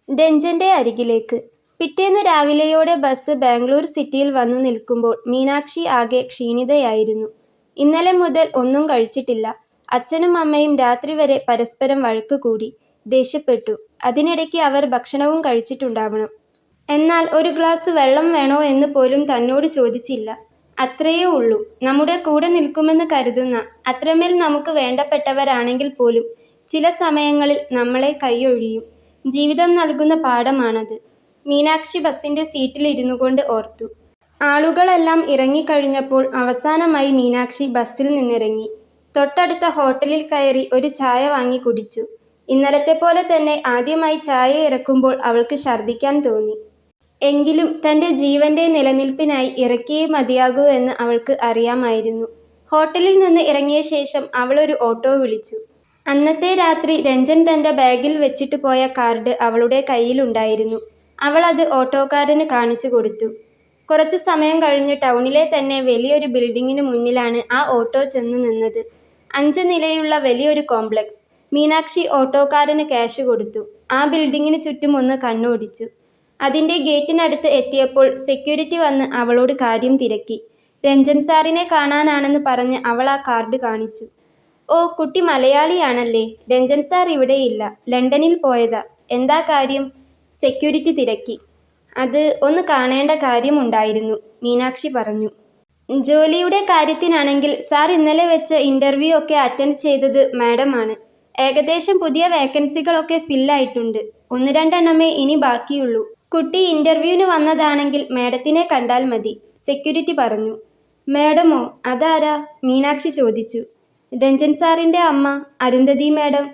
രഞ്ജന്റെ അരികിലേക്ക്. പിറ്റേന്ന് രാവിലെയോടെ ബസ് ബാംഗ്ലൂർ സിറ്റിയിൽ വന്നു നിൽക്കുമ്പോൾ മീനാക്ഷി ആകെ ക്ഷീണിതയായിരുന്നു. ഇന്നലെ മുതൽ ഒന്നും കഴിച്ചിട്ടില്ല. അച്ഛനും അമ്മയും രാത്രി വരെ പരസ്പരം വഴക്കുകൂടി, ദേഷ്യപ്പെട്ടു. അതിനിടയ്ക്ക് അവർ ഭക്ഷണവും കഴിച്ചിട്ടുണ്ടാവണം. എന്നാൽ ഒരു ഗ്ലാസ് വെള്ളം വേണോ എന്ന് പോലും തന്നോട് ചോദിച്ചില്ല. അത്രയേ ഉള്ളൂ. നമ്മുടെ കൂടെ നിൽക്കുമെന്ന് കരുതുന്ന, അത്രമേൽ നമുക്ക് വേണ്ടപ്പെട്ടവരാണെങ്കിൽ പോലും ചില സമയങ്ങളിൽ നമ്മളെ കൈയൊഴിയും. ജീവിതം നൽകുന്ന പാഠമാണത്. മീനാക്ഷി ബസിന്റെ സീറ്റിൽ ഇരുന്നുകൊണ്ട് ഓർത്തു. ആളുകളെല്ലാം ഇറങ്ങിക്കഴിഞ്ഞപ്പോൾ അവസാനമായി മീനാക്ഷി ബസ്സിൽ നിന്നിറങ്ങി. തൊട്ടടുത്ത ഹോട്ടലിൽ കയറി ഒരു ചായ വാങ്ങി കുടിച്ചു. ഇന്നലത്തെ പോലെ തന്നെ ആദ്യമായി ചായ ഇറക്കുമ്പോൾ അവൾക്ക് ഛർദ്ദിക്കാൻ തോന്നി. എങ്കിലും തന്റെ ജീവന്റെ നിലനിൽപ്പിനായി ഇറക്കിയേ മതിയാകൂ എന്ന് അവൾക്ക് അറിയാമായിരുന്നു. ഹോട്ടലിൽ നിന്ന് ഇറങ്ങിയ ശേഷം അവൾ ഒരു ഓട്ടോ വിളിച്ചു. അന്നത്തെ രാത്രി രഞ്ജൻ തന്റെ ബാഗിൽ വെച്ചിട്ട് പോയ കാർഡ് അവളുടെ കയ്യിലുണ്ടായിരുന്നു. അവൾ അത് ഓട്ടോക്കാരന് കാണിച്ചു കൊടുത്തു. കുറച്ചു സമയം കഴിഞ്ഞ് ടൗണിലെ തന്നെ വലിയൊരു ബിൽഡിങ്ങിന് മുന്നിലാണ് ആ ഓട്ടോ ചെന്ന് നിന്നത്. 5 നിലയുള്ള വലിയൊരു കോംപ്ലക്സ്. മീനാക്ഷി ഓട്ടോക്കാരന് ക്യാഷ് കൊടുത്തു. ആ ബിൽഡിങ്ങിന് ചുറ്റും ഒന്ന് കണ്ണോടിച്ചു. അതിന്റെ ഗേറ്റിനടുത്ത് എത്തിയപ്പോൾ സെക്യൂരിറ്റി വന്ന് അവളോട് കാര്യം തിരക്കി. രഞ്ജൻ സാറിനെ കാണാനാണെന്ന് പറഞ്ഞ് അവൾ ആ കാർഡ് കാണിച്ചു. ഓ, കുട്ടി മലയാളിയാണല്ലേ. രഞ്ജൻ സാർ ഇവിടെയില്ല, ലണ്ടനിൽ പോയതാ. എന്താ കാര്യം? സെക്യൂരിറ്റി തിരക്കി. അത് ഒന്ന് കാണേണ്ട കാര്യമുണ്ടായിരുന്നു, മീനാക്ഷി പറഞ്ഞു. ജോലിയുടെ കാര്യത്തിനാണെങ്കിൽ സാർ ഇന്നലെ വെച്ച ഇന്റർവ്യൂ ഒക്കെ അറ്റൻഡ് ചെയ്തത് മാഡമാണ്. ഏകദേശം പുതിയ വേക്കൻസികളൊക്കെ ഫില്ലായിട്ടുണ്ട്. 1-2 എണ്ണമേ ഇനി ബാക്കിയുള്ളൂ. കുട്ടി ഇന്റർവ്യൂവിന് വന്നതാണെങ്കിൽ മാഡത്തിനെ കണ്ടാൽ മതി, സെക്യൂരിറ്റി പറഞ്ഞു. മാഡമോ? അതാരാ? മീനാക്ഷി ചോദിച്ചു. രഞ്ജൻ സാറിന്റെ അമ്മ, അരുന്ധതി മാഡം.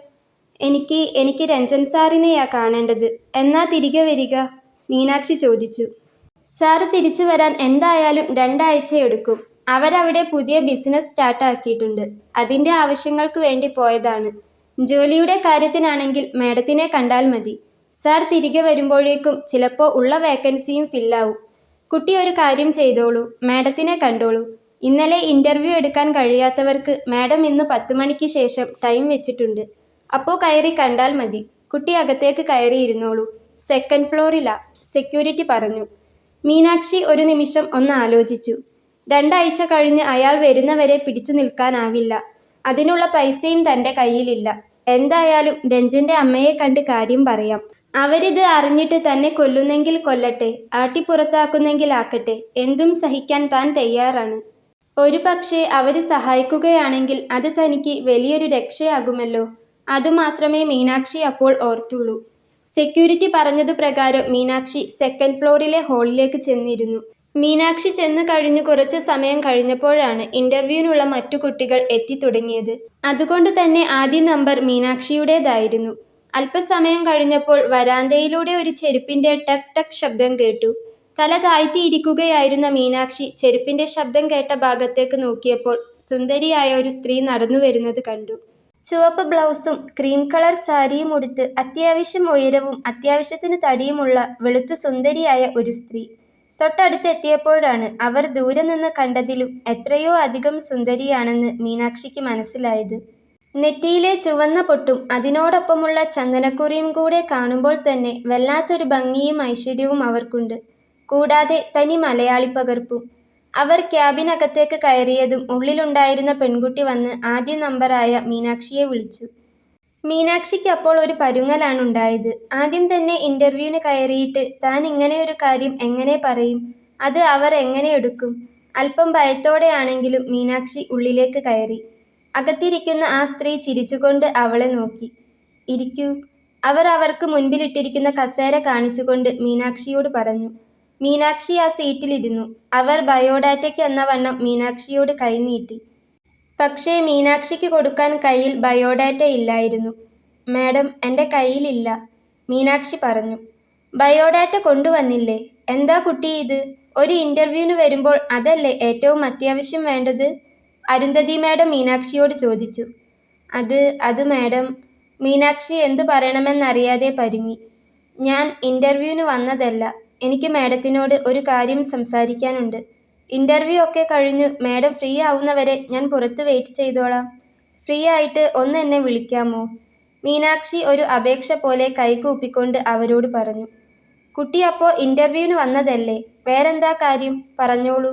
എനിക്ക് രഞ്ജൻ സാറിനെയാ കാണേണ്ടത്. എന്നാ തിരികെ വരിക? മീനാക്ഷി ചോദിച്ചു. സാറ് തിരിച്ചു വരാൻ എന്തായാലും 2 ആഴ്ചയെടുക്കും. അവരവിടെ പുതിയ ബിസിനസ് സ്റ്റാർട്ടാക്കിയിട്ടുണ്ട്. അതിന്റെ ആവശ്യങ്ങൾക്ക് വേണ്ടി പോയതാണ്. ജോലിയുടെ കാര്യത്തിനാണെങ്കിൽ മാഡത്തിനെ കണ്ടാൽ മതി. സാർ തിരികെ വരുമ്പോഴേക്കും ചിലപ്പോൾ ഉള്ള വേക്കൻസിയും ഫില്ലാവും. കുട്ടി ഒരു കാര്യം ചെയ്തോളൂ, മാഡത്തിനെ കണ്ടോളൂ. ഇന്നലെ ഇന്റർവ്യൂ എടുക്കാൻ കഴിയാത്തവർക്ക് മാഡം ഇന്ന് 10 മണിക്ക് ശേഷം ടൈം വെച്ചിട്ടുണ്ട്. അപ്പോൾ കയറി കണ്ടാൽ മതി. കുട്ടി അകത്തേക്ക് കയറിയിരുന്നോളൂ. 2nd ഫ്ലോറിലാ, സെക്യൂരിറ്റി പറഞ്ഞു. മീനാക്ഷി ഒരു നിമിഷം ഒന്ന് ആലോചിച്ചു. 2 ആഴ്ച കഴിഞ്ഞ് അയാൾ വരുന്നവരെ പിടിച്ചു നിൽക്കാനാവില്ല. അതിനുള്ള പൈസയും തന്റെ കയ്യിലില്ല. എന്തായാലും രഞ്ജന്റെ അമ്മയെ കണ്ട് കാര്യം പറയാം. അവരിത് അറിഞ്ഞിട്ട് തന്നെ കൊല്ലുന്നെങ്കിൽ കൊല്ലട്ടെ, ആട്ടിപ്പുറത്താക്കുന്നെങ്കിൽ ആക്കട്ടെ, എന്തും സഹിക്കാൻ താൻ തയ്യാറാണ്. ഒരു പക്ഷേ അവര് സഹായിക്കുകയാണെങ്കിൽ അത് തനിക്ക് വലിയൊരു രക്ഷയാകുമല്ലോ. അതുമാത്രമേ മീനാക്ഷി അപ്പോൾ ഓർത്തുള്ളൂ. സെക്യൂരിറ്റി പറഞ്ഞതു പ്രകാരം മീനാക്ഷി 2nd ഫ്ലോറിലെ ഹാളിലേക്ക് ചെന്നിരുന്നു. മീനാക്ഷി ചെന്ന് കഴിഞ്ഞു കുറച്ച് സമയം കഴിഞ്ഞപ്പോഴാണ് ഇന്റർവ്യൂവിനുള്ള മറ്റു കുട്ടികൾ എത്തിത്തുടങ്ങിയത്. അതുകൊണ്ട് തന്നെ ആദ്യ നമ്പർ മീനാക്ഷിയുടേതായിരുന്നു. അല്പസമയം കഴിഞ്ഞപ്പോൾ വരാന്തയിലൂടെ ഒരു ചെരുപ്പിന്റെ ടക് ടക് ശബ്ദം കേട്ടു. തല താഴ്ത്തിയിരിക്കുകയായിരുന്ന മീനാക്ഷി ചെരുപ്പിന്റെ ശബ്ദം കേട്ട ഭാഗത്തേക്ക് നോക്കിയപ്പോൾ സുന്ദരിയായ ഒരു സ്ത്രീ നടന്നു വരുന്നത് കണ്ടു. ചുവപ്പ് ബ്ലൗസും ക്രീം കളർ സാരിയും ഉടുത്ത് അത്യാവശ്യം ഉയരവും അത്യാവശ്യത്തിന് തടിയുമുള്ള വെളുത്ത് സുന്ദരിയായ ഒരു സ്ത്രീ. തൊട്ടടുത്തെത്തിയപ്പോഴാണ് അവർ ദൂരെ നിന്ന് കണ്ടതിലും എത്രയോ അധികം സുന്ദരിയാണെന്ന് മീനാക്ഷിക്ക് മനസ്സിലായത്. നെറ്റിയിലെ ചുവന്ന പൊട്ടും അതിനോടൊപ്പമുള്ള ചന്ദനക്കുറിയും കൂടെ കാണുമ്പോൾ തന്നെ വല്ലാത്തൊരു ഭംഗിയും ഐശ്വര്യവും അവർക്കുണ്ട്. കൂടാതെ തനി മലയാളി പകർപ്പും. അവർ ക്യാബിനകത്തേക്ക് കയറിയതും ഉള്ളിലുണ്ടായിരുന്ന പെൺകുട്ടി വന്ന് ആദ്യ നമ്പറായ മീനാക്ഷിയെ വിളിച്ചു. മീനാക്ഷിക്ക് അപ്പോൾ ഒരു പരുങ്ങലാണുണ്ടായത്. ആദ്യം തന്നെ ഇന്റർവ്യൂവിന് കയറിയിട്ട് താൻ ഇങ്ങനെയൊരു കാര്യം എങ്ങനെ പറയും? അത് അവർ എങ്ങനെ എടുക്കും? അല്പം ഭയത്തോടെയാണെങ്കിലും മീനാക്ഷി ഉള്ളിലേക്ക് കയറി. അകത്തിരിക്കുന്ന ആ സ്ത്രീ ചിരിച്ചുകൊണ്ട് അവളെ നോക്കി. ഇരിക്കൂ, അവർ അവർക്ക് മുൻപിലിട്ടിരിക്കുന്ന കസേര കാണിച്ചുകൊണ്ട് മീനാക്ഷിയോട് പറഞ്ഞു. മീനാക്ഷി ആ സീറ്റിലിരുന്നു. അവർ ബയോഡാറ്റയ്ക്ക് എന്ന വണ്ണം മീനാക്ഷിയോട് കൈനീട്ടി. പക്ഷേ മീനാക്ഷിക്ക് കൊടുക്കാൻ കയ്യിൽ ബയോഡാറ്റ ഇല്ലായിരുന്നു. മാഡം, എൻ്റെ കയ്യിലില്ല, മീനാക്ഷി പറഞ്ഞു. ബയോഡാറ്റ കൊണ്ടുവന്നില്ലേ? എന്താ കുട്ടി ഇത്? ഒരു ഇന്റർവ്യൂവിന് വരുമ്പോൾ അതല്ലേ ഏറ്റവും അത്യാവശ്യം വേണ്ടത്? അരുന്ധതി മാഡം മീനാക്ഷിയോട് ചോദിച്ചു. അത് മാഡം. മീനാക്ഷി എന്തു പറയണമെന്നറിയാതെ പരുങ്ങി. ഞാൻ ഇന്റർവ്യൂവിന് വന്നതല്ല. എനിക്ക് മാഡത്തിനോട് ഒരു കാര്യം സംസാരിക്കാനുണ്ട്. ഇന്റർവ്യൂ ഒക്കെ കഴിഞ്ഞു മാഡം ഫ്രീ ആവുന്നവരെ ഞാൻ പുറത്ത് വെയിറ്റ് ചെയ്തോളാം. ഫ്രീ ആയിട്ട് ഒന്ന് എന്നെ വിളിക്കാമോ? മീനാക്ഷി ഒരു അപേക്ഷ പോലെ കൈകൂപ്പിക്കൊണ്ട് അവരോട് പറഞ്ഞു. കുട്ടി അപ്പോൾ ഇന്റർവ്യൂവിന് വന്നതല്ലേ? വേറെന്താ കാര്യം? പറഞ്ഞോളൂ.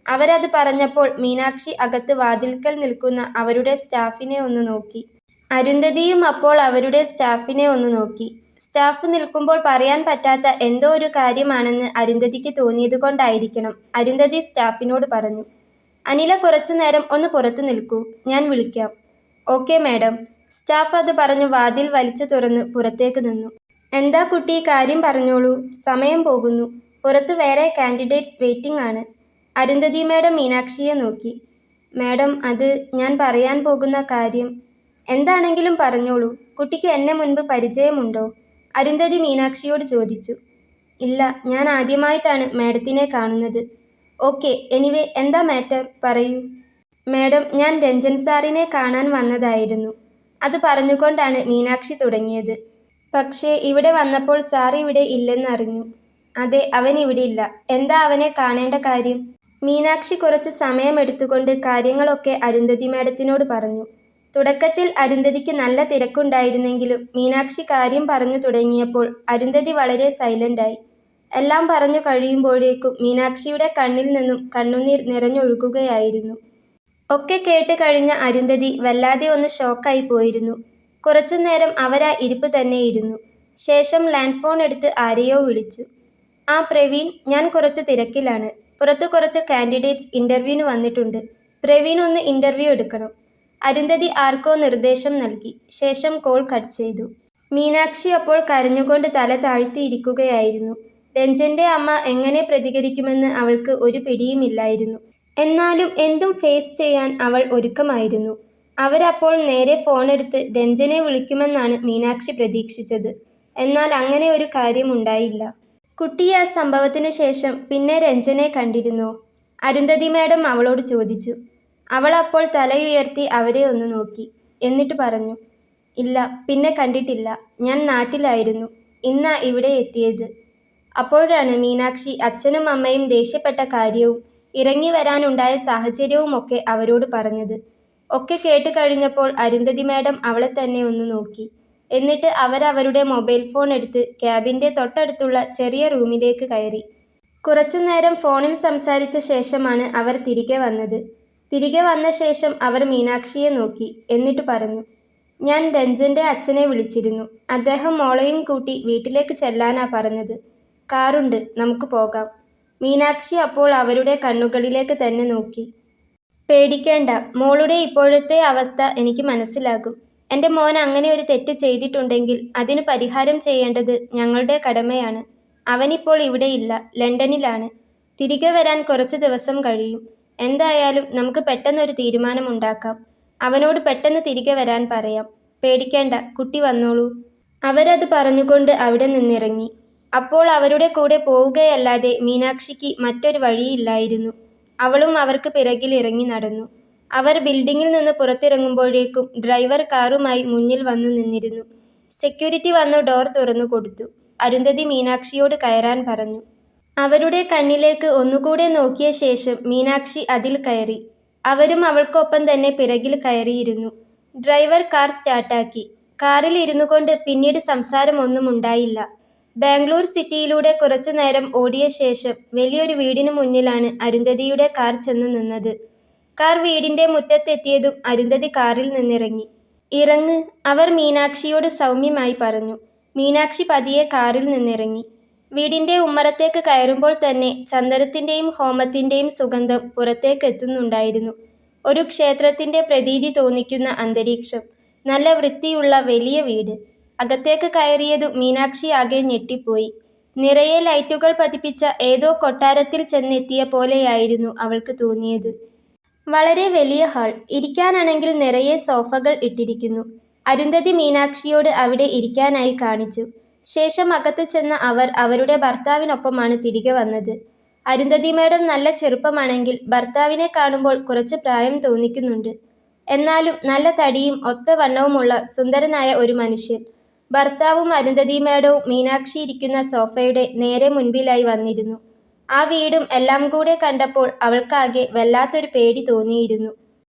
അവരത് പറഞ്ഞപ്പോൾ മീനാക്ഷി അകത്ത് വാതിൽക്കൽ നിൽക്കുന്ന അവരുടെ സ്റ്റാഫിനെ ഒന്ന് നോക്കി. അരുന്ധതിയും അപ്പോൾ അവരുടെ സ്റ്റാഫിനെ ഒന്ന് നോക്കി. സ്റ്റാഫ് നിൽക്കുമ്പോൾ പറയാൻ പറ്റാത്ത എന്തോ ഒരു കാര്യമാണെന്ന് അരുന്ധതിക്ക് തോന്നിയതുകൊണ്ടായിരിക്കണം അരുന്ധതി സ്റ്റാഫിനോട് പറഞ്ഞു. അനില കുറച്ചുനേരം ഒന്ന് പുറത്തു നിൽക്കൂ, ഞാൻ വിളിക്കാം. Okay madam. സ്റ്റാഫ് അത് പറഞ്ഞു വാതിൽ വലിച്ചു തുറന്ന് പുറത്തേക്ക് നിന്നു. എന്താ കുട്ടി, കാര്യം പറഞ്ഞോളൂ, സമയം പോകുന്നു. പുറത്ത് വേറെ കാൻഡിഡേറ്റ്സ് വെയിറ്റിംഗ് ആണ്. അരുന്ധതി മാഡം മീനാക്ഷിയെ നോക്കി. മാഡം, അത് ഞാൻ പറയാൻ പോകുന്ന കാര്യം. എന്താണെങ്കിലും പറഞ്ഞോളൂ. കുട്ടിക്ക് എന്നെ മുൻപ് പരിചയമുണ്ടോ? അരുന്ധതി മീനാക്ഷിയോട് ചോദിച്ചു. ഇല്ല, ഞാൻ ആദ്യമായിട്ടാണ് മാഡത്തിനെ കാണുന്നത്. ഓക്കെ, എനിവേ എന്താ മാറ്റർ, പറയൂ. മാഡം, ഞാൻ രഞ്ജൻ സാറിനെ കാണാൻ വന്നതായിരുന്നു. അത് പറഞ്ഞുകൊണ്ടാണ് മീനാക്ഷി തുടങ്ങിയത്. പക്ഷേ ഇവിടെ വന്നപ്പോൾ സാർ ഇവിടെ ഇല്ലെന്നറിഞ്ഞു. അതെ, അവൻ ഇവിടെ ഇല്ല. എന്താ അവനെ കാണേണ്ട കാര്യം? മീനാക്ഷി കുറച്ച് സമയമെടുത്തുകൊണ്ട് കാര്യങ്ങളൊക്കെ അരുന്ധതി മാഡത്തിനോട് പറഞ്ഞു. തുടക്കത്തിൽ അരുന്ധതിക്ക് നല്ല തിരക്കുണ്ടായിരുന്നെങ്കിലും മീനാക്ഷി കാര്യം പറഞ്ഞു തുടങ്ങിയപ്പോൾ അരുന്ധതി വളരെ സൈലന്റായി. എല്ലാം പറഞ്ഞു കഴിയുമ്പോഴേക്കും മീനാക്ഷിയുടെ കണ്ണിൽ നിന്നും കണ്ണുനീർ നിറഞ്ഞൊഴുകുകയായിരുന്നു. ഒക്കെ കേട്ട് കഴിഞ്ഞ അരുന്ധതി വല്ലാതെ ഒന്ന് ഷോക്കായി പോയിരുന്നു. കുറച്ചുനേരം അവരാ ഇരിപ്പ് തന്നെയിരുന്നു. ശേഷം ലാൻഡ് ഫോൺ എടുത്ത് ആരെയോ വിളിച്ചു. ആ പ്രവീൺ, ഞാൻ കുറച്ച് തിരക്കിലാണ്. പുറത്ത് കുറച്ച് കാൻഡിഡേറ്റ്സ് ഇന്റർവ്യൂവിന് വന്നിട്ടുണ്ട്. പ്രവീൺ ഒന്ന് ഇന്റർവ്യൂ എടുക്കണം. അരുന്ധതി ആർക്കോ നിർദ്ദേശം നൽകി. ശേഷം കോൾ കട്ട് ചെയ്തു. മീനാക്ഷി അപ്പോൾ കരഞ്ഞുകൊണ്ട് തല താഴ്ത്തിയിരിക്കുകയായിരുന്നു. രഞ്ജന്റെ അമ്മ എങ്ങനെ പ്രതികരിക്കുമെന്ന് അവൾക്ക് ഒരു പിടിയുമില്ലായിരുന്നു. എന്നാലും എന്തും ഫേസ് ചെയ്യാൻ അവൾ ഒരുക്കമായിരുന്നു. അവരപ്പോൾ നേരെ ഫോണെടുത്ത് രഞ്ജനെ വിളിക്കുമെന്നാണ് മീനാക്ഷി പ്രതീക്ഷിച്ചത്. എന്നാൽ അങ്ങനെ ഒരു കാര്യമുണ്ടായില്ല. കുട്ടി ആ സംഭവത്തിന് ശേഷം പിന്നെ രഞ്ജനെ കണ്ടിരുന്നോ? അരുന്ധതി മാഡം അവളോട് ചോദിച്ചു. അവൾ അപ്പോൾ തലയുയർത്തി അവരെ ഒന്ന് നോക്കി. എന്നിട്ട് പറഞ്ഞു, ഇല്ല, പിന്നെ കണ്ടിട്ടില്ല. ഞാൻ നാട്ടിലായിരുന്നു. ഇന്നാ ഇവിടെ എത്തിയത്. അപ്പോഴാണ് മീനാക്ഷി അച്ഛനും അമ്മയും ദേഷ്യപ്പെട്ട കാര്യവും ഇറങ്ങി വരാനുണ്ടായ സാഹചര്യവുമൊക്കെ അവരോട് പറഞ്ഞത്. ഒക്കെ കേട്ട് കഴിഞ്ഞപ്പോൾ അരുന്ധതി മാഡം അവളെ തന്നെ ഒന്ന് നോക്കി. എന്നിട്ട് അവരവരുടെ മൊബൈൽ ഫോൺ എടുത്ത് ക്യാബിൻ്റെ തൊട്ടടുത്തുള്ള ചെറിയ റൂമിലേക്ക് കയറി. കുറച്ചുനേരം ഫോണിൽ സംസാരിച്ച ശേഷമാണ് അവർ തിരികെ വന്നത്. തിരികെ വന്ന ശേഷം അവർ മീനാക്ഷിയെ നോക്കി. എന്നിട്ട് പറഞ്ഞു, ഞാൻ രഞ്ജന്റെ അച്ഛനെ വിളിച്ചിരുന്നു. അദ്ദേഹം മോളെയും കൂട്ടി വീട്ടിലേക്ക് ചെല്ലാനാ പറഞ്ഞത്. കാറുണ്ട്, നമുക്ക് പോകാം. മീനാക്ഷി അപ്പോൾ അവരുടെ കണ്ണുകളിലേക്ക് തന്നെ നോക്കി. പേടിക്കേണ്ട, മോളുടെ ഇപ്പോഴത്തെ അവസ്ഥ എനിക്ക് മനസ്സിലാകും. എൻ്റെ മോൻ അങ്ങനെ ഒരു തെറ്റ് ചെയ്തിട്ടുണ്ടെങ്കിൽ അതിന് പരിഹാരം ചെയ്യേണ്ടത് ഞങ്ങളുടെ കടമയാണ്. അവനിപ്പോൾ ഇവിടെയില്ല, ലണ്ടനിലാണ്. തിരികെ വരാൻ കുറച്ച് ദിവസം കഴിയും. എന്തായാലും നമുക്ക് പെട്ടെന്നൊരു തീരുമാനമുണ്ടാക്കാം. അവനോട് പെട്ടെന്ന് തിരികെ വരാൻ പറയാം. പേടിക്കേണ്ട, കുട്ടി വന്നോളൂ. അവരത് പറഞ്ഞുകൊണ്ട് അവിടെ നിന്നിറങ്ങി. അപ്പോൾ അവരുടെ കൂടെ പോവുകയല്ലാതെ മീനാക്ഷിക്ക് മറ്റൊരു വഴിയില്ലായിരുന്നു. അവളും അവർക്ക് പിറകിൽ ഇറങ്ങി നടന്നു. അവർ ബിൽഡിങ്ങിൽ നിന്ന് പുറത്തിറങ്ങുമ്പോഴേക്കും ഡ്രൈവർ കാറുമായി മുന്നിൽ വന്നു നിന്നിരുന്നു. സെക്യൂരിറ്റി വന്നു ഡോർ തുറന്നു കൊടുത്തു. അരുന്ധതി മീനാക്ഷിയോട് കയറാൻ പറഞ്ഞു. അവരുടെ കണ്ണിലേക്ക് ഒന്നുകൂടെ നോക്കിയ ശേഷം മീനാക്ഷി അതിൽ കയറി. അവരും അവൾക്കൊപ്പം തന്നെ പിറകിൽ കയറിയിരുന്നു. ഡ്രൈവർ കാർ സ്റ്റാർട്ടാക്കി. കാറിൽ ഇരുന്നു കൊണ്ട് പിന്നീട് സംസാരമൊന്നും ഉണ്ടായില്ല. ബാംഗ്ലൂർ സിറ്റിയിലൂടെ കുറച്ചു നേരം ഓടിയ ശേഷം വലിയൊരു വീടിനു മുന്നിലാണ് അരുന്ധതിയുടെ കാർ ചെന്ന് നിന്നത്. കാർ വീടിന്റെ മുറ്റത്തെത്തിയതും അരുന്ധതി കാറിൽ നിന്നിറങ്ങി. ഇറങ്ങ്, അവർ മീനാക്ഷിയോട് സൗമ്യമായി പറഞ്ഞു. മീനാക്ഷി പതിയെ കാറിൽ നിന്നിറങ്ങി. വീടിന്റെ ഉമ്മറത്തേക്ക് കയറുമ്പോൾ തന്നെ ചന്ദനത്തിന്റെയും ഹോമത്തിന്റെയും സുഗന്ധം പുറത്തേക്ക് എത്തുന്നുണ്ടായിരുന്നു. ഒരു ക്ഷേത്രത്തിന്റെ പ്രതീതി തോന്നിക്കുന്ന അന്തരീക്ഷം. നല്ല വൃത്തിയുള്ള വലിയ വീട്. അകത്തേക്ക് കയറിയതു മീനാക്ഷി ആകെ ഞെട്ടിപ്പോയി. നിറയെ ലൈറ്റുകൾ പതിപ്പിച്ച ഏതോ കൊട്ടാരത്തിൽ ചെന്നെത്തിയ പോലെയായിരുന്നു അവൾക്ക് തോന്നിയത്. വളരെ വലിയ ഹാൾ. ഇരിക്കാനാണെങ്കിൽ നിറയെ സോഫകൾ ഇട്ടിരിക്കുന്നു. അരുന്ധതി മീനാക്ഷിയോട് അവിടെ ഇരിക്കാനായി കാണിച്ചു. ശേഷം അകത്ത് ചെന്ന അവർ അവരുടെ ഭർത്താവിനൊപ്പമാണ് തിരികെ വന്നത്. അരുന്ധതി മാഡം നല്ല ചെറുപ്പമാണെങ്കിൽ ഭർത്താവിനെ കാണുമ്പോൾ കുറച്ച് പ്രായം തോന്നിക്കുന്നുണ്ട്. എന്നാലും നല്ല തടിയും ഒത്ത വണ്ണവുമുള്ള സുന്ദരനായ ഒരു മനുഷ്യൻ. ഭർത്താവും അരുന്ധതി മാഡവും മീനാക്ഷി ഇരിക്കുന്ന സോഫയുടെ നേരെ മുൻപിലായി വന്നിരുന്നു. ആ വീടും എല്ലാം കൂടെ കണ്ടപ്പോൾ അവൾക്കാകെ വല്ലാത്തൊരു പേടി തോന്നിയിരുന്നു.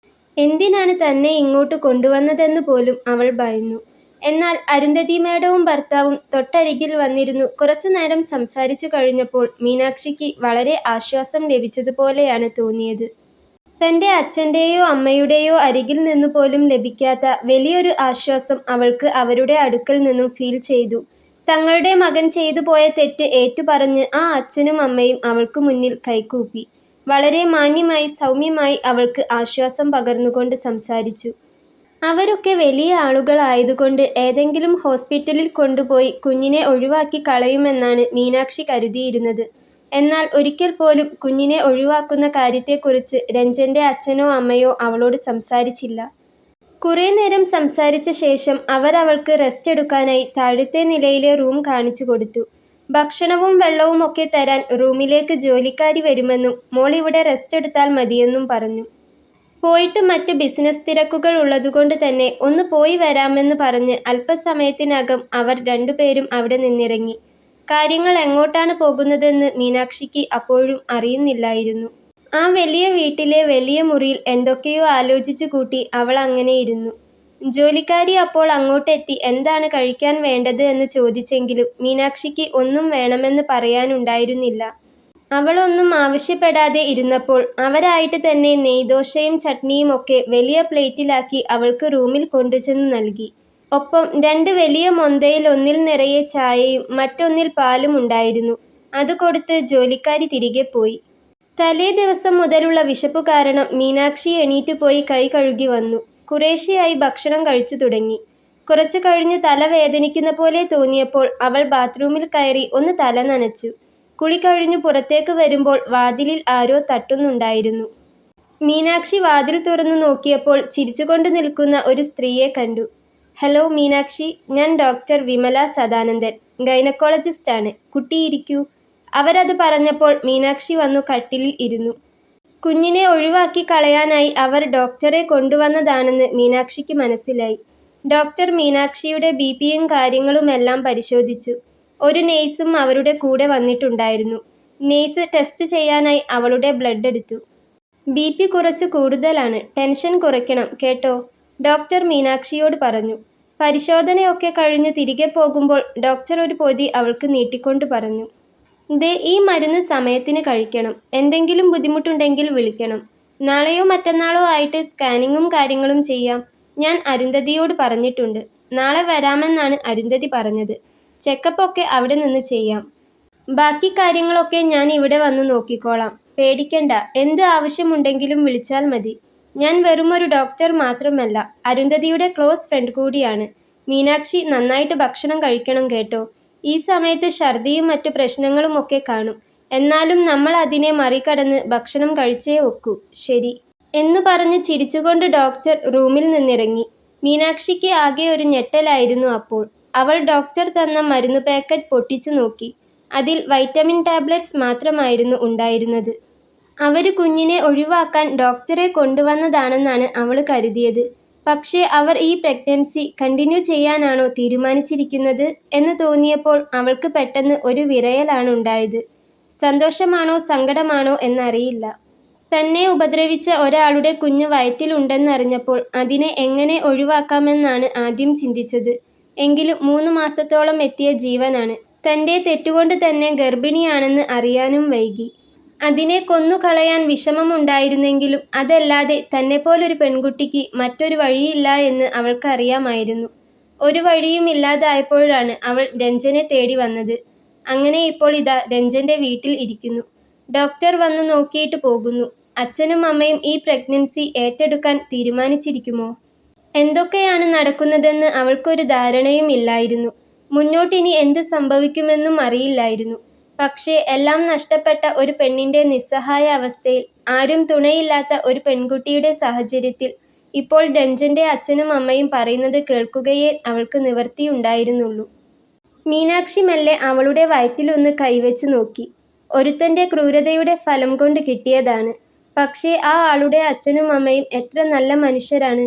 എന്തിനാണ് തന്നെ ഇങ്ങോട്ട് കൊണ്ടുവന്നതെന്ന് പോലും അവൾ ഭയന്നു. എന്നാൽ അരുന്ധതി മേഡവും ഭർത്താവും തൊട്ടരികിൽ വന്നിരുന്നു കുറച്ചുനേരം സംസാരിച്ചു കഴിഞ്ഞപ്പോൾ മീനാക്ഷിക്ക് വളരെ ആശ്വാസം ലഭിച്ചതുപോലെയാണ് തോന്നിയത്. തന്റെ അച്ഛന്റെയോ അമ്മയുടെയോ അരികിൽ നിന്നുപോലും ലഭിക്കാത്ത വലിയൊരു ആശ്വാസം അവൾക്ക് അവരുടെ അടുക്കൽ നിന്നും ഫീൽ ചെയ്തു. തങ്ങളുടെ മകൻ ചെയ്തു പോയ തെറ്റ് ഏറ്റുപറഞ്ഞ് ആ അച്ഛനും അമ്മയും അവൾക്ക് മുന്നിൽ കൈകൂപ്പി. വളരെ മാന്യമായി സൗമ്യമായി അവൾക്ക് ആശ്വാസം പകർന്നുകൊണ്ട് സംസാരിച്ചു. അവരൊക്കെ വലിയ ആളുകളായതുകൊണ്ട് ഏതെങ്കിലും ഹോസ്പിറ്റലിൽ കൊണ്ടുപോയി കുഞ്ഞിനെ ഒഴിവാക്കി കളയുമെന്നാണ് മീനാക്ഷി കരുതിയിരുന്നത്. എന്നാൽ ഒരിക്കൽ പോലും കുഞ്ഞിനെ ഒഴിവാക്കുന്ന കാര്യത്തെക്കുറിച്ച് രഞ്ജന്റെ അച്ഛനോ അമ്മയോ അവളോട് സംസാരിച്ചില്ല. കുറേ നേരം സംസാരിച്ച ശേഷം അവർ അവൾക്ക് റെസ്റ്റ് എടുക്കാനായി താഴത്തെ നിലയിലെ റൂം കാണിച്ചു കൊടുത്തു. ഭക്ഷണവും വെള്ളവും ഒക്കെ തരാൻ റൂമിലേക്ക് ജോലിക്കാരി വരുമെന്നും മോൾ ഇവിടെ റെസ്റ്റ് എടുത്താൽ മതിയെന്നും പറഞ്ഞു. പോയിട്ട് മറ്റ് ബിസിനസ് തിരക്കുകൾ ഉള്ളതുകൊണ്ട് തന്നെ ഒന്ന് പോയി വരാമെന്ന് പറഞ്ഞ് അല്പസമയത്തിനകം അവർ രണ്ടുപേരും അവിടെ നിന്നിറങ്ങി. കാര്യങ്ങൾ എങ്ങോട്ടാണ് പോകുന്നതെന്ന് മീനാക്ഷിക്ക് അപ്പോഴും അറിയുന്നില്ലായിരുന്നു. ആ വലിയ വീട്ടിലെ വലിയ മുറിയിൽ എന്തൊക്കെയോ ആലോചിച്ചു കൂട്ടി അവൾ അങ്ങനെ ഇരുന്നു. ജോലിക്കാരി അപ്പോൾ അങ്ങോട്ടെത്തി എന്താണ് കഴിക്കാൻ വേണ്ടത് എന്ന് ചോദിച്ചെങ്കിലും മീനാക്ഷിക്ക് ഒന്നും വേണമെന്ന് പറയാനുണ്ടായിരുന്നില്ല. അവളൊന്നും ആവശ്യപ്പെടാതെ ഇരുന്നപ്പോൾ അവരായിട്ട് തന്നെ നെയ്ദോശയും ചട്നിയും ഒക്കെ വലിയ പ്ലേറ്റിലാക്കി അവൾക്ക് റൂമിൽ കൊണ്ടുചെന്ന് നൽകി. ഒപ്പം 2 വലിയ മൊന്തയിൽ ഒന്നിൽ നിറയെ ചായയും മറ്റൊന്നിൽ പാലും ഉണ്ടായിരുന്നു. അത് കൊടുത്ത് ജോലിക്കാരി തിരികെ പോയി. തലേ ദിവസം മുതലുള്ള വിശപ്പ് കാരണം മീനാക്ഷി എണീറ്റുപോയി കൈ കഴുകി വന്നു. കുറേശ്ശെയായി ഭക്ഷണം കഴിച്ചു തുടങ്ങി. കുറച്ചു കഴിഞ്ഞ് തല വേദനിക്കുന്ന പോലെ തോന്നിയപ്പോൾ അവൾ ബാത്റൂമിൽ കയറി ഒന്ന് തല നനച്ചു. കുളി കഴിഞ്ഞു പുറത്തേക്ക് വരുമ്പോൾ വാതിലിൽ ആരോ തട്ടുന്നുണ്ടായിരുന്നു. മീനാക്ഷി വാതിൽ തുറന്നു നോക്കിയപ്പോൾ ചിരിച്ചുകൊണ്ട് നിൽക്കുന്ന ഒരു സ്ത്രീയെ കണ്ടു. ഹലോ മീനാക്ഷി, ഞാൻ ഡോക്ടർ വിമല സദാനന്ദൻ, ഗൈനക്കോളജിസ്റ്റാണ്. കുട്ടി ഇരിക്കൂ. അവരത് പറഞ്ഞപ്പോൾ മീനാക്ഷി വന്നു കട്ടിലിൽ ഇരുന്നു. കുഞ്ഞിനെ ഒഴിവാക്കി കളയാനായി അവർ ഡോക്ടറെ കൊണ്ടുവന്നതാണെന്ന് മീനാക്ഷിക്ക് മനസ്സിലായി. ഡോക്ടർ മീനാക്ഷിയുടെ ബിപിയും കാര്യങ്ങളുമെല്ലാം പരിശോധിച്ചു. ഒരു നേഴ്സും അവരുടെ കൂടെ വന്നിട്ടുണ്ടായിരുന്നു. നേഴ്സ് ടെസ്റ്റ് ചെയ്യാനായി അവളുടെ ബ്ലഡ് എടുത്തു. ബിപി കുറച്ച് കൂടുതലാണ്, ടെൻഷൻ കുറയ്ക്കണം കേട്ടോ, ഡോക്ടർ മീനാക്ഷിയോട് പറഞ്ഞു. പരിശോധനയൊക്കെ കഴിഞ്ഞ് തിരികെ പോകുമ്പോൾ ഡോക്ടർ ഒരു പൊതി അവൾക്ക് നീട്ടിക്കൊണ്ട് പറഞ്ഞു. ദേ, ഈ മരുന്ന് സമയത്തിന് കഴിക്കണം. എന്തെങ്കിലും ബുദ്ധിമുട്ടുണ്ടെങ്കിൽ വിളിക്കണം. നാളെയോ മറ്റന്നാളോ ആയിട്ട് സ്കാനിങ്ങും കാര്യങ്ങളും ചെയ്യാം. ഞാൻ അരുന്ധതിയോട് പറഞ്ഞിട്ടുണ്ട്. നാളെ വരാമെന്നാണ് അരുന്ധതി പറഞ്ഞത്. ചെക്കപ്പ് ഒക്കെ അവിടെ നിന്ന് ചെയ്യാം. ബാക്കി കാര്യങ്ങളൊക്കെ ഞാൻ ഇവിടെ വന്ന് നോക്കിക്കോളാം. പേടിക്കണ്ട, എന്ത് ആവശ്യമുണ്ടെങ്കിലും വിളിച്ചാൽ മതി. ഞാൻ വെറുമൊരു ഡോക്ടർ മാത്രമല്ല, അരുന്ധതിയുടെ ക്ലോസ് ഫ്രണ്ട് കൂടിയാണ്. മീനാക്ഷി, നന്നായിട്ട് ഭക്ഷണം കഴിക്കണം കേട്ടോ. ഈ സമയത്ത് ഛർദിയും മറ്റു പ്രശ്നങ്ങളും ഒക്കെ കാണും. എന്നാലും നമ്മൾ അതിനെ മറികടന്ന് ഭക്ഷണം കഴിച്ചേ ഒക്കൂ. ശരി എന്നു പറഞ്ഞ് ചിരിച്ചുകൊണ്ട് ഡോക്ടർ റൂമിൽ നിന്നിറങ്ങി. മീനാക്ഷിക്ക് ആകെ ഒരു ഞെട്ടലായിരുന്നു അപ്പോൾ. അവൾ ഡോക്ടർ തന്ന മരുന്ന് പാക്കറ്റ് പൊട്ടിച്ചു നോക്കി. അതിൽ വൈറ്റമിൻ ടാബ്ലറ്റ്സ് മാത്രമായിരുന്നു ഉണ്ടായിരുന്നത്. അവര് കുഞ്ഞിനെ ഒഴിവാക്കാൻ ഡോക്ടറെ കൊണ്ടുവന്നതാണെന്നാണ് അവൾ കരുതിയത്. പക്ഷേ അവർ ഈ പ്രഗ്നൻസി കണ്ടിന്യൂ ചെയ്യാനാണോ തീരുമാനിച്ചിരിക്കുന്നത് എന്ന് തോന്നിയപ്പോൾ അവൾക്ക് പെട്ടെന്ന് ഒരു വിറയലാണ് ഉണ്ടായത്. സന്തോഷമാണോ സങ്കടമാണോ എന്നറിയില്ല. തന്നെ ഉപദ്രവിച്ച ഒരാളുടെ കുഞ്ഞ് വയറ്റിലുണ്ടെന്നറിഞ്ഞപ്പോൾ അതിനെ എങ്ങനെ ഒഴിവാക്കാമെന്നാണ് ആദ്യം ചിന്തിച്ചത്. എങ്കിലും 3 മാസത്തോളം എത്തിയ ജീവനാണ്. തൻ്റെ തെറ്റുകൊണ്ട് തന്നെ ഗർഭിണിയാണെന്ന് അറിയാനും വൈകി. അതിനെ കൊന്നുകളയാൻ വിഷമമുണ്ടായിരുന്നെങ്കിലും അതല്ലാതെ തന്നെപ്പോലൊരു പെൺകുട്ടിക്ക് മറ്റൊരു വഴിയില്ല എന്ന് അവൾക്കറിയാമായിരുന്നു. ഒരു വഴിയും ഇല്ലാതായപ്പോഴാണ് അവൾ രഞ്ജനെ തേടി വന്നത്. അങ്ങനെ ഇപ്പോൾ ഇതാ രഞ്ജന്റെ വീട്ടിൽ ഇരിക്കുന്നു. ഡോക്ടർ വന്നു നോക്കിയിട്ട് പോകുന്നു. അച്ഛനും അമ്മയും ഈ പ്രഗ്നൻസി ഏറ്റെടുക്കാൻ തീരുമാനിച്ചിരിക്കുമോ? എന്തൊക്കെയാണ് നടക്കുന്നതെന്ന് അവൾക്കൊരു ധാരണയും ഇല്ലായിരുന്നു. മുന്നോട്ടിനി എന്ത് സംഭവിക്കുമെന്നും അറിയില്ലായിരുന്നു. പക്ഷേ എല്ലാം നഷ്ടപ്പെട്ട ഒരു പെണ്ണിന്റെ നിസ്സഹായ അവസ്ഥയിൽ, ആരും തുണയില്ലാത്ത ഒരു പെൺകുട്ടിയുടെ സാഹചര്യത്തിൽ ഇപ്പോൾ രഞ്ജന്റെ അച്ഛനും അമ്മയും പറയുന്നത് കേൾക്കുകയേ അവൾക്ക് നിവൃത്തിയുണ്ടായിരുന്നുള്ളൂ. മീനാക്ഷി മെല്ലെ അവളുടെ വയറ്റിലൊന്ന് കൈവച്ച് നോക്കി. ഒരുത്തന്റെ ക്രൂരതയുടെ ഫലം കൊണ്ട് കിട്ടിയതാണ്. പക്ഷേ ആ ആളുടെ അച്ഛനും അമ്മയും എത്ര നല്ല മനുഷ്യരാണ്.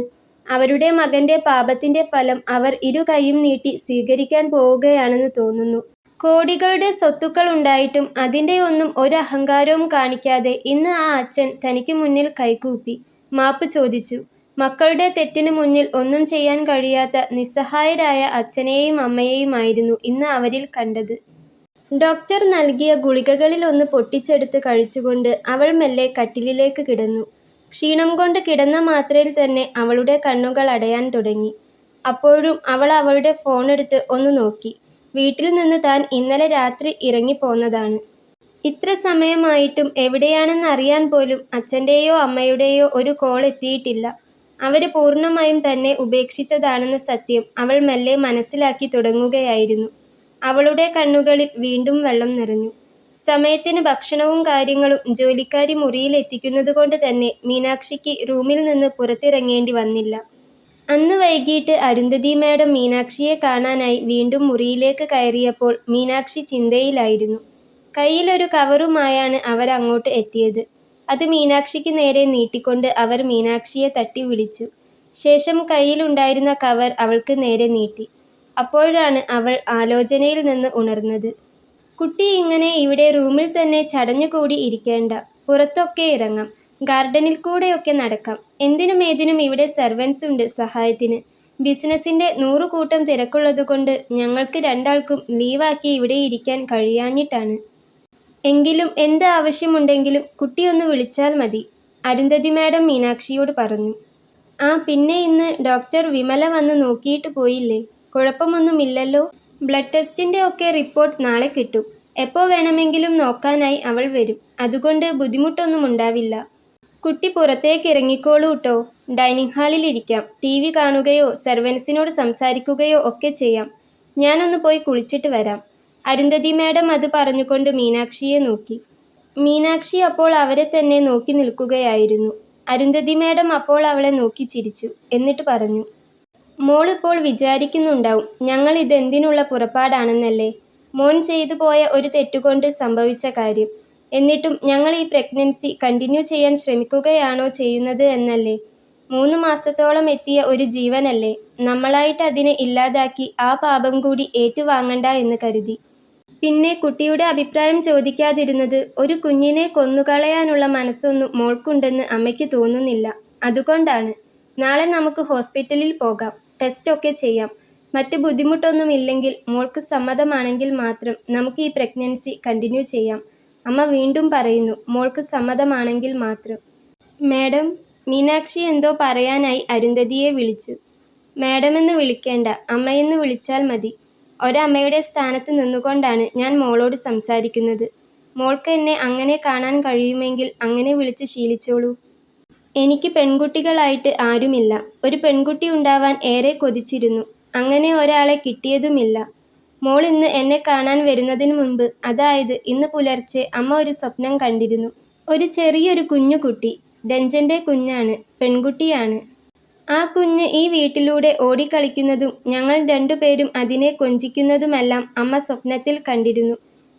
അവരുടെ മകന്റെ പാപത്തിന്റെ ഫലം അവർ ഇരു കൈയും നീട്ടി സ്വീകരിക്കാൻ പോവുകയാണെന്ന് തോന്നുന്നു. കോടികളുടെ സ്വത്തുക്കൾ ഉണ്ടായിട്ടും അതിൻ്റെ ഒന്നും ഒരു അഹങ്കാരവും കാണിക്കാതെ ഇന്ന് ആ അച്ഛൻ തനിക്ക് മുന്നിൽ കൈകൂപ്പി മാപ്പ് ചോദിച്ചു. മക്കളുടെ തെറ്റിനു മുന്നിൽ ഒന്നും ചെയ്യാൻ കഴിയാത്ത നിസ്സഹായരായ അച്ഛനെയും അമ്മയെയുമായിരുന്നു ഇന്ന് അവരിൽ കണ്ടത്. ഡോക്ടർ നൽകിയ ഗുളികകളിൽ ഒന്ന് പൊട്ടിച്ചെടുത്ത് കഴിച്ചുകൊണ്ട് അവൾ മെല്ലെ കട്ടിലിലേക്ക് കിടന്നു. ക്ഷീണം കൊണ്ട് കിടന്ന മാത്രയിൽ തന്നെ അവളുടെ കണ്ണുകൾ അടയാൻ തുടങ്ങി. അപ്പോഴും അവൾ അവളുടെ ഫോണെടുത്ത് ഒന്ന് നോക്കി. വീട്ടിൽ നിന്ന് താൻ ഇന്നലെ രാത്രി ഇറങ്ങിപ്പോന്നതാണ്. ഇത്ര സമയമായിട്ടും എവിടെയാണെന്ന് അറിയാൻ പോലും അച്ഛൻ്റെയോ അമ്മയുടെയോ ഒരു കോൾ എത്തിയിട്ടില്ല. അവര് പൂർണ്ണമായും തന്നെ ഉപേക്ഷിച്ചതാണെന്ന സത്യം അവൾ മെല്ലെ മനസ്സിലാക്കി തുടങ്ങുകയായിരുന്നു. അവളുടെ കണ്ണുകളിൽ വീണ്ടും വെള്ളം നിറഞ്ഞു. സമയത്തിന് ഭക്ഷണവും കാര്യങ്ങളും ജോലിക്കാരി മുറിയിൽ എത്തിക്കുന്നതുകൊണ്ട് തന്നെ മീനാക്ഷിക്ക് റൂമിൽ നിന്ന് പുറത്തിറങ്ങേണ്ടി വന്നില്ല. അന്ന് വൈകിട്ട് അരുന്ധതി മാഡം മീനാക്ഷിയെ കാണാനായി വീണ്ടും മുറിയിലേക്ക് കയറിയപ്പോൾ മീനാക്ഷി ചിന്തയിലായിരുന്നു. കയ്യിലൊരു കവറുമായാണ് അവർ അങ്ങോട്ട് എത്തിയത്. അത് മീനാക്ഷിക്ക് നേരെ നീട്ടിക്കൊണ്ട് അവർ മീനാക്ഷിയെ തട്ടി വിളിച്ചു. ശേഷം കയ്യിലുണ്ടായിരുന്ന കവർ അവൾക്ക് നേരെ നീട്ടി. അപ്പോഴാണ് അവൾ ആലോചനയിൽ നിന്ന് ഉണർന്നത്. കുട്ടി ഇങ്ങനെ ഇവിടെ റൂമിൽ തന്നെ ചടഞ്ഞുകൂടി ഇരിക്കേണ്ട. പുറത്തൊക്കെ ഇറങ്ങാം, ഗാർഡനിൽ കൂടെയൊക്കെ നടക്കാം. എന്തിനും ഏതിനും ഇവിടെ സെർവൻസ് ഉണ്ട് സഹായത്തിന്. ബിസിനസിന്റെ 100 കൂട്ടം തിരക്കുള്ളതുകൊണ്ട് ഞങ്ങൾക്ക് രണ്ടാൾക്കും ലീവാക്കി ഇവിടെ ഇരിക്കാൻ കഴിയാഞ്ഞിട്ടാണ്. എങ്കിലും എന്ത് ആവശ്യമുണ്ടെങ്കിലും കുട്ടിയൊന്ന് വിളിച്ചാൽ മതി, അരുന്ധതി മാഡം മീനാക്ഷിയോട് പറഞ്ഞു. ആ പിന്നെ ഇന്ന് ഡോക്ടർ വിമല വന്ന് നോക്കിയിട്ട് പോയില്ലേ? കുഴപ്പമൊന്നുമില്ലല്ലോ? ബ്ലഡ് ടെസ്റ്റിന്റെ ഒക്കെ റിപ്പോർട്ട് നാളെ കിട്ടും. എപ്പോൾ വേണമെങ്കിലും നോക്കാനായി അവൾ വരും. അതുകൊണ്ട് ബുദ്ധിമുട്ടൊന്നും ഉണ്ടാവില്ല. കുട്ടി പുറത്തേക്ക് ഇറങ്ങിക്കോളൂ ട്ടോ. ഡൈനിങ് ഹാളിൽ ഇരിക്കാം. TV കാണുകയോ സെർവൻസിനോട് സംസാരിക്കുകയോ ഒക്കെ ചെയ്യാം. ഞാനൊന്ന് പോയി കുളിച്ചിട്ട് വരാം. അരുന്ധതി മാഡം അത് പറഞ്ഞുകൊണ്ട് മീനാക്ഷിയെ നോക്കി. മീനാക്ഷി അപ്പോൾ അവരെ തന്നെ നോക്കി നിൽക്കുകയായിരുന്നു. അരുന്ധതി മാഡം അപ്പോൾ അവളെ നോക്കി ചിരിച്ചു. എന്നിട്ട് പറഞ്ഞു, മോളിപ്പോൾ വിചാരിക്കുന്നുണ്ടാവും ഞങ്ങൾ ഇതെന്തിനുള്ള പുറപ്പാടാണെന്നല്ലേ? മോൻ ചെയ്തു പോയ ഒരു തെറ്റുകൊണ്ട് സംഭവിച്ച കാര്യം. എന്നിട്ടും ഞങ്ങൾ ഈ പ്രഗ്നൻസി കണ്ടിന്യൂ ചെയ്യാൻ ശ്രമിക്കുകയാണോ ചെയ്യുന്നത് എന്നല്ലേ? 3 മാസത്തോളം എത്തിയ ഒരു ജീവനല്ലേ? നമ്മളായിട്ട് അതിനെ ഇല്ലാതാക്കി ആ പാപം കൂടി ഏറ്റുവാങ്ങണ്ട എന്ന് കരുതി. പിന്നെ കുട്ടിയുടെ അഭിപ്രായം ചോദിക്കാതിരുന്നത് ഒരു കുഞ്ഞിനെ കൊന്നുകളയാനുള്ള മനസ്സൊന്നും മോൾക്കുണ്ടെന്ന് അമ്മയ്ക്ക് തോന്നുന്നില്ല. അതുകൊണ്ടാണ്. നാളെ നമുക്ക് ഹോസ്പിറ്റലിൽ പോകാം. ടെസ്റ്റ് ഒക്കെ ചെയ്യാം. മറ്റ് ബുദ്ധിമുട്ടൊന്നുമില്ലെങ്കിൽ മോൾക്ക് സമ്മതമാണെങ്കിൽ മാത്രം നമുക്ക് ഈ പ്രഗ്നൻസി കണ്ടിന്യൂ ചെയ്യാം. അമ്മ വീണ്ടും പറയുന്നു, മോൾക്ക് സമ്മതമാണെങ്കിൽ മാത്രം. മാഡം, മീനാക്ഷി എന്തോ പറയാനായി അരുന്ധതിയെ വിളിച്ചു. മാഡമെന്ന് വിളിക്കേണ്ട, അമ്മയെന്ന് വിളിച്ചാൽ മതി. ഒരമ്മയുടെ സ്ഥാനത്ത് നിന്നുകൊണ്ടാണ് ഞാൻ മോളോട് സംസാരിക്കുന്നത്. മോൾക്ക് എന്നെ അങ്ങനെ കാണാൻ കഴിയുമെങ്കിൽ അങ്ങനെ വിളിച്ച് ശീലിച്ചോളൂ. എനിക്ക് പെൺകുട്ടികളായിട്ട് ആരുമില്ല. ഒരു പെൺകുട്ടി ഉണ്ടാവാൻ ഏറെ കൊതിച്ചിരുന്നു. അങ്ങനെ ഒരാളെ കിട്ടിയതുമില്ല. മോൾ ഇന്ന് എന്നെ കാണാൻ വരുന്നതിന് മുൻപ്, അതായത് ഇന്ന് പുലർച്ചെ അമ്മ ഒരു സ്വപ്നം കണ്ടിരുന്നു. ഒരു ചെറിയൊരു കുഞ്ഞുകുട്ടി. രഞ്ജന്റെ കുഞ്ഞാണ്, പെൺകുട്ടിയാണ്. ആ കുഞ്ഞ് ഈ വീട്ടിലൂടെ ഓടിക്കളിക്കുന്നതും ഞങ്ങൾ രണ്ടുപേരും അതിനെ കൊഞ്ചിക്കുന്നതുമെല്ലാം അമ്മ സ്വപ്നത്തിൽ കണ്ടിരുന്നു.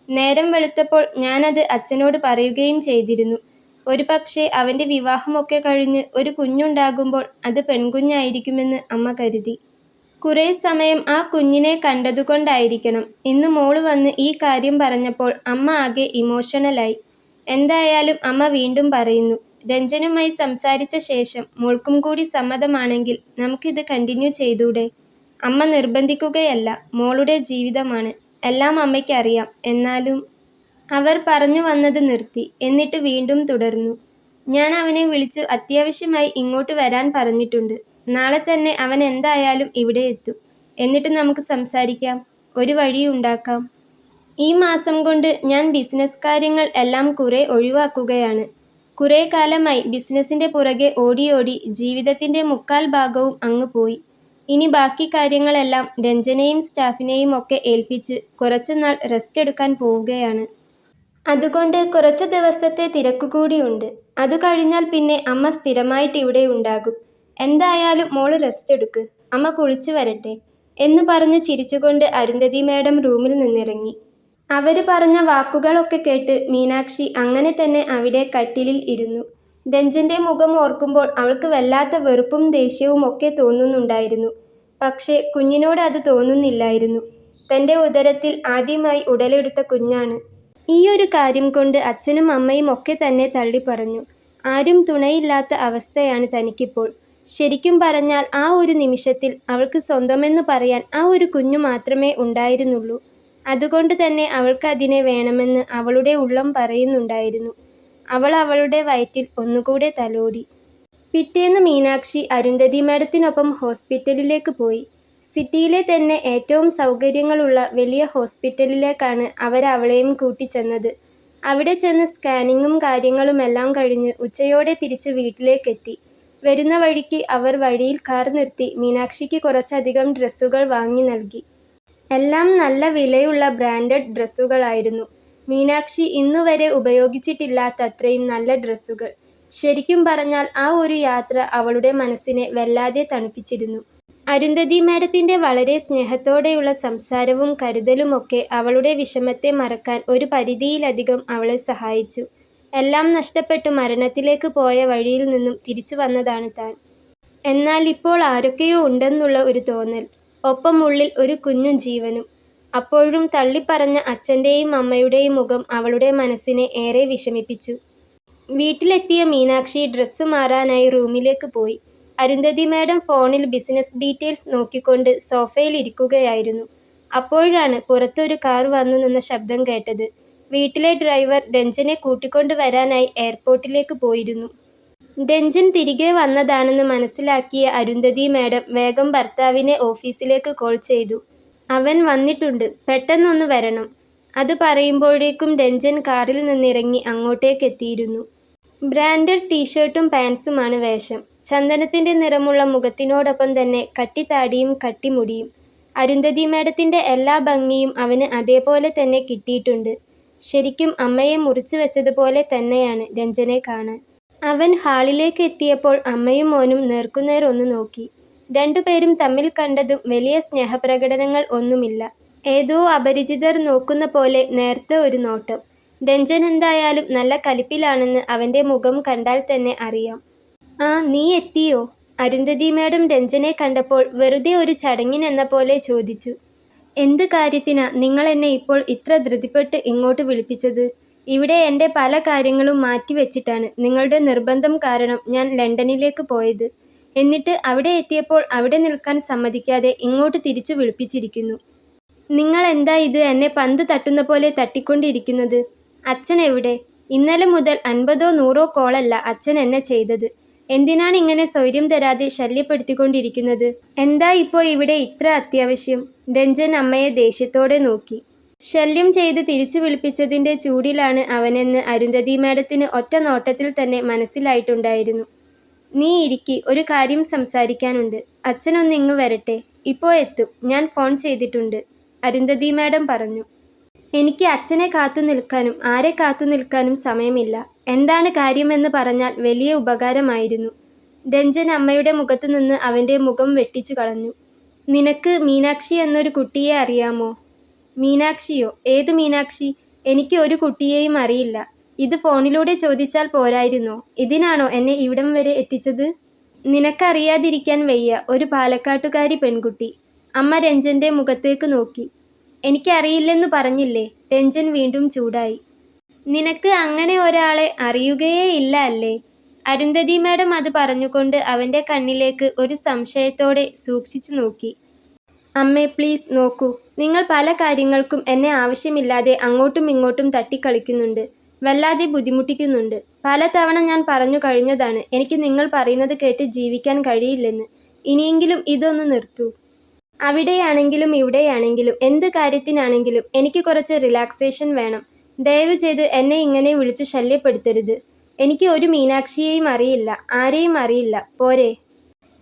നേരം വെളുത്തപ്പോൾ ഞാനത് അച്ഛനോട് പറയുകയും ചെയ്തിരുന്നു. ഒരുപക്ഷെ അവന്റെ വിവാഹമൊക്കെ കഴിഞ്ഞ് ഒരു കുഞ്ഞുണ്ടാകുമ്പോൾ അത് പെൺകുഞ്ഞായിരിക്കുമെന്ന് അമ്മ കരുതി. കുറേ സമയം ആ കുഞ്ഞിനെ കണ്ടതുകൊണ്ടായിരിക്കണം ഇന്ന് മോള് വന്ന് ഈ കാര്യം പറഞ്ഞപ്പോൾ അമ്മ ആകെ ഇമോഷണലായി. എന്തായാലും അമ്മ വീണ്ടും പറയുന്നു, രഞ്ജനുമായി സംസാരിച്ച ശേഷം മോൾക്കും കൂടി സമ്മതമാണെങ്കിൽ നമുക്കിത് കണ്ടിന്യൂ ചെയ്തൂടെ? അമ്മ നിർബന്ധിക്കുകയല്ല, മോളുടെ ജീവിതമാണ്. എല്ലാം അമ്മയ്ക്കറിയാം. എന്നാലും അവർ പറഞ്ഞു വന്നത് നിർത്തി. എന്നിട്ട് വീണ്ടും തുടർന്നു, ഞാൻ അവനെ വിളിച്ചു അത്യാവശ്യമായി ഇങ്ങോട്ട് വരാൻ പറഞ്ഞിട്ടുണ്ട്. നാളെ തന്നെ അവൻ എന്തായാലും ഇവിടെ എത്തും. എന്നിട്ട് നമുക്ക് സംസാരിക്കാം, ഒരു വഴിയുണ്ടാക്കാം. ഈ മാസം കൊണ്ട് ഞാൻ ബിസിനസ് കാര്യങ്ങൾ എല്ലാം കുറെ ഒഴിവാക്കുകയാണ്. കുറേ കാലമായി ബിസിനസിന്റെ പുറകെ ഓടി ജീവിതത്തിന്റെ 3/4 ഭാഗവും അങ്ങ് പോയി. ഇനി ബാക്കി കാര്യങ്ങളെല്ലാം രഞ്ജനയും സ്റ്റാഫിനെയും ഒക്കെ ഏൽപ്പിച്ച് കുറച്ചുനാൾ റെസ്റ്റ് എടുക്കാൻ പോവുകയാണ്. അതുകൊണ്ട് കുറച്ച് ദിവസത്തെ തിരക്കുകൂടിയുണ്ട്. അത് കഴിഞ്ഞാൽ പിന്നെ അമ്മ സ്ഥിരമായിട്ട് ഇവിടെ ഉണ്ടാകും. എന്തായാലും മോള് റെസ്റ്റ് എടുക്ക്, അമ്മ കുളിച്ചു വരട്ടെ എന്നു പറഞ്ഞു ചിരിച്ചുകൊണ്ട് അരുന്ധതി മാഡം റൂമിൽ നിന്നിറങ്ങി. അവര് പറഞ്ഞ വാക്കുകളൊക്കെ കേട്ട് മീനാക്ഷി അങ്ങനെ തന്നെ അവിടെ കട്ടിലിൽ ഇരുന്നു. രഞ്ജന്റെ മുഖം ഓർക്കുമ്പോൾ അവൾക്ക് വല്ലാത്ത വെറുപ്പും ദേഷ്യവും ഒക്കെ തോന്നുന്നുണ്ടായിരുന്നു. പക്ഷേ കുഞ്ഞിനോട് അത് തോന്നുന്നില്ലായിരുന്നു. തന്റെ ഉദരത്തിൽ ആദ്യമായി ഉടലെടുത്ത കുഞ്ഞാണ്. ഈ ഒരു കാര്യം കൊണ്ട് അച്ഛനും അമ്മയും ഒക്കെ തന്നെ തള്ളിപ്പറഞ്ഞു. ആരും തുണയില്ലാത്ത അവസ്ഥയാണ് തനിക്കിപ്പോൾ. ശരിക്കും പറഞ്ഞാൽ ആ ഒരു നിമിഷത്തിൽ അവൾക്ക് സ്വന്തമെന്നു പറയാൻ ആ ഒരു കുഞ്ഞു മാത്രമേ ഉണ്ടായിരുന്നുള്ളൂ. അതുകൊണ്ട് തന്നെ അവൾക്ക് അതിനെ വേണമെന്ന് അവളുടെ ഉള്ളം പറയുന്നുണ്ടായിരുന്നു. അവൾ അവളുടെ വയറ്റിൽ ഒന്നുകൂടെ തലോടി. പിറ്റേന്ന് മീനാക്ഷി അരുന്ധതി മാഡത്തിനൊപ്പം ഹോസ്പിറ്റലിലേക്ക് പോയി. സിറ്റിയിലെ തന്നെ ഏറ്റവും സൗകര്യങ്ങളുള്ള വലിയ ഹോസ്പിറ്റലിലേക്കാണ് അവളെയും കൂട്ടി ചെന്നത്. അവിടെ ചെന്ന് സ്കാനിങ്ങും കാര്യങ്ങളുമെല്ലാം കഴിഞ്ഞ് ഉച്ചയോടെ തിരിച്ച് വീട്ടിലേക്കെത്തി. വരുന്ന വഴിക്ക് അവർ വഴിയിൽ കാർ നിർത്തി മീനാക്ഷിക്ക് കുറച്ചധികം ഡ്രസ്സുകൾ വാങ്ങി നൽകി. എല്ലാം നല്ല വിലയുള്ള ബ്രാൻഡഡ് ഡ്രസ്സുകളായിരുന്നു. മീനാക്ഷി ഇന്നുവരെ ഉപയോഗിച്ചിട്ടില്ലാത്തത്രയും നല്ല ഡ്രസ്സുകൾ. ശരിക്കും പറഞ്ഞാൽ ആ ഒരു യാത്ര അവളുടെ മനസ്സിനെ വല്ലാതെ തണുപ്പിച്ചിരുന്നു. അരുന്ധതി മാഡത്തിൻ്റെ വളരെ സ്നേഹത്തോടെയുള്ള സംസാരവും കരുതലുമൊക്കെ അവളുടെ വിഷമത്തെ മറക്കാൻ ഒരു പരിധിയിലധികം അവളെ സഹായിച്ചു. എല്ലാം നഷ്ടപ്പെട്ടു മരണത്തിലേക്ക് പോയ വഴിയിൽ നിന്നും തിരിച്ചു വന്നതാണ് താൻ. എന്നാൽ ഇപ്പോൾ ആരൊക്കെയോ ഉണ്ടെന്നുള്ള ഒരു തോന്നൽ, ഒപ്പം ഉള്ളിൽ ഒരു കുഞ്ഞു ജീവനും. അപ്പോഴും തള്ളിപ്പറഞ്ഞ അച്ഛൻ്റെയും അമ്മയുടെയും മുഖം അവളുടെ മനസ്സിനെ ഏറെ വിഷമിപ്പിച്ചു. വീട്ടിലെത്തിയ മീനാക്ഷി ഡ്രസ്സ് മാറാനായി റൂമിലേക്ക് പോയി. അരുന്ധതി മാഡം ഫോണിൽ ബിസിനസ് ഡീറ്റെയിൽസ് നോക്കിക്കൊണ്ട് സോഫയിൽ ഇരിക്കുകയായിരുന്നു. അപ്പോഴാണ് പുറത്തൊരു കാർ വന്നു നിന്ന ശബ്ദം കേട്ടത്. വീട്ടിലെ ഡ്രൈവർ രഞ്ജനെ കൂട്ടിക്കൊണ്ടു വരാനായി എയർപോർട്ടിലേക്ക് പോയിരുന്നു. രഞ്ജൻ തിരികെ വന്നതാണെന്ന് മനസ്സിലാക്കിയ അരുന്ധതി മാഡം വേഗം ഭർത്താവിനെ ഓഫീസിലേക്ക് കോൾ ചെയ്തു. അവൻ വന്നിട്ടുണ്ട്, പെട്ടെന്നൊന്ന് വരണം. അത് പറയുമ്പോഴേക്കും രഞ്ജൻ കാറിൽ നിന്നിറങ്ങി അങ്ങോട്ടേക്കെത്തിയിരുന്നു. ബ്രാൻഡഡ് ടീഷർട്ടും പാൻസുമാണ് വേഷം. ചന്ദനത്തിൻ്റെ നിറമുള്ള മുഖത്തിനോടൊപ്പം തന്നെ കട്ടിത്താടിയും കട്ടിമുടിയും. അരുന്ധതി മാഡത്തിൻ്റെ എല്ലാ ഭംഗിയും അവന് അതേപോലെ തന്നെ കിട്ടിയിട്ടുണ്ട്. ശരിക്കും അമ്മയെ മുറിച്ചു വെച്ചതുപോലെ തന്നെയാണ് രഞ്ജനെ കാണാൻ. അവൻ ഹാളിലേക്ക് എത്തിയപ്പോൾ അമ്മയും മോനും നേർക്കുനേർ ഒന്ന് നോക്കി. രണ്ടുപേരും തമ്മിൽ കണ്ടതും വലിയ സ്നേഹപ്രകടനങ്ങൾ ഒന്നുമില്ല. ഏതോ അപരിചിതർ നോക്കുന്ന പോലെ നേർത്ത ഒരു നോട്ടം. രഞ്ജൻ എന്തായാലും നല്ല കലിപ്പിലാണെന്ന് അവൻ്റെ മുഖം കണ്ടാൽ തന്നെ അറിയാം. "ആ, നീ എത്തിയോ?" അരുന്ധതി മാഡം രഞ്ജനെ കണ്ടപ്പോൾ വെറുതെ ഒരു ചടങ്ങിനെന്ന പോലെ ചോദിച്ചു. "എന്ത് കാര്യത്തിനാ നിങ്ങൾ എന്നെ ഇപ്പോൾ ഇത്ര ധൃതിപ്പെട്ട് ഇങ്ങോട്ട് വിളിപ്പിച്ചത്? ഇവിടെ എൻ്റെ പല കാര്യങ്ങളും മാറ്റിവെച്ചിട്ടാണ് നിങ്ങളുടെ നിർബന്ധം കാരണം ഞാൻ ലണ്ടനിലേക്ക് പോയത്. എന്നിട്ട് അവിടെ എത്തിയപ്പോൾ അവിടെ നിൽക്കാൻ സമ്മതിക്കാതെ ഇങ്ങോട്ട് തിരിച്ചു വിളിപ്പിച്ചിരിക്കുന്നു. നിങ്ങൾ എന്താ ഇത് എന്നെ പന്ത് തട്ടുന്ന പോലെ തട്ടിക്കൊണ്ടിരിക്കുന്നത്? അച്ഛൻ എവിടെ? ഇന്നലെ മുതൽ 50ഓ 100ഓ കോളല്ല അച്ഛൻ എന്നെ ചെയ്തത്. എന്തിനാണ് ഇങ്ങനെ സ്വൈര്യം തരാതെ ശല്യപ്പെടുത്തിക്കൊണ്ടിരിക്കുന്നത്? എന്താ ഇപ്പോൾ ഇവിടെ ഇത്ര അത്യാവശ്യം?" രഞ്ജൻ അമ്മയെ ദേഷ്യത്തോടെ നോക്കി. ശല്യം ചെയ്ത് തിരിച്ചു വിളിപ്പിച്ചതിൻ്റെ ചൂടിലാണ് അവനെന്ന് അരുന്ധതി മാഡത്തിന് ഒറ്റ നോട്ടത്തിൽ തന്നെ മനസ്സിലായിട്ടുണ്ടായിരുന്നു. "നീ ഇരിക്കി, ഒരു കാര്യം സംസാരിക്കാനുണ്ട്. അച്ഛനൊന്ന് ഇങ്ങ് വരട്ടെ." "ഇപ്പോൾ എത്തും, ഞാൻ ഫോൺ ചെയ്തിട്ടുണ്ട്," അരുന്ധതി മാഡം പറഞ്ഞു. "എനിക്ക് അച്ഛനെ കാത്തു നിൽക്കാനും ആരെ കാത്തു നിൽക്കാനും സമയമില്ല. എന്താണ് കാര്യമെന്ന് പറഞ്ഞാൽ വലിയ ഉപകാരമായിരുന്നു." രഞ്ജൻ അമ്മയുടെ മുഖത്തു നിന്ന് അവൻ്റെ മുഖം വെട്ടിച്ചു കളഞ്ഞു. "നിനക്ക് മീനാക്ഷി എന്നൊരു കുട്ടിയെ അറിയാമോ?" "മീനാക്ഷിയോ? ഏത് മീനാക്ഷി? എനിക്ക് ഒരു കുട്ടിയെയും അറിയില്ല." "ഇത് ഫോണിലൂടെ ചോദിച്ചാൽ പോരായിരുന്നോ? ഇതിനാണോ എന്നെ ഇവിടം വരെ എത്തിച്ചത്?" "നിനക്കറിയാതിരിക്കാൻ വയ്യ, ഒരു പാലക്കാട്ടുകാരി പെൺകുട്ടി." അമ്മ രഞ്ജൻ്റെ മുഖത്തേക്ക് നോക്കി. "എനിക്കറിയില്ലെന്നു പറഞ്ഞില്ലേ?" രഞ്ജൻ വീണ്ടും ചൂടായി. "നിനക്ക് അങ്ങനെ ഒരാളെ അറിയുകയേ ഇല്ല അല്ലേ?" അരുന്ധതി മാഡം അത് പറഞ്ഞുകൊണ്ട് അവൻ്റെ കണ്ണിലേക്ക് ഒരു സംശയത്തോടെ സൂക്ഷിച്ചു നോക്കി. "അമ്മേ, പ്ലീസ് നോക്കൂ. നിങ്ങൾ പല കാര്യങ്ങൾക്കും എന്നെ ആവശ്യമില്ലാതെ അങ്ങോട്ടും ഇങ്ങോട്ടും തട്ടിക്കളിക്കുന്നുണ്ട്. വല്ലാതെ ബുദ്ധിമുട്ടിക്കുന്നുണ്ട്. പലതവണ ഞാൻ പറഞ്ഞു കഴിഞ്ഞതാണ് എനിക്ക് നിങ്ങൾ പറയുന്നത് കേട്ട് ജീവിക്കാൻ കഴിയില്ലെന്ന്. ഇനിയെങ്കിലും ഇതൊന്ന് നിർത്തൂ. അവിടെയാണെങ്കിലും ഇവിടെയാണെങ്കിലും എന്ത് കാര്യത്തിനാണെങ്കിലും എനിക്ക് കുറച്ച് റിലാക്സേഷൻ വേണം. ദയവ് ചെയ്ത് എന്നെ ഇങ്ങനെ വിളിച്ച് ശല്യപ്പെടുത്തരുത്. എനിക്ക് ഒരു മീനാക്ഷിയെയും അറിയില്ല, ആരെയും അറിയില്ല. പോരെ?"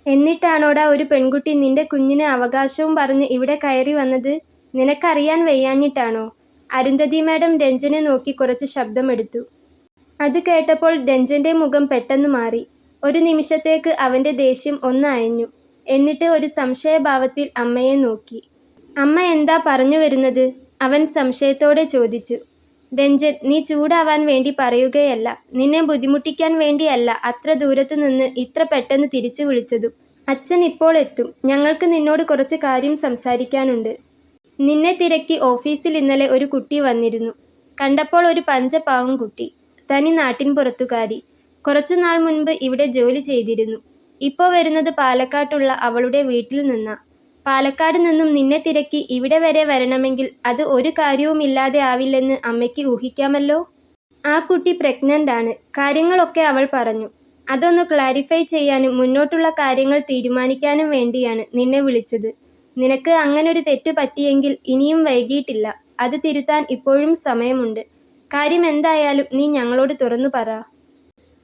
"എന്നിട്ടാണോടാ ഒരു പെൺകുട്ടി നിന്റെ കുഞ്ഞിന് അവകാശവും പറഞ്ഞ് ഇവിടെ കയറി വന്നത്? നിനക്കറിയാൻ വയ്യാഞ്ഞിട്ടാണോ?" അരുന്ധതി മാഡം രഞ്ജനെ നോക്കി കുറച്ച് ശബ്ദമെടുത്തു. അത് കേട്ടപ്പോൾ രഞ്ജൻ്റെ മുഖം പെട്ടെന്ന് മാറി. ഒരു നിമിഷത്തേക്ക് അവൻ്റെ ദേഷ്യം ഒന്ന് അയഞ്ഞു. എന്നിട്ട് ഒരു സംശയഭാവത്തിൽ അമ്മയെ നോക്കി. "അമ്മ എന്താ പറഞ്ഞു വരുന്നത്?" അവൻ സംശയത്തോടെ ചോദിച്ചു. "രഞ്ജൻ, നീ ചൂടാവാൻ വേണ്ടി പറയുകയല്ല. നിന്നെ ബുദ്ധിമുട്ടിക്കാൻ വേണ്ടിയല്ല അത്ര ദൂരത്ത് നിന്ന് ഇത്ര പെട്ടെന്ന് തിരിച്ചു വിളിച്ചതും. അച്ഛൻ ഇപ്പോൾ എത്തും. ഞങ്ങൾക്ക് നിന്നോട് കുറച്ച് കാര്യം സംസാരിക്കാനുണ്ട്." "നിന്നെ തിരക്കി ഓഫീസിൽ ഇന്നലെ ഒരു കുട്ടി വന്നിരുന്നു. കണ്ടപ്പോൾ ഒരു പഞ്ചപാവം കുട്ടി. തനി നാട്ടിൻ പുറത്തുകാരി. കുറച്ചുനാൾ മുൻപ് ഇവിടെ ജോലി ചെയ്തിരുന്നു. ഇപ്പോൾ വരുന്നത് പാലക്കാട്ടുള്ള അവളുടെ വീട്ടിൽ നിന്നാ. പാലക്കാട് നിന്നും നിന്നെ തിരക്കി ഇവിടെ വരെ വരണമെങ്കിൽ അത് ഒരു കാര്യവുമില്ലാതെ ആവില്ലെന്ന് അമ്മയ്ക്ക് ഊഹിക്കാമല്ലോ. ആ കുട്ടി പ്രഗ്നൻ്റ് ആണ്. കാര്യങ്ങളൊക്കെ അവൾ പറഞ്ഞു. അതൊന്ന് ക്ലാരിഫൈ ചെയ്യാനും മുന്നോട്ടുള്ള കാര്യങ്ങൾ തീരുമാനിക്കാനും വേണ്ടിയാണ് നിന്നെ വിളിച്ചത്. നിനക്ക് അങ്ങനൊരു തെറ്റ് പറ്റിയെങ്കിൽ ഇനിയും വൈകിയിട്ടില്ല. അത് തിരുത്താൻ ഇപ്പോഴും സമയമുണ്ട്. കാര്യം എന്തായാലും നീ ഞങ്ങളോട് തുറന്നു പറ.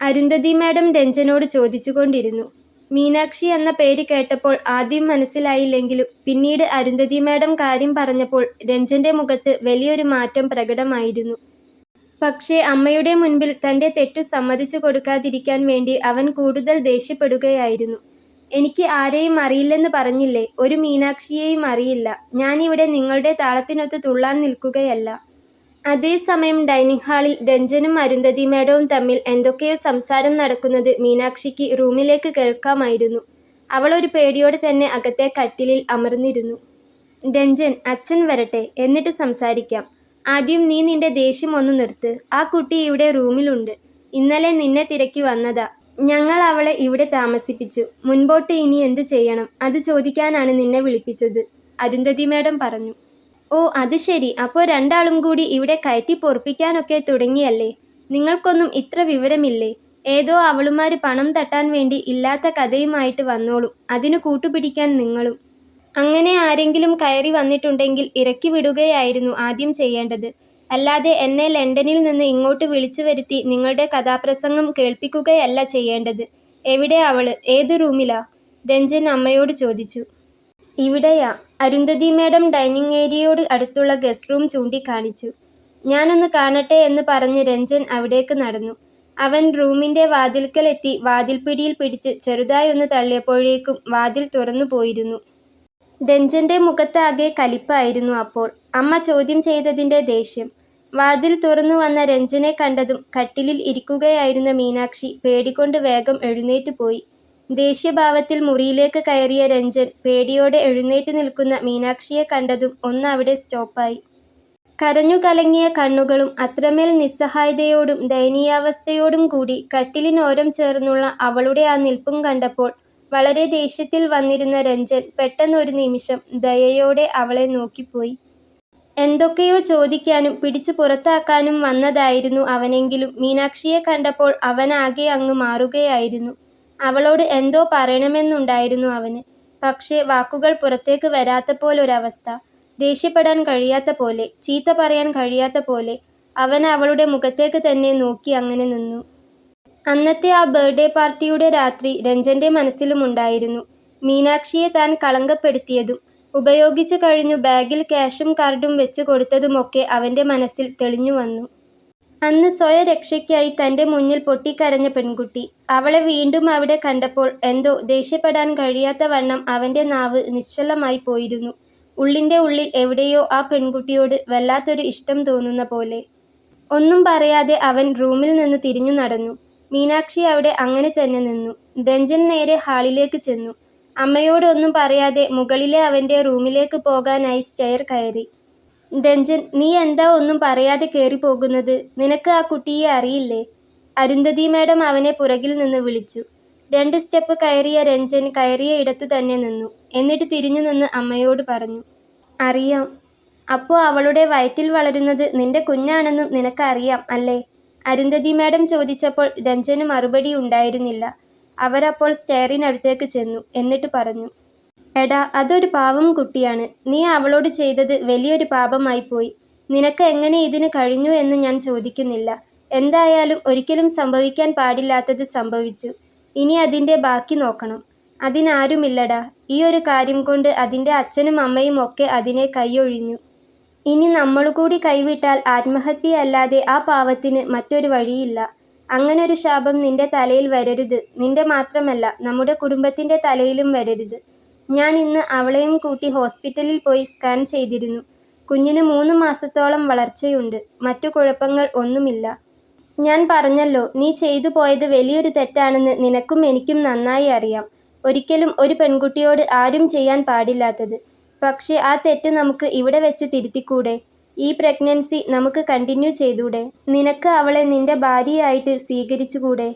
അരുന്ധതി മാഡം രഞ്ജനോട് ചോദിച്ചുകൊണ്ടിരുന്നു. മീനാക്ഷി എന്ന പേര് കേട്ടപ്പോൾ ആദ്യം മനസ്സിലായില്ലെങ്കിലും പിന്നീട് അരുന്ധതി മാഡം കാര്യം പറഞ്ഞപ്പോൾ രഞ്ജന്റെ മുഖത്ത് വലിയൊരു മാറ്റം പ്രകടമായിരുന്നു. പക്ഷേ അമ്മയുടെ മുൻപിൽ തൻ്റെ തെറ്റു സമ്മതിച്ചു കൊടുക്കാതിരിക്കാൻ വേണ്ടി അവൻ കൂടുതൽ ദേഷ്യപ്പെടുകയായിരുന്നു. എനിക്ക് ആരെയും അറിയില്ലെന്ന് പറഞ്ഞില്ലേ? ഒരു മീനാക്ഷിയെയും അറിയില്ല. ഞാനിവിടെ നിങ്ങളുടെ താളത്തിനൊത്ത് തുള്ളാൻ നിൽക്കുകയല്ല. അതേസമയം ഡൈനിങ് ഹാളിൽ രഞ്ജനും അരുന്ധതി മാഡവും തമ്മിൽ എന്തൊക്കെയോ സംസാരം നടക്കുന്നത് മീനാക്ഷിക്ക് റൂമിലേക്ക് കേൾക്കാമായിരുന്നു. അവൾ ഒരു പേടിയോടെ തന്നെ അകത്തെ കട്ടിലിൽ അമർന്നിരുന്നു. രഞ്ജൻ, അച്ഛൻ വരട്ടെ, എന്നിട്ട് സംസാരിക്കാം. ആദ്യം നീ നിന്റെ ദേഷ്യം ഒന്ന് നിർത്ത്. ആ കുട്ടി ഇവിടെ റൂമിലുണ്ട്. ഇന്നലെ നിന്നെ തിരക്കി വന്നതാ. ഞങ്ങൾ അവളെ ഇവിടെ താമസിപ്പിച്ചു. മുൻപോട്ട് ഇനി എന്ത് ചെയ്യണം അത് ചോദിക്കാനാണ് നിന്നെ വിളിപ്പിച്ചത്, അരുന്ധതി മാഡം പറഞ്ഞു. ഓ അത് ശരി. അപ്പോൾ രണ്ടാളും കൂടി ഇവിടെ കയറ്റി പൊറുപ്പിക്കാനൊക്കെ തുടങ്ങിയല്ലേ? നിങ്ങൾക്കൊന്നും ഇത്ര വിവരമില്ലേ? ഏതോ അവളുമാര് പണം തട്ടാൻ വേണ്ടി ഇല്ലാത്ത കഥയുമായിട്ട് വന്നോളും. അതിന് കൂട്ടുപിടിക്കാൻ നിങ്ങളും. അങ്ങനെ ആരെങ്കിലും കയറി വന്നിട്ടുണ്ടെങ്കിൽ ഇറക്കി വിടുകയായിരുന്നു ആദ്യം ചെയ്യേണ്ടത്. അല്ലാതെ എന്നെ ലണ്ടനിൽ നിന്ന് ഇങ്ങോട്ട് വിളിച്ചു വരുത്തി നിങ്ങളുടെ കഥാപ്രസംഗം കേൾപ്പിക്കുകയല്ല ചെയ്യേണ്ടത്. എവിടെ അവള്? ഏത് റൂമിലാ? രഞ്ജൻ അമ്മയോട് ചോദിച്ചു. ഇവിടെയാ. അരുന്ധതി മാഡം ഡൈനിങ് ഏരിയയോട് അടുത്തുള്ള ഗസ്റ്റ് റൂം ചൂണ്ടിക്കാണിച്ചു. ഞാനൊന്ന് കാണട്ടെ എന്ന് പറഞ്ഞ് രഞ്ജൻ അവിടേക്ക് നടന്നു. അവൻ റൂമിന്റെ വാതിൽക്കലെത്തി വാതിൽപ്പിടിയിൽ പിടിച്ച് ചെറുതായൊന്ന് തള്ളിയപ്പോഴേക്കും വാതിൽ തുറന്നു പോയിരുന്നു. രഞ്ജന്റെ മുഖത്താകെ കലിപ്പായിരുന്നു അപ്പോൾ. അമ്മ ചോദ്യം ചെയ്തതിന്റെ ദേഷ്യം. വാതിൽ തുറന്നു വന്ന രഞ്ജനെ കണ്ടതും കട്ടിലിൽ ഇരിക്കുകയായിരുന്ന മീനാക്ഷി പേടികൊണ്ട് വേഗം എഴുന്നേറ്റ് പോയി. ദേഷ്യഭാവത്തിൽ മുറിയിലേക്ക് കയറിയ രഞ്ജൻ പേടിയോടെ എഴുന്നേറ്റ് നിൽക്കുന്ന മീനാക്ഷിയെ കണ്ടതും ഒന്ന് അവിടെ സ്റ്റോപ്പായി. കരഞ്ഞു കലങ്ങിയ കണ്ണുകളും അത്രമേൽ നിസ്സഹായതയോടും ദയനീയാവസ്ഥയോടും കൂടി കട്ടിലിനോരം ചേർന്നുള്ള അവളുടെ ആ നിൽപ്പും കണ്ടപ്പോൾ വളരെ ദേഷ്യത്തിൽ വന്നിരുന്ന രഞ്ജൻ പെട്ടെന്നൊരു നിമിഷം ദയയോടെ അവളെ നോക്കിപ്പോയി. എന്തൊക്കെയോ ചോദിക്കാനും പിടിച്ചു പുറത്താക്കാനും വന്നതായിരുന്നു അവനെങ്കിലും മീനാക്ഷിയെ കണ്ടപ്പോൾ അവനാകെ അങ്ങ് മാറുകയായിരുന്നു. അവളോട് എന്തോ പറയണമെന്നുണ്ടായിരുന്നു അവന്. പക്ഷേ വാക്കുകൾ പുറത്തേക്ക് വരാത്ത പോലൊരവസ്ഥ. ദേഷ്യപ്പെടാൻ കഴിയാത്ത പോലെ, ചീത്ത പറയാൻ കഴിയാത്ത പോലെ. അവൻ അവളുടെ മുഖത്തേക്ക് തന്നെ നോക്കി അങ്ങനെ നിന്നു. അന്നത്തെ ആ ബർത്ത്ഡേ പാർട്ടിയുടെ രാത്രി രഞ്ജന്റെ മനസ്സിലുമുണ്ടായിരുന്നു. മീനാക്ഷിയെ താൻ കളങ്കപ്പെടുത്തിയതും ഉപയോഗിച്ചു കഴിഞ്ഞു ബാഗിൽ ക്യാഷും കാർഡും വെച്ച് കൊടുത്തതുമൊക്കെ അവന്റെ മനസ്സിൽ തെളിഞ്ഞു വന്നു. അന്ന് സ്വയരക്ഷയ്ക്കായി തൻ്റെ മുന്നിൽ പൊട്ടിക്കരഞ്ഞ പെൺകുട്ടി. അവളെ വീണ്ടും അവിടെ കണ്ടപ്പോൾ എന്തോ ദേഷ്യപ്പെടാൻ കഴിയാത്ത വണ്ണം അവൻ്റെ നാവ് നിശ്ചലമായി പോയിരുന്നു. ഉള്ളിൻ്റെ ഉള്ളിൽ എവിടെയോ ആ പെൺകുട്ടിയോട് വല്ലാത്തൊരു ഇഷ്ടം തോന്നുന്ന പോലെ. ഒന്നും പറയാതെ അവൻ റൂമിൽ നിന്ന് തിരിഞ്ഞു നടന്നു. മീനാക്ഷി അവിടെ അങ്ങനെ തന്നെ നിന്നു. രഞ്ജൻ നേരെ ഹാളിലേക്ക് ചെന്നു. അമ്മയോടൊന്നും പറയാതെ മുകളിലെ അവൻ്റെ റൂമിലേക്ക് പോകാനായി സ്റ്റെയർ കയറി. രഞ്ജൻ, നീ എന്താ ഒന്നും പറയാതെ കയറി പോകുന്നത്? നിനക്ക് ആ കുട്ടിയെ അറിയില്ലേ? അരുന്ധതി മാഡം അവനെ പുറകിൽ നിന്ന് വിളിച്ചു. 2 സ്റ്റെപ്പ് കയറിയ രഞ്ജൻ കയറിയ ഇടത്തു തന്നെ നിന്നു. എന്നിട്ട് തിരിഞ്ഞു നിന്ന് അമ്മയോട് പറഞ്ഞു. അറിയാം. അപ്പോൾ അവളുടെ വയറ്റിൽ വളരുന്നത് നിന്റെ കുഞ്ഞാണെന്നും നിനക്കറിയാം അല്ലേ? അരുന്ധതി മാഡം ചോദിച്ചപ്പോൾ രഞ്ജന് മറുപടി ഉണ്ടായിരുന്നില്ല. അവരപ്പോൾ സ്റ്റെയറിനടുത്തേക്ക് ചെന്നു. എന്നിട്ട് പറഞ്ഞു. എടാ, അതൊരു പാവം കുട്ടിയാണ്. നീ അവളോട് ചെയ്തത് വലിയൊരു പാപമായി പോയി. നിനക്ക് എങ്ങനെ ഇതിന് കഴിഞ്ഞു എന്ന് ഞാൻ ചോദിക്കുന്നില്ല. എന്തായാലും ഒരിക്കലും സംഭവിക്കാൻ പാടില്ലാത്തത് സംഭവിച്ചു. ഇനി അതിൻ്റെ ബാക്കി നോക്കണം. അതിനാരുമില്ലടാ. ഈ ഒരു കാര്യം കൊണ്ട് അതിൻ്റെ അച്ഛനും അമ്മയും ഒക്കെ അതിനെ കൈയൊഴിഞ്ഞു. ഇനി നമ്മളുകൂടി കൈവിട്ടാൽ ആത്മഹത്യയല്ലാതെ ആ പാവത്തിന് മറ്റൊരു വഴിയില്ല. അങ്ങനൊരു ശാപം നിന്റെ തലയിൽ വരരുത്. നിന്റെ മാത്രമല്ല, നമ്മുടെ കുടുംബത്തിൻ്റെ തലയിലും വരരുത്. ഞാൻ ഇന്ന് അവളെയും കൂട്ടി ഹോസ്പിറ്റലിൽ പോയി സ്കാൻ ചെയ്തിരുന്നു. കുഞ്ഞിന് 3 മാസത്തോളം വളർച്ചയുണ്ട്. മറ്റു കുഴപ്പങ്ങൾ ഒന്നുമില്ല. ഞാൻ പറഞ്ഞല്ലോ, നീ ചെയ്തു പോയത് വലിയൊരു തെറ്റാണെന്ന് നിനക്കും എനിക്കും നന്നായി അറിയാം. ഒരിക്കലും ഒരു പെൺകുട്ടിയോട് ആരും ചെയ്യാൻ പാടില്ലാത്തത്. പക്ഷേ ആ തെറ്റ് നമുക്ക് ഇവിടെ വെച്ച് തിരുത്തിക്കൂടെ? ഈ പ്രഗ്നൻസി നമുക്ക് കണ്ടിന്യൂ ചെയ്തൂടെ? നിനക്ക് അവളെ നിന്റെ ഭാര്യയായിട്ട് സ്വീകരിച്ചുകൂടെ?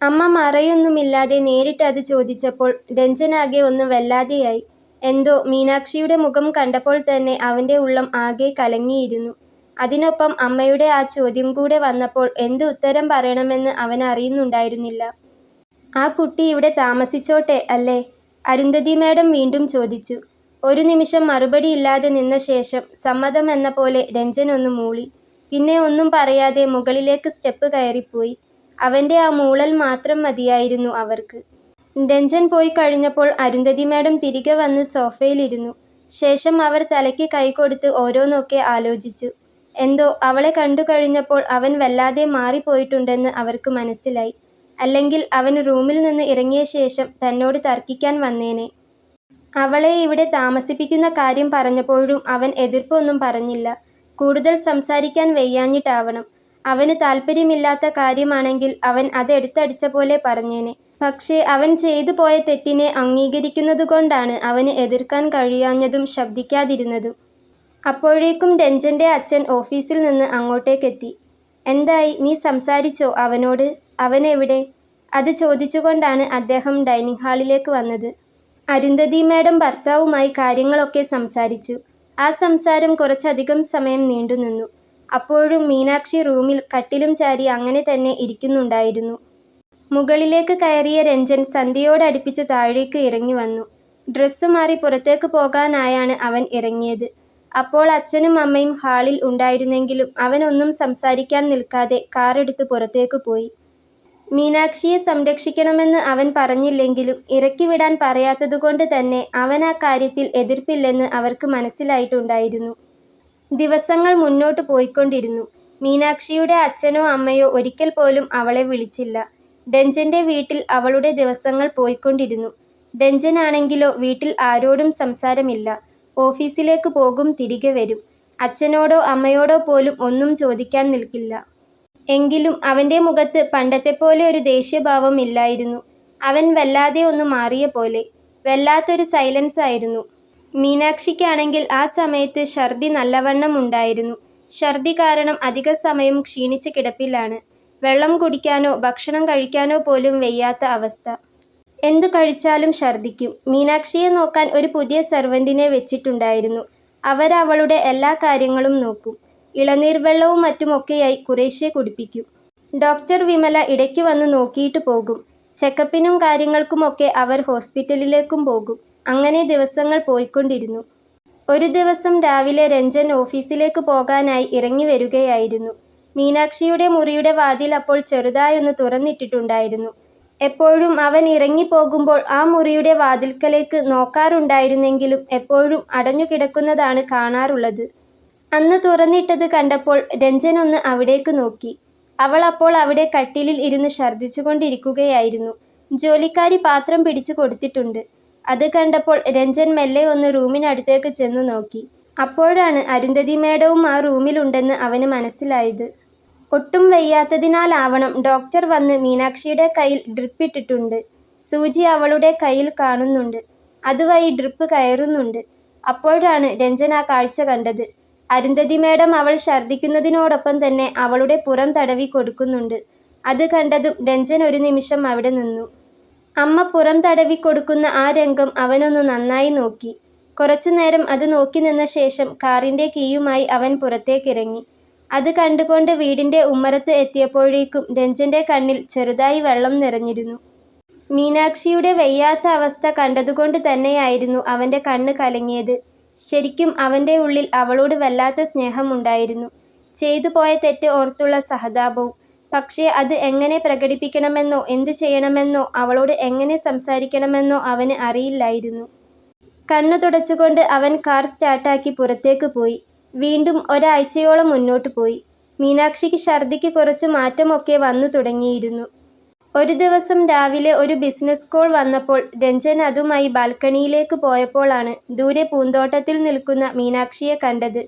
അമ്മ മറയൊന്നുമില്ലാതെ നേരിട്ട് അത് ചോദിച്ചപ്പോൾ രഞ്ജനാകെ ഒന്ന് വല്ലാതെയായി. എന്തോ മീനാക്ഷിയുടെ മുഖം കണ്ടപ്പോൾ തന്നെ അവൻ്റെ ഉള്ളം ആകെ കലങ്ങിയിരുന്നു. അതിനൊപ്പം അമ്മയുടെ ആ ചോദ്യം കൂടെ വന്നപ്പോൾ എന്ത് ഉത്തരം പറയണമെന്ന് അവനറിയുന്നുണ്ടായിരുന്നില്ല. "ആ കുട്ടി ഇവിടെ താമസിച്ചോട്ടെ അല്ലേ?" അരുന്ധതി മാഡം വീണ്ടും ചോദിച്ചു. ഒരു നിമിഷം മറുപടിയില്ലാതെ നിന്ന ശേഷം സമ്മതമെന്ന പോലെ രഞ്ജൻ ഒന്ന് മൂളി. പിന്നെ ഒന്നും പറയാതെ മുകളിലേക്ക് സ്റ്റെപ്പ് കയറിപ്പോയി. അവൻ്റെ ആ മൂളൽ മാത്രം മതിയായിരുന്നു അവർക്ക്. രഞ്ജൻ പോയി കഴിഞ്ഞപ്പോൾ അരുന്ധതി മാഡം തിരികെ വന്ന് സോഫയിലിരുന്നു. ശേഷം അവർ തലയ്ക്ക് കൈകൊടുത്ത് ഓരോന്നൊക്കെ ആലോചിച്ചു. എന്തോ അവളെ കണ്ടു കഴിഞ്ഞപ്പോൾ അവൻ വല്ലാതെ മാറിപ്പോയിട്ടുണ്ടെന്ന് അവർക്ക് മനസ്സിലായി. അല്ലെങ്കിൽ അവൻ റൂമിൽ നിന്ന് ഇറങ്ങിയ ശേഷം തന്നോട് തർക്കിക്കാൻ വന്നേനെ. അവളെ ഇവിടെ താമസിപ്പിക്കുന്ന കാര്യം പറഞ്ഞപ്പോഴും അവൻ എതിർപ്പൊന്നും പറഞ്ഞില്ല. കൂടുതൽ സംസാരിക്കാൻ വയ്യാഞ്ഞിട്ടാവണം. അവന് താല്പര്യമില്ലാത്ത കാര്യമാണെങ്കിൽ അവൻ അതെടുത്തടിച്ച പോലെ പറഞ്ഞേനെ. പക്ഷേ അവൻ ചെയ്തു പോയ തെറ്റിനെ അംഗീകരിക്കുന്നതുകൊണ്ടാണ് അവന് എതിർക്കാൻ കഴിയാഞ്ഞതും ശബ്ദിക്കാതിരുന്നതും. അപ്പോഴേക്കും രഞ്ജൻ്റെ അച്ഛൻ ഓഫീസിൽ നിന്ന് അങ്ങോട്ടേക്കെത്തി. "എന്തായി, നീ സംസാരിച്ചോ അവനോട്? അവനെവിടെ?" അത് ചോദിച്ചുകൊണ്ടാണ് അദ്ദേഹം ഡൈനിങ് ഹാളിലേക്ക് വന്നത്. അരുന്ധതി മാഡം ഭർത്താവുമായി കാര്യങ്ങളൊക്കെ സംസാരിച്ചു. ആ സംസാരം കുറച്ചധികം സമയം നീണ്ടുനിന്നു. അപ്പോഴും മീനാക്ഷി റൂമിൽ കട്ടിലും ചാരി അങ്ങനെ തന്നെ ഇരിക്കുന്നുണ്ടായിരുന്നു. മുകളിലേക്ക് കയറിയ രഞ്ജൻ സന്ധ്യയോടടുപ്പിച്ച് താഴേക്ക് ഇറങ്ങി വന്നു. ഡ്രസ്സ് മാറി പുറത്തേക്ക് പോകാനായാണ് അവൻ ഇറങ്ങിയത്. അപ്പോൾ അച്ഛനും അമ്മയും ഹാളിൽ ഉണ്ടായിരുന്നെങ്കിലും അവനൊന്നും സംസാരിക്കാൻ നിൽക്കാതെ കാറെടുത്ത് പുറത്തേക്ക് പോയി. മീനാക്ഷിയെ സംരക്ഷിക്കണമെന്ന് അവൻ പറഞ്ഞില്ലെങ്കിലും ഇറക്കിവിടാൻ പറയാത്തതുകൊണ്ട് തന്നെ അവൻ ആ കാര്യത്തിൽ എതിർപ്പില്ലെന്ന് അവർക്ക് മനസ്സിലായിട്ടുണ്ടായിരുന്നു. ദിവസങ്ങൾ മുന്നോട്ട് പോയിക്കൊണ്ടിരുന്നു. മീനാക്ഷിയുടെ അച്ഛനോ അമ്മയോ ഒരിക്കൽ പോലും അവളെ വിളിച്ചില്ല. രഞ്ജൻ്റെ വീട്ടിൽ അവളുടെ ദിവസങ്ങൾ പോയിക്കൊണ്ടിരുന്നു. രഞ്ജനാണെങ്കിലോ വീട്ടിൽ ആരോടും സംസാരമില്ല. ഓഫീസിലേക്ക് പോകും, തിരികെ വരും. അച്ഛനോടോ അമ്മയോടോ പോലും ഒന്നും ചോദിക്കാൻ നിൽക്കില്ല. എങ്കിലും അവൻ്റെ മുഖത്ത് പണ്ടത്തെപ്പോലെ ഒരു ദേഷ്യഭാവം ഇല്ലായിരുന്നു. അവൻ വല്ലാതെ ഒന്ന് മാറിയ പോലെ. വല്ലാത്തൊരു സൈലൻസ് ആയിരുന്നു. മീനാക്ഷിക്കാണെങ്കിൽ ആ സമയത്ത് ഛർദി നല്ലവണ്ണം ഉണ്ടായിരുന്നു. ഛർദി കാരണം അധിക സമയം ക്ഷീണിച്ച് കിടപ്പിലാണ്. വെള്ളം കുടിക്കാനോ ഭക്ഷണം കഴിക്കാനോ പോലും വയ്യാത്ത അവസ്ഥ. എന്തു കഴിച്ചാലും ഛർദിക്കും. മീനാക്ഷിയെ നോക്കാൻ ഒരു പുതിയ സെർവന്റിനെ വെച്ചിട്ടുണ്ടായിരുന്നു. അവരവളുടെ എല്ലാ കാര്യങ്ങളും നോക്കും. ഇളനീർ വെള്ളവും മറ്റുമൊക്കെയായി കുറേശ്ശെ കുടിപ്പിക്കും. ഡോക്ടർ വിമല ഇടയ്ക്ക് വന്ന് നോക്കിയിട്ട് പോകും. ചെക്കപ്പിനും കാര്യങ്ങൾക്കുമൊക്കെ അവർ ഹോസ്പിറ്റലിലേക്കും പോകും. അങ്ങനെ ദിവസങ്ങൾ പോയിക്കൊണ്ടിരുന്നു. ഒരു ദിവസം രാവിലെ രഞ്ജൻ ഓഫീസിലേക്ക് പോകാനായി ഇറങ്ങി വരികയായിരുന്നു. മീനാക്ഷിയുടെ മുറിയുടെ വാതിൽ അപ്പോൾ ചെറുതായൊന്ന് തുറന്നിട്ടിട്ടുണ്ടായിരുന്നു. എപ്പോഴും അവൻ ഇറങ്ങിപ്പോകുമ്പോൾ ആ മുറിയുടെ വാതിൽക്കലേക്ക് നോക്കാറുണ്ടായിരുന്നെങ്കിലും എപ്പോഴും അടഞ്ഞുകിടക്കുന്നതാണ് കാണാറുള്ളത്. അന്ന് തുറന്നിട്ടത് കണ്ടപ്പോൾ രഞ്ജൻ ഒന്ന് അവിടേക്ക് നോക്കി. അവൾ അപ്പോൾ അവിടെ കട്ടിലിൽ ഇരുന്ന് ഛർദ്ദിച്ചുകൊണ്ടിരിക്കുകയായിരുന്നു. ജോലിക്കാരി പാത്രം പിടിച്ചു കൊടുത്തിട്ടുണ്ട്. അത് കണ്ടപ്പോൾ രഞ്ജൻ മെല്ലെ ഒന്ന് റൂമിനടുത്തേക്ക് ചെന്നു നോക്കി. അപ്പോഴാണ് അരുന്ധതി മാഡവും ആ റൂമിലുണ്ടെന്ന് അവന് മനസ്സിലായത്. ഒട്ടും വയ്യാത്തതിനാലാവണം ഡോക്ടർ വന്ന് മീനാക്ഷിയുടെ കയ്യിൽ ഡ്രിപ്പിട്ടിട്ടുണ്ട്. സൂചി അവളുടെ കയ്യിൽ കാണുന്നുണ്ട്. അതുവഴി ഡ്രിപ്പ് കയറുന്നുണ്ട്. അപ്പോഴാണ് രഞ്ജൻ ആ കാഴ്ച കണ്ടത്. അരുന്ധതി മാഡം അവൾ ഛർദ്ദിക്കുന്നതിനോടൊപ്പം തന്നെ അവളുടെ പുറം തടവി കൊടുക്കുന്നുണ്ട്. അത് കണ്ടതും രഞ്ജൻ ഒരു നിമിഷം അവിടെ നിന്നു. അമ്മ പുറം തടവി കൊടുക്കുന്ന ആ രംഗം അവനൊന്ന് നന്നായി നോക്കി. കുറച്ചു നേരം അത് നോക്കി നിന്ന ശേഷം കാറിൻ്റെ കീയുമായി അവൻ പുറത്തേക്കിറങ്ങി. അത് കണ്ടുകൊണ്ട് വീടിൻ്റെ ഉമ്മറത്ത് എത്തിയപ്പോഴേക്കും രഞ്ജൻ്റെ കണ്ണിൽ ചെറുതായി വെള്ളം നിറഞ്ഞിരുന്നു. മീനാക്ഷിയുടെ വയ്യാത്ത അവസ്ഥ കണ്ടതുകൊണ്ട് തന്നെയായിരുന്നു അവൻ്റെ കണ്ണ് കലങ്ങിയത്. ശരിക്കും അവൻ്റെ ഉള്ളിൽ അവളോട് വല്ലാത്ത സ്നേഹമുണ്ടായിരുന്നു. ചെയ്തു പോയ തെറ്റ് ഓർത്തുള്ള സഹതാപവും. പക്ഷേ അത് എങ്ങനെ പ്രകടിപ്പിക്കണമെന്നോ എന്ത് ചെയ്യണമെന്നോ അവളോട് എങ്ങനെ സംസാരിക്കണമെന്നോ അവന് അറിയില്ലായിരുന്നു. കണ്ണു തുടച്ചുകൊണ്ട് അവൻ കാർ സ്റ്റാർട്ടാക്കി പുറത്തേക്ക് പോയി. വീണ്ടും ഒരാഴ്ചയോളം മുന്നോട്ട് പോയി. മീനാക്ഷിക്ക് ഛർദിക്ക് കുറച്ച് മാറ്റമൊക്കെ വന്നു തുടങ്ങിയിരുന്നു. ഒരു ദിവസം രാവിലെ ഒരു ബിസിനസ് കോൾ വന്നപ്പോൾ രഞ്ജൻ അതുമായി ബാൽക്കണിയിലേക്ക് പോയപ്പോഴാണ് ദൂരെ പൂന്തോട്ടത്തിൽ നിൽക്കുന്ന മീനാക്ഷിയെ കണ്ടത്.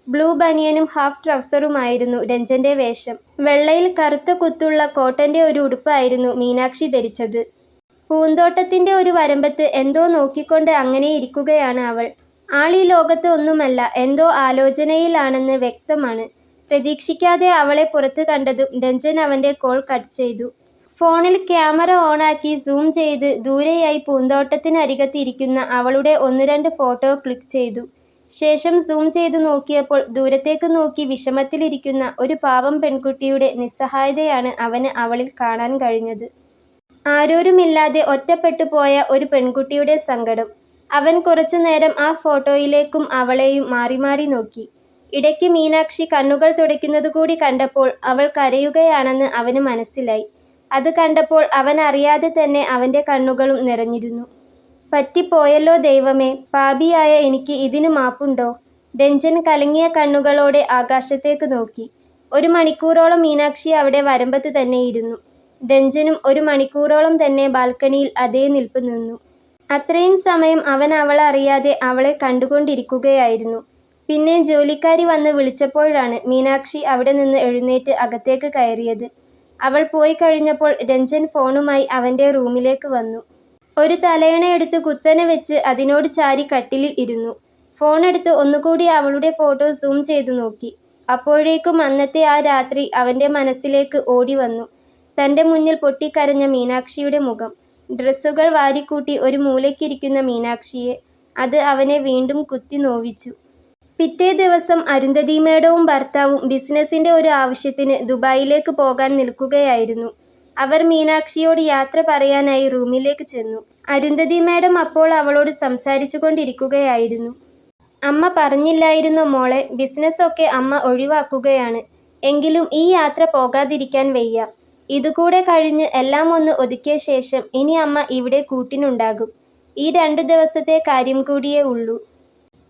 ബ്ലൂ ബനിയനും ഹാഫ് ട്രൗസറുമായിരുന്നു രഞ്ജൻ്റെ വേഷം. വെള്ളയിൽ കറുത്ത കുത്തുള്ള കോട്ടൻ്റെ ഒരു ഉടുപ്പായിരുന്നു മീനാക്ഷി ധരിച്ചത്. പൂന്തോട്ടത്തിൻ്റെ ഒരു വരമ്പത്ത് എന്തോ നോക്കിക്കൊണ്ട് അങ്ങനെ ഇരിക്കുകയാണ് അവൾ. ആളീ ലോകത്ത് ഒന്നുമല്ല, എന്തോ ആലോചനയിലാണെന്ന് വ്യക്തമാണ്. പ്രതീക്ഷിക്കാതെ അവളെ പുറത്ത് കണ്ടതും രഞ്ജൻ അവൻ്റെ കോൾ കട്ട് ചെയ്തു. ഫോണിൽ ക്യാമറ ഓണാക്കി സൂം ചെയ്ത് ദൂരെയായി പൂന്തോട്ടത്തിനരികത്ത് ഇരിക്കുന്ന അവളുടെ ഒന്ന് രണ്ട് ഫോട്ടോ ക്ലിക്ക് ചെയ്തു. ശേഷം സൂം ചെയ്ത് നോക്കിയപ്പോൾ ദൂരത്തേക്ക് നോക്കി വിഷമത്തിലിരിക്കുന്ന ഒരു പാവം പെൺകുട്ടിയുടെ നിസ്സഹായതയാണ് അവന് അവളിൽ കാണാൻ കഴിഞ്ഞത്. ആരോരുമില്ലാതെ ഒറ്റപ്പെട്ടു പോയ ഒരു പെൺകുട്ടിയുടെ സങ്കടം. അവൻ കുറച്ചുനേരം ആ ഫോട്ടോയിലേക്കും അവളെയും മാറി മാറി നോക്കി. ഇടയ്ക്ക് മീനാക്ഷി കണ്ണുകൾ തുടയ്ക്കുന്നതുകൂടി കണ്ടപ്പോൾ അവൾ കരയുകയാണെന്ന് അവന് മനസ്സിലായി. അത് കണ്ടപ്പോൾ അവൻ അറിയാതെ തന്നെ അവൻ്റെ കണ്ണുകളും നിറഞ്ഞിരുന്നു. പറ്റിപ്പോയല്ലോ ദൈവമേ, പാപിയായ എനിക്ക് ഇതിന് മാപ്പുണ്ടോ? രഞ്ജൻ കലങ്ങിയ കണ്ണുകളോടെ ആകാശത്തേക്ക് നോക്കി. 1 മണിക്കൂറോളം മീനാക്ഷി അവിടെ വരമ്പത്ത് തന്നെയിരുന്നു. രഞ്ജനും 1 മണിക്കൂറോളം തന്നെ ബാൽക്കണിയിൽ അതേ നിൽപ്പ് നിന്നു. അത്രയും സമയം അവൻ അവളറിയാതെ അവളെ കണ്ടുകൊണ്ടിരിക്കുകയായിരുന്നു. പിന്നെ ജോലിക്കാരി വന്ന് വിളിച്ചപ്പോഴാണ് മീനാക്ഷി അവിടെ നിന്ന് എഴുന്നേറ്റ് അകത്തേക്ക് കയറിയത്. അവൾ പോയി കഴിഞ്ഞപ്പോൾ രഞ്ജൻ ഫോണുമായി അവൻ്റെ റൂമിലേക്ക് വന്നു. ഒരു തലയണയെടുത്ത് കുത്തനെ വെച്ച് അതിനോട് ചാരി കട്ടിലിൽ ഇരുന്നു. ഫോണെടുത്ത് ഒന്നുകൂടി അവളുടെ ഫോട്ടോ സൂം ചെയ്തു നോക്കി. അപ്പോഴേക്കും അന്നത്തെ ആ രാത്രി അവൻ്റെ മനസ്സിലേക്ക് ഓടി വന്നു. തൻ്റെ മുന്നിൽ പൊട്ടിക്കരഞ്ഞ മീനാക്ഷിയുടെ മുഖം, ഡ്രസ്സുകൾ വാരിക്കൂട്ടി ഒരു മൂലയ്ക്കിരിക്കുന്ന മീനാക്ഷിയെ. അത് അവനെ വീണ്ടും കുത്തി നോവിച്ചു. പിറ്റേ ദിവസം അരുന്ധതി മേഡവും ഭർത്താവും ബിസിനസിൻ്റെ ഒരു ആവശ്യത്തിന് ദുബായിലേക്ക് പോകാൻ നിൽക്കുകയായിരുന്നു. അവർ മീനാക്ഷിയോട് യാത്ര പറയാനായി റൂമിലേക്ക് ചെന്നു. അരുന്ധതി മേഡം അപ്പോൾ അവളോട് സംസാരിച്ചു കൊണ്ടിരിക്കുകയായിരുന്നു. അമ്മ പറഞ്ഞില്ലായിരുന്നോ മോളെ, ബിസിനസ്സൊക്കെ അമ്മ ഒഴിവാക്കുകയാണ്. എങ്കിലും ഈ യാത്ര പോകാതിരിക്കാൻ വയ്യ. ഇതുകൂടെ കഴിഞ്ഞ് എല്ലാം ഒന്ന് ഒതുക്കിയ ശേഷം ഇനി അമ്മ ഇവിടെ കൂട്ടിനുണ്ടാകും. ഈ 2 ദിവസത്തെ കാര്യം കൂടിയേ ഉള്ളൂ.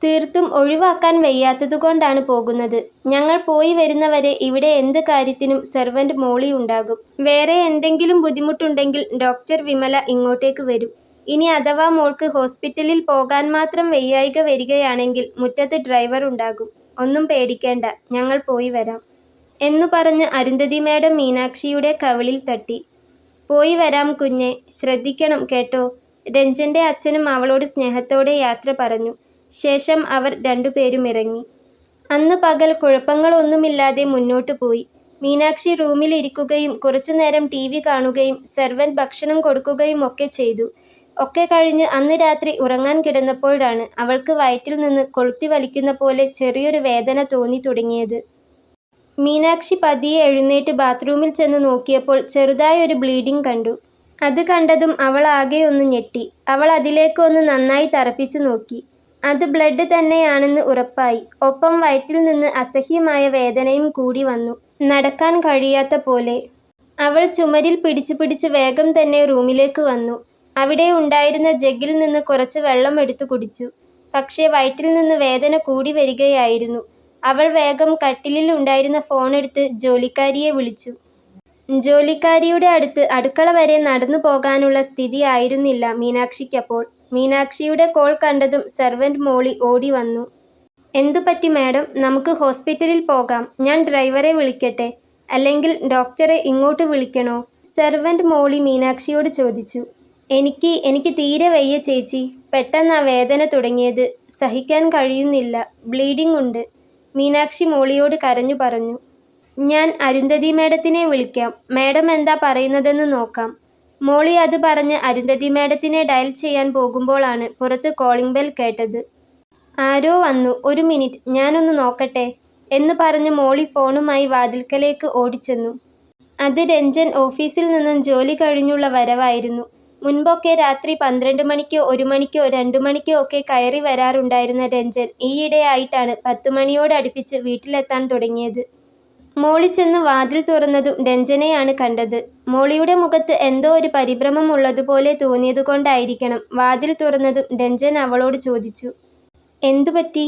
തീർത്തും ഒഴിവാക്കാൻ വയ്യാത്തതുകൊണ്ടാണ് പോകുന്നത്. ഞങ്ങൾ പോയി വരുന്നവരെ ഇവിടെ എന്ത് കാര്യത്തിനും സെർവൻ്റ് മോളി ഉണ്ടാകും. വേറെ എന്തെങ്കിലും ബുദ്ധിമുട്ടുണ്ടെങ്കിൽ ഡോക്ടർ വിമല ഇങ്ങോട്ടേക്ക് വരും. ഇനി അഥവാ മോൾക്ക് ഹോസ്പിറ്റലിൽ പോകാൻ മാത്രം വയ്യായ്ക വരികയാണെങ്കിൽ മുറ്റത്ത് ഡ്രൈവർ ഉണ്ടാകും. ഒന്നും പേടിക്കേണ്ട, ഞങ്ങൾ പോയി വരാം എന്നു പറഞ്ഞ് അരുന്ധതി മേഡം മീനാക്ഷിയുടെ കവിളിൽ തട്ടി. പോയി വരാം കുഞ്ഞെ, ശ്രദ്ധിക്കണം കേട്ടോ. രഞ്ജൻ്റെ അച്ഛനും അവളോട് സ്നേഹത്തോടെ യാത്ര പറഞ്ഞു. ശേഷം അവർ 2 പേരും ഇറങ്ങി. അന്ന് പകൽ കുഴപ്പങ്ങളൊന്നുമില്ലാതെ മുന്നോട്ടു പോയി. മീനാക്ഷി റൂമിൽ ഇരിക്കുകയും കുറച്ചുനേരം TV കാണുകയും സെർവൻ്റ് ഭക്ഷണം കൊടുക്കുകയും ഒക്കെ ചെയ്തു. ഒക്കെ കഴിഞ്ഞ് അന്ന് രാത്രി ഉറങ്ങാൻ കിടന്നപ്പോഴാണ് അവൾക്ക് വയറ്റിൽ നിന്ന് കൊളുത്തി വലിക്കുന്ന പോലെ ചെറിയൊരു വേദന തോന്നി തുടങ്ങിയത്. മീനാക്ഷി പതിയെ എഴുന്നേറ്റ് ബാത്റൂമിൽ ചെന്ന് നോക്കിയപ്പോൾ ചെറുതായൊരു ബ്ലീഡിംഗ് കണ്ടു. അത് കണ്ടതും അവൾ ആകെ ഒന്ന് ഞെട്ടി. അവൾ അതിലേക്ക് ഒന്ന് നന്നായി തറപ്പിച്ചു നോക്കി. അത് ബ്ലഡ് തന്നെയാണെന്ന് ഉറപ്പായി. ഒപ്പം വയറ്റിൽ നിന്ന് അസഹ്യമായ വേദനയും കൂടി വന്നു. നടക്കാൻ കഴിയാത്ത പോലെ. അവൾ ചുമരിൽ പിടിച്ച് വേഗം തന്നെ റൂമിലേക്ക് വന്നു. അവിടെ ഉണ്ടായിരുന്ന ജഗ്ഗിൽ നിന്ന് കുറച്ച് വെള്ളം എടുത്തു കുടിച്ചു. പക്ഷേ വയറ്റിൽ നിന്ന് വേദന കൂടി വരികയായിരുന്നു. അവൾ വേഗം കട്ടിലിൽ ഉണ്ടായിരുന്ന ഫോണെടുത്ത് ജോലിക്കാരിയെ വിളിച്ചു. ജോലിക്കാരിയുടെ അടുത്ത് അടുക്കള വരെ നടന്നു പോകാനുള്ള സ്ഥിതി ആയിരുന്നില്ല മീനാക്ഷിക്കപ്പോൾ. മീനാക്ഷിയുടെ കോൾ കണ്ടതും സെർവൻ്റ് മോളി ഓടി വന്നു. എന്തു പറ്റി മാഡം? നമുക്ക് ഹോസ്പിറ്റലിൽ പോകാം. ഞാൻ ഡ്രൈവറെ വിളിക്കട്ടെ, അല്ലെങ്കിൽ ഡോക്ടറെ ഇങ്ങോട്ട് വിളിക്കണോ? സെർവൻ്റ് മോളി മീനാക്ഷിയോട് ചോദിച്ചു. എനിക്ക് തീരെ വയ്യ ചേച്ചി. പെട്ടെന്നാ വേദന തുടങ്ങിയത്. സഹിക്കാൻ കഴിയുന്നില്ല. ബ്ലീഡിംഗ് ഉണ്ട്. മീനാക്ഷി മോളിയോട് കരഞ്ഞു പറഞ്ഞു. ഞാൻ അരുന്ധതി മേഡത്തിനെ വിളിക്കാം. മേഡം എന്താ പറയുന്നതെന്ന് നോക്കാം. മോളി അത് പറഞ്ഞ് അരുന്ധതി മേഡത്തിനെ ഡയൽ ചെയ്യാൻ പോകുമ്പോഴാണ് പുറത്ത് കോളിംഗ് ബെൽ കേട്ടത്. ആരോ വന്നു. 1 മിനിറ്റ്, ഞാനൊന്ന് നോക്കട്ടെ എന്ന് പറഞ്ഞ് മോളി ഫോണുമായി വാതിൽക്കലേക്ക് ഓടിച്ചെന്നു. അത് രഞ്ജൻ ഓഫീസിൽ നിന്നും ജോലി കഴിഞ്ഞുള്ള വരവായിരുന്നു. മുൻപൊക്കെ രാത്രി 12 മണിക്കോ 1 മണിക്കോ 2 മണിക്കോ ഒക്കെ കയറി വരാറുണ്ടായിരുന്ന രഞ്ജൻ ഈയിടെയായിട്ടാണ് 10 മണിയോടടുപ്പിച്ച് വീട്ടിലെത്താൻ തുടങ്ങിയത്. മോളി ചെന്ന് വാതിൽ തുറന്നതും രഞ്ജനെയാണ് കണ്ടത്. മോളിയുടെ മുഖത്ത് എന്തോ ഒരു പരിഭ്രമം ഉള്ളതുപോലെ തോന്നിയതുകൊണ്ടായിരിക്കണം വാതിൽ തുറന്നതും രഞ്ജൻ അവളോട് ചോദിച്ചു. എന്തുപറ്റി?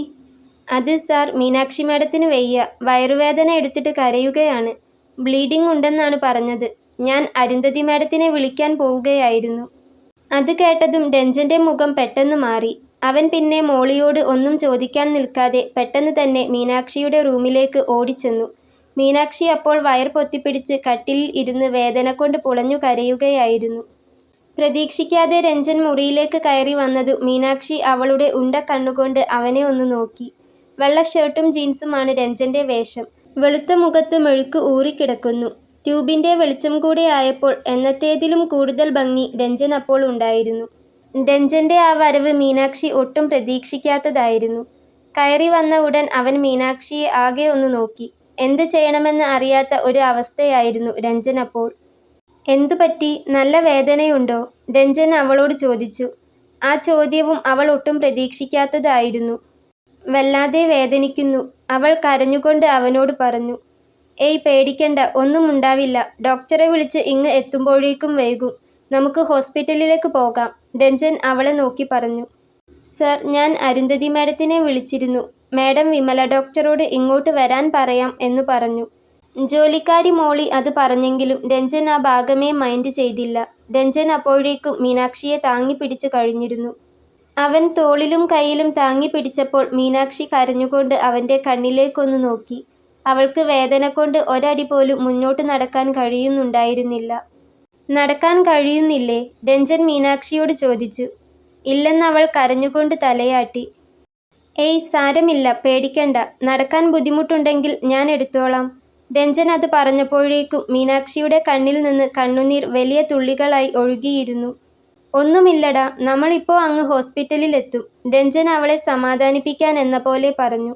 അത് സാർ, മീനാക്ഷി മേഡത്തിന് വയ്യ. വയറുവേദന എടുത്തിട്ട് കരയുകയാണ്. ബ്ലീഡിംഗ് ഉണ്ടെന്നാണ് പറഞ്ഞത്. ഞാൻ അരുന്ധതി മേഡത്തിനെ വിളിക്കാൻ പോവുകയായിരുന്നു. അത് കേട്ടതും രഞ്ജൻ്റെ മുഖം പെട്ടെന്ന് മാറി. അവൻ പിന്നെ മോളിയോട് ഒന്നും ചോദിക്കാൻ നിൽക്കാതെ പെട്ടെന്ന് തന്നെ മീനാക്ഷിയുടെ റൂമിലേക്ക് ഓടിച്ചെന്നു. മീനാക്ഷി അപ്പോൾ വയർ പൊത്തിപ്പിടിച്ച് കട്ടിലിൽ ഇരുന്ന് വേദന കൊണ്ട് പുളഞ്ഞു കരയുകയായിരുന്നു. പ്രതീക്ഷിക്കാതെ രഞ്ജൻ മുറിയിലേക്ക് കയറി വന്നതു മീനാക്ഷി അവളുടെ ഉണ്ട കണ്ണുകൊണ്ട് അവനെ ഒന്ന് നോക്കി. വെള്ള ഷർട്ടും ജീൻസുമാണ് രഞ്ജൻ്റെ വേഷം. വെളുത്ത മുഖത്ത് മെഴുക്ക് ഊറിക്കിടക്കുന്നു. ട്യൂബിൻ്റെ വെളിച്ചം കൂടെ ആയപ്പോൾ എന്നത്തേതിലും കൂടുതൽ ഭംഗി രഞ്ജൻ അപ്പോൾ ഉണ്ടായിരുന്നു. രഞ്ജൻ്റെ ആ വരവ് മീനാക്ഷി ഒട്ടും പ്രതീക്ഷിക്കാത്തതായിരുന്നു. കയറി വന്ന ഉടൻ അവൻ മീനാക്ഷിയെ ആകെ ഒന്ന് നോക്കി. എന്ത് ചെയ്യണമെന്ന് അറിയാത്ത ഒരു അവസ്ഥയായിരുന്നു രഞ്ജൻ അപ്പോൾ. എന്തു പറ്റി, നല്ല വേദനയുണ്ടോ? രഞ്ജൻ അവളോട് ചോദിച്ചു. ആ ചോദ്യവും അവൾ ഒട്ടും പ്രതീക്ഷിക്കാത്തതായിരുന്നു. വല്ലാതെ വേദനിക്കുന്നു, അവൾ കരഞ്ഞുകൊണ്ട് അവനോട് പറഞ്ഞു. ഏയ് പേടിക്കണ്ട, ഒന്നും ഉണ്ടാവില്ല. ഡോക്ടറെ വിളിച്ച് ഇങ്ങ് എത്തുമ്പോഴേക്കും വൈകും. നമുക്ക് ഹോസ്പിറ്റലിലേക്ക് പോകാം, രഞ്ജൻ അവളെ നോക്കി പറഞ്ഞു. സർ, ഞാൻ അരുന്ധതി മാഡത്തിനെ വിളിച്ചിരുന്നു. മാഡം വിമല ഡോക്ടറോട് ഇങ്ങോട്ട് വരാൻ പറയാം എന്ന് പറഞ്ഞു. ജോലിക്കാരി മോളി അത് പറഞ്ഞെങ്കിലും രഞ്ജൻ ആ ഭാഗമേ മൈൻഡ് ചെയ്തില്ല. രഞ്ജൻ അപ്പോഴേക്കും മീനാക്ഷിയെ താങ്ങി പിടിച്ചു കഴിഞ്ഞിരുന്നു. അവൻ തോളിലും കൈയിലും താങ്ങി പിടിച്ചപ്പോൾ മീനാക്ഷി കരഞ്ഞുകൊണ്ട് അവൻ്റെ കണ്ണിലേക്കൊന്ന് നോക്കി. അവൾക്ക് വേദന കൊണ്ട് ഒരടി പോലും മുന്നോട്ട് നടക്കാൻ കഴിയുന്നുണ്ടായിരുന്നില്ല. നടക്കാൻ കഴിയുന്നില്ലേ? രഞ്ജൻ മീനാക്ഷിയോട് ചോദിച്ചു. ഇല്ലെന്നവൾ കരഞ്ഞുകൊണ്ട് തലയാട്ടി. ഏയ് സാരമില്ല, പേടിക്കണ്ട. നടക്കാൻ ബുദ്ധിമുട്ടുണ്ടെങ്കിൽ ഞാൻ എടുത്തോളാം. രഞ്ജൻ അത് പറഞ്ഞപ്പോഴേക്കും മീനാക്ഷിയുടെ കണ്ണിൽ നിന്ന് കണ്ണുനീർ വലിയ തുള്ളികളായി ഒഴുകിയിരുന്നു. ഒന്നുമില്ലടാ, നമ്മളിപ്പോൾ അങ്ങ് ഹോസ്പിറ്റലിലെത്തും, രഞ്ജൻ അവളെ സമാധാനിപ്പിക്കാൻ എന്ന പോലെ പറഞ്ഞു.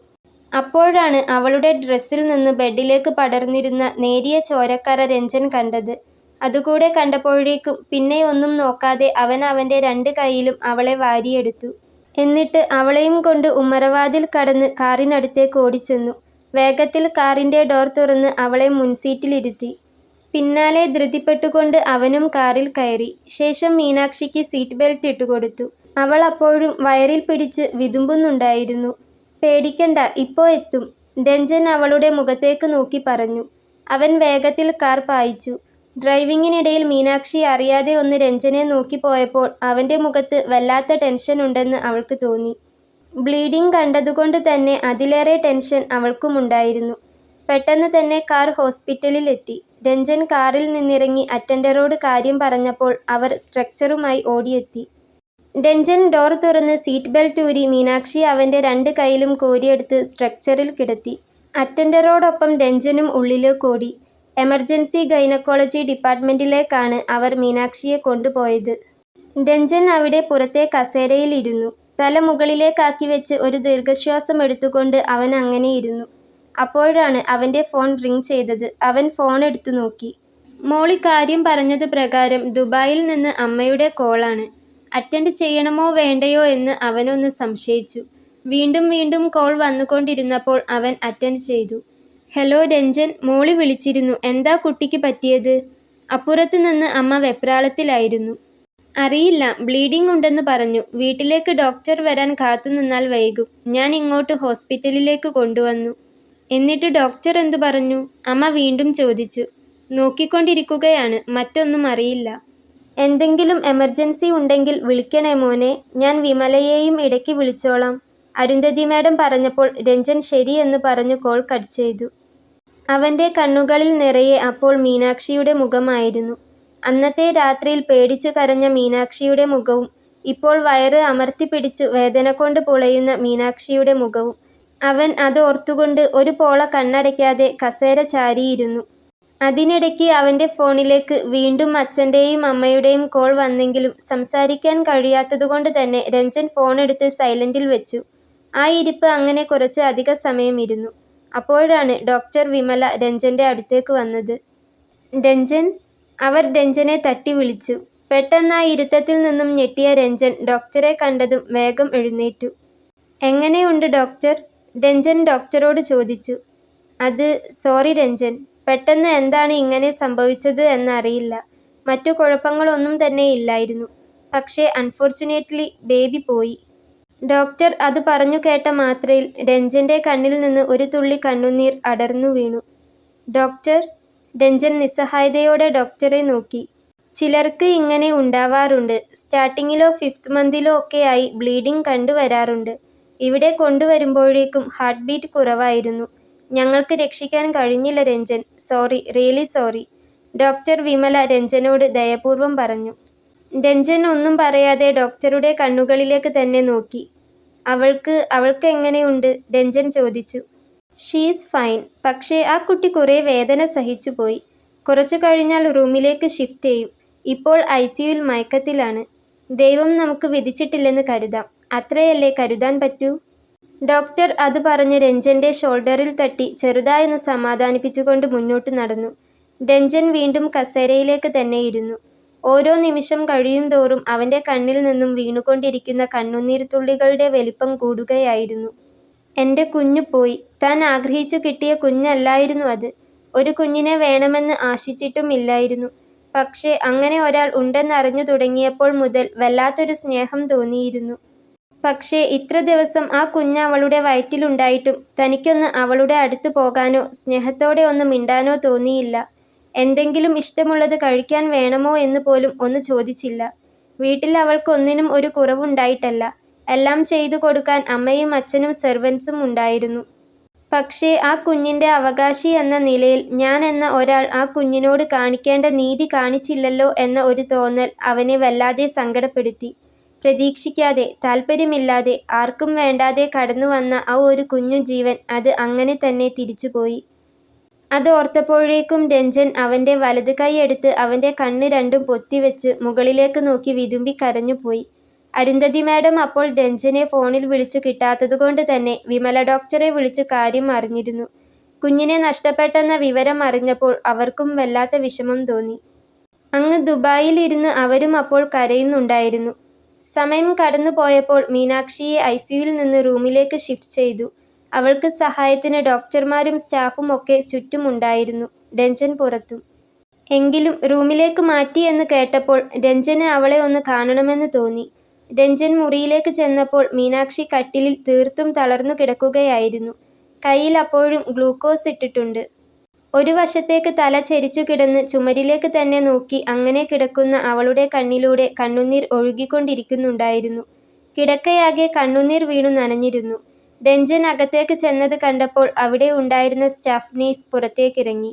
അപ്പോഴാണ് അവളുടെ ഡ്രസ്സിൽ നിന്ന് ബെഡിലേക്ക് പടർന്നിരുന്ന നേരിയ ചോരക്കറ രഞ്ജൻ കണ്ടത്. അതുകൂടെ കണ്ടപ്പോഴേക്കും പിന്നെ ഒന്നും നോക്കാതെ അവൻ അവൻ്റെ 2 കൈയിലും അവളെ വാരിയെടുത്തു. എന്നിട്ട് അവളെയും കൊണ്ട് ഉമ്മറവാതിൽ കടന്ന് കാറിനടുത്തേക്ക് ഓടിച്ചെന്നു. വേഗത്തിൽ കാറിൻ്റെ ഡോർ തുറന്ന് അവളെ മുൻസീറ്റിലിരുത്തി. പിന്നാലെ ധൃതിപ്പെട്ടുകൊണ്ട് അവനും കാറിൽ കയറി. ശേഷം മീനാക്ഷിക്ക് സീറ്റ് ബെൽറ്റ് ഇട്ടുകൊടുത്തു. അവൾ അപ്പോഴും വയറിൽ പിടിച്ച് വിതുമ്പുന്നുണ്ടായിരുന്നു. പേടിക്കണ്ട, ഇപ്പോൾ എത്തും, രഞ്ജൻ അവളുടെ മുഖത്തേക്ക് നോക്കി പറഞ്ഞു. അവൻ വേഗത്തിൽ കാർ പായിച്ചു. ഡ്രൈവിങ്ങിനിടയിൽ മീനാക്ഷി അറിയാതെ ഒന്ന് രഞ്ജനെ നോക്കിപ്പോയപ്പോൾ അവൻ്റെ മുഖത്ത് വല്ലാത്ത ടെൻഷൻ ഉണ്ടെന്ന് അവൾക്ക് തോന്നി. ബ്ലീഡിംഗ് കണ്ടതുകൊണ്ട് തന്നെ അതിലേറെ ടെൻഷൻ അവൾക്കുമുണ്ടായിരുന്നു. പെട്ടെന്ന് തന്നെ കാർ ഹോസ്പിറ്റലിൽ എത്തി. രഞ്ജൻ കാറിൽ നിന്നിറങ്ങി അറ്റൻഡറോട് കാര്യം പറഞ്ഞപ്പോൾ അവർ സ്ട്രെച്ചറുമായി ഓടിയെത്തി. രഞ്ജൻ ഡോർ തുറന്ന് സീറ്റ് ബെൽറ്റ് ഊരി മീനാക്ഷി അവൻ്റെ 2 കൈയിലും കോരിയെടുത്ത് സ്ട്രെച്ചറിൽ കിടത്തി. അറ്റൻഡറോടൊപ്പം രഞ്ജനും ഉള്ളിലേക്കോടി. എമർജൻസി ഗൈനക്കോളജി ഡിപ്പാർട്ട്മെൻറ്റിലേക്കാണ് അവർ മീനാക്ഷിയെ കൊണ്ടുപോയത്. രഞ്ജൻ അവിടെ പുറത്തെ കസേരയിൽ ഇരുന്നു. തല മുകളിലേക്കാക്കി വെച്ച് ഒരു ദീർഘശ്വാസം എടുത്തുകൊണ്ട് അവൻ അങ്ങനെ ഇരുന്നു. അപ്പോഴാണ് അവൻ്റെ ഫോൺ റിങ് ചെയ്തത്. അവൻ ഫോൺ എടുത്തു നോക്കി. മോളി കാര്യം പറഞ്ഞത് പ്രകാരം ദുബായിൽ നിന്ന് അമ്മയുടെ കോളാണ്. അറ്റൻഡ് ചെയ്യണമോ വേണ്ടയോ എന്ന് അവനൊന്ന് സംശയിച്ചു. വീണ്ടും വീണ്ടും കോൾ വന്നുകൊണ്ടിരുന്നപ്പോൾ അവൻ അറ്റൻഡ് ചെയ്തു. ഹലോ രഞ്ജൻ, മോളി വിളിച്ചിരുന്നു. എന്താ കുട്ടിക്ക് പറ്റിയത്? അപ്പുറത്ത് നിന്ന് അമ്മ വെപ്രാളത്തിലായിരുന്നു. അറിയില്ല, ബ്ലീഡിംഗ് ഉണ്ടെന്ന് പറഞ്ഞു. വീട്ടിലേക്ക് ഡോക്ടർ വരാൻ കാത്തുനിന്നാൽ വൈകും. ഞാൻ ഇങ്ങോട്ട് ഹോസ്പിറ്റലിലേക്ക് കൊണ്ടുവന്നു. എന്നിട്ട് ഡോക്ടർ എന്തു പറഞ്ഞു? അമ്മ വീണ്ടും ചോദിച്ചു. നോക്കിക്കൊണ്ടിരിക്കുകയാണ്, മറ്റൊന്നും അറിയില്ല. എന്തെങ്കിലും എമർജൻസി ഉണ്ടെങ്കിൽ വിളിക്കണേ മോനെ, ഞാൻ വിമലയെയും ഇടയ്ക്ക് വിളിച്ചോളാം, അരുന്ധതി മാഡം പറഞ്ഞപ്പോൾ രഞ്ജൻ ശരിയെന്ന് പറഞ്ഞു കോൾ കട്ട് ചെയ്തു. അവൻ്റെ കണ്ണുകളിൽ നിറയെ അപ്പോൾ മീനാക്ഷിയുടെ മുഖമായിരുന്നു. അന്നത്തെ രാത്രിയിൽ പേടിച്ചു കരഞ്ഞ മീനാക്ഷിയുടെ മുഖവും ഇപ്പോൾ വയറ് അമർത്തിപ്പിടിച്ചു വേദന കൊണ്ട് പുളയുന്ന മീനാക്ഷിയുടെ മുഖവും. അവൻ അത് ഓർത്തുകൊണ്ട് ഒരു പോള കണ്ണടയ്ക്കാതെ കസേര ചാരിയിരുന്നു. അതിനിടയ്ക്ക് അവൻ്റെ ഫോണിലേക്ക് വീണ്ടും അച്ഛൻ്റെയും അമ്മയുടെയും കോൾ വന്നെങ്കിലും സംസാരിക്കാൻ കഴിയാത്തതുകൊണ്ട് തന്നെ രഞ്ജൻ ഫോണെടുത്ത് സൈലൻറ്റിൽ വെച്ചു. ആ ഇരിപ്പ് അങ്ങനെ കുറച്ച് അധിക സമയം ഇരുന്നു. അപ്പോഴാണ് ഡോക്ടർ വിമല രഞ്ജൻ്റെ അടുത്തേക്ക് വന്നത്. രഞ്ജൻ, അവർ രഞ്ജനെ തട്ടി വിളിച്ചു. പെട്ടെന്ന് ആ ഇരുത്തത്തിൽ നിന്നും ഞെട്ടിയ രഞ്ജൻ ഡോക്ടറെ കണ്ടതും വേഗം എഴുന്നേറ്റു. എങ്ങനെയുണ്ട് ഡോക്ടർ? രഞ്ജൻ ഡോക്ടറോട് ചോദിച്ചു. സോറി രഞ്ജൻ, പെട്ടെന്ന് എന്താണ് ഇങ്ങനെ സംഭവിച്ചത് എന്നറിയില്ല. മറ്റു കുഴപ്പങ്ങളൊന്നും തന്നെ ഇല്ലായിരുന്നു. പക്ഷേ അൺഫോർച്ചുനേറ്റ്ലി ബേബി പോയി. ഡോക്ടർ അത് പറഞ്ഞു കേട്ട മാത്രയിൽ രഞ്ജൻ്റെ കണ്ണിൽ നിന്ന് ഒരു തുള്ളി കണ്ണുനീർ അടർന്നു വീണു. ഡോക്ടർ, രഞ്ജൻ നിസ്സഹായതയോടെ ഡോക്ടറെ നോക്കി. ചിലർക്ക് ഇങ്ങനെ ഉണ്ടാവാറുണ്ട്. സ്റ്റാർട്ടിങ്ങിലോ 5th മന്തിലോ ഒക്കെയായി ബ്ലീഡിംഗ് കണ്ടുവരാറുണ്ട്. ഇവിടെ കൊണ്ടുവരുമ്പോഴേക്കും ഹാർട്ട് ബീറ്റ് കുറവായിരുന്നു. ഞങ്ങൾക്ക് രക്ഷിക്കാൻ കഴിഞ്ഞില്ല Ranjan. Sorry, really sorry, doctor Vimala രഞ്ജനോട് ദയപൂർവ്വം പറഞ്ഞു. രഞ്ജൻ ഒന്നും പറയാതെ ഡോക്ടറുടെ കണ്ണുകളിലേക്ക് തന്നെ നോക്കി. അവൾക്ക് എങ്ങനെയുണ്ട്? രഞ്ജൻ ചോദിച്ചു. She's fine. പക്ഷേ ആ കുട്ടി കുറേ വേദന സഹിച്ചു പോയി. കുറച്ചു കഴിഞ്ഞാൽ റൂമിലേക്ക് ഷിഫ്റ്റ് ചെയ്യും. ഇപ്പോൾ ICUവിൽ മയക്കത്തിലാണ്. ദൈവം നമുക്ക് വിധിച്ചിട്ടില്ലെന്ന് കരുതാം. അത്രയല്ലേ കരുതാൻ പറ്റൂ? ഡോക്ടർ അത് പറഞ്ഞ് രഞ്ജന്റെ ഷോൾഡറിൽ തട്ടി ചെറുതായൊന്ന് സമാധാനിപ്പിച്ചുകൊണ്ട് മുന്നോട്ട് നടന്നു. രഞ്ജൻ വീണ്ടും കസേരയിലേക്ക് തന്നെ ഇരുന്നു. ഓരോ നിമിഷം കഴിയുംതോറും അവന്റെ കണ്ണിൽ നിന്നും വീണുകൊണ്ടിരിക്കുന്ന കണ്ണുനീർത്തുള്ളികളുടെ വലിപ്പം കൂടുകയായിരുന്നു. എന്റെ കുഞ്ഞു പോയി. താൻ ആഗ്രഹിച്ചു കിട്ടിയ കുഞ്ഞല്ലായിരുന്നു അത്. ഒരു കുഞ്ഞിനെ വേണമെന്ന് ആശിച്ചിട്ടും ഇല്ലായിരുന്നു. പക്ഷേ അങ്ങനെ ഒരാൾ ഉണ്ടെന്നറിഞ്ഞു തുടങ്ങിയപ്പോൾ മുതൽ വല്ലാത്തൊരു സ്നേഹം തോന്നിയിരുന്നു. പക്ഷേ ഇത്ര ദിവസം ആ കുഞ്ഞ് അവളുടെ വയറ്റിലുണ്ടായിട്ടും തനിക്കൊന്ന് അവളുടെ അടുത്ത് പോകാനോ സ്നേഹത്തോടെ ഒന്ന് മിണ്ടാനോ തോന്നിയില്ല. എന്തെങ്കിലും ഇഷ്ടമുള്ളത് കഴിക്കാൻ വേണമോ എന്ന് പോലും ഒന്ന് ചോദിച്ചില്ല. വീട്ടിൽ അവൾക്കൊന്നിനും ഒരു കുറവുണ്ടായിട്ടല്ല. എല്ലാം ചെയ്തു കൊടുക്കാൻ അമ്മയും അച്ഛനും സെർവൻസും ഉണ്ടായിരുന്നു. പക്ഷേ ആ കുഞ്ഞിന്റെ അവകാശി എന്ന നിലയിൽ ഞാൻ എന്ന ഒരാൾ ആ കുഞ്ഞിനോട് കാണിക്കേണ്ട നീതി കാണിച്ചില്ലല്ലോ എന്ന ഒരു തോന്നൽ അവനെ വല്ലാതെ സങ്കടപ്പെടുത്തി. പ്രതീക്ഷിക്കാതെ, താല്പര്യമില്ലാതെ, ആർക്കും വേണ്ടാതെ കടന്നുവന്ന ആ ഒരു കുഞ്ഞു ജീവൻ അത് അങ്ങനെ തന്നെ തിരിച്ചുപോയി. അതോർത്തപ്പോഴേക്കും രഞ്ജൻ അവന്റെ വലത് കൈ എടുത്ത് അവന്റെ കണ്ണ് രണ്ടും പൊത്തിവെച്ച് മുകളിലേക്ക് നോക്കി വിതുമ്പി കരഞ്ഞുപോയി. അരുന്ധതി മാഡം അപ്പോൾ രഞ്ജനെ ഫോണിൽ വിളിച്ചു കിട്ടാത്തതുകൊണ്ട് തന്നെ വിമല ഡോക്ടറെ വിളിച്ചു കാര്യം അറിഞ്ഞിരുന്നു. കുഞ്ഞിനെ നഷ്ടപ്പെട്ടെന്ന വിവരം അറിഞ്ഞപ്പോൾ അവർക്കും വല്ലാത്ത വിഷമം തോന്നി. അങ്ങ് ദുബായിൽ ഇരുന്ന് അവരും അപ്പോൾ കരയുന്നുണ്ടായിരുന്നു. സമയം കടന്നു പോയപ്പോൾ മീനാക്ഷിയെ ICUവിൽ നിന്ന് റൂമിലേക്ക് ഷിഫ്റ്റ് ചെയ്തു. അവൾക്ക് സഹായത്തിന് ഡോക്ടർമാരും സ്റ്റാഫും ഒക്കെ ചുറ്റുമുണ്ടായിരുന്നു, രഞ്ജൻ പുറത്തും. എങ്കിലും റൂമിലേക്ക് മാറ്റി എന്ന് കേട്ടപ്പോൾ രഞ്ജന് അവളെ ഒന്ന് കാണണമെന്ന് തോന്നി. രഞ്ജൻ മുറിയിലേക്ക് ചെന്നപ്പോൾ മീനാക്ഷി കട്ടിലിൽ തീർത്തും തളർന്നു കിടക്കുകയായിരുന്നു. കയ്യിൽ അപ്പോഴും ഗ്ലൂക്കോസ് ഇട്ടിട്ടുണ്ട്. ഒരു വശത്തേക്ക് തല ചെരിച്ചു കിടന്ന് ചുമരിലേക്ക് തന്നെ നോക്കി അങ്ങനെ കിടക്കുന്ന അവളുടെ കണ്ണിലൂടെ കണ്ണുനീർ ഒഴുകിക്കൊണ്ടിരിക്കുന്നുണ്ടായിരുന്നു. കിടക്കയാകെ കണ്ണുനീർ വീണു നനഞ്ഞിരുന്നു. രഞ്ജൻ അകത്തേക്ക് ചെന്നത് കണ്ടപ്പോൾ അവിടെ ഉണ്ടായിരുന്ന സ്റ്റാഫ് നേഴ്സ് പുറത്തേക്കിറങ്ങി.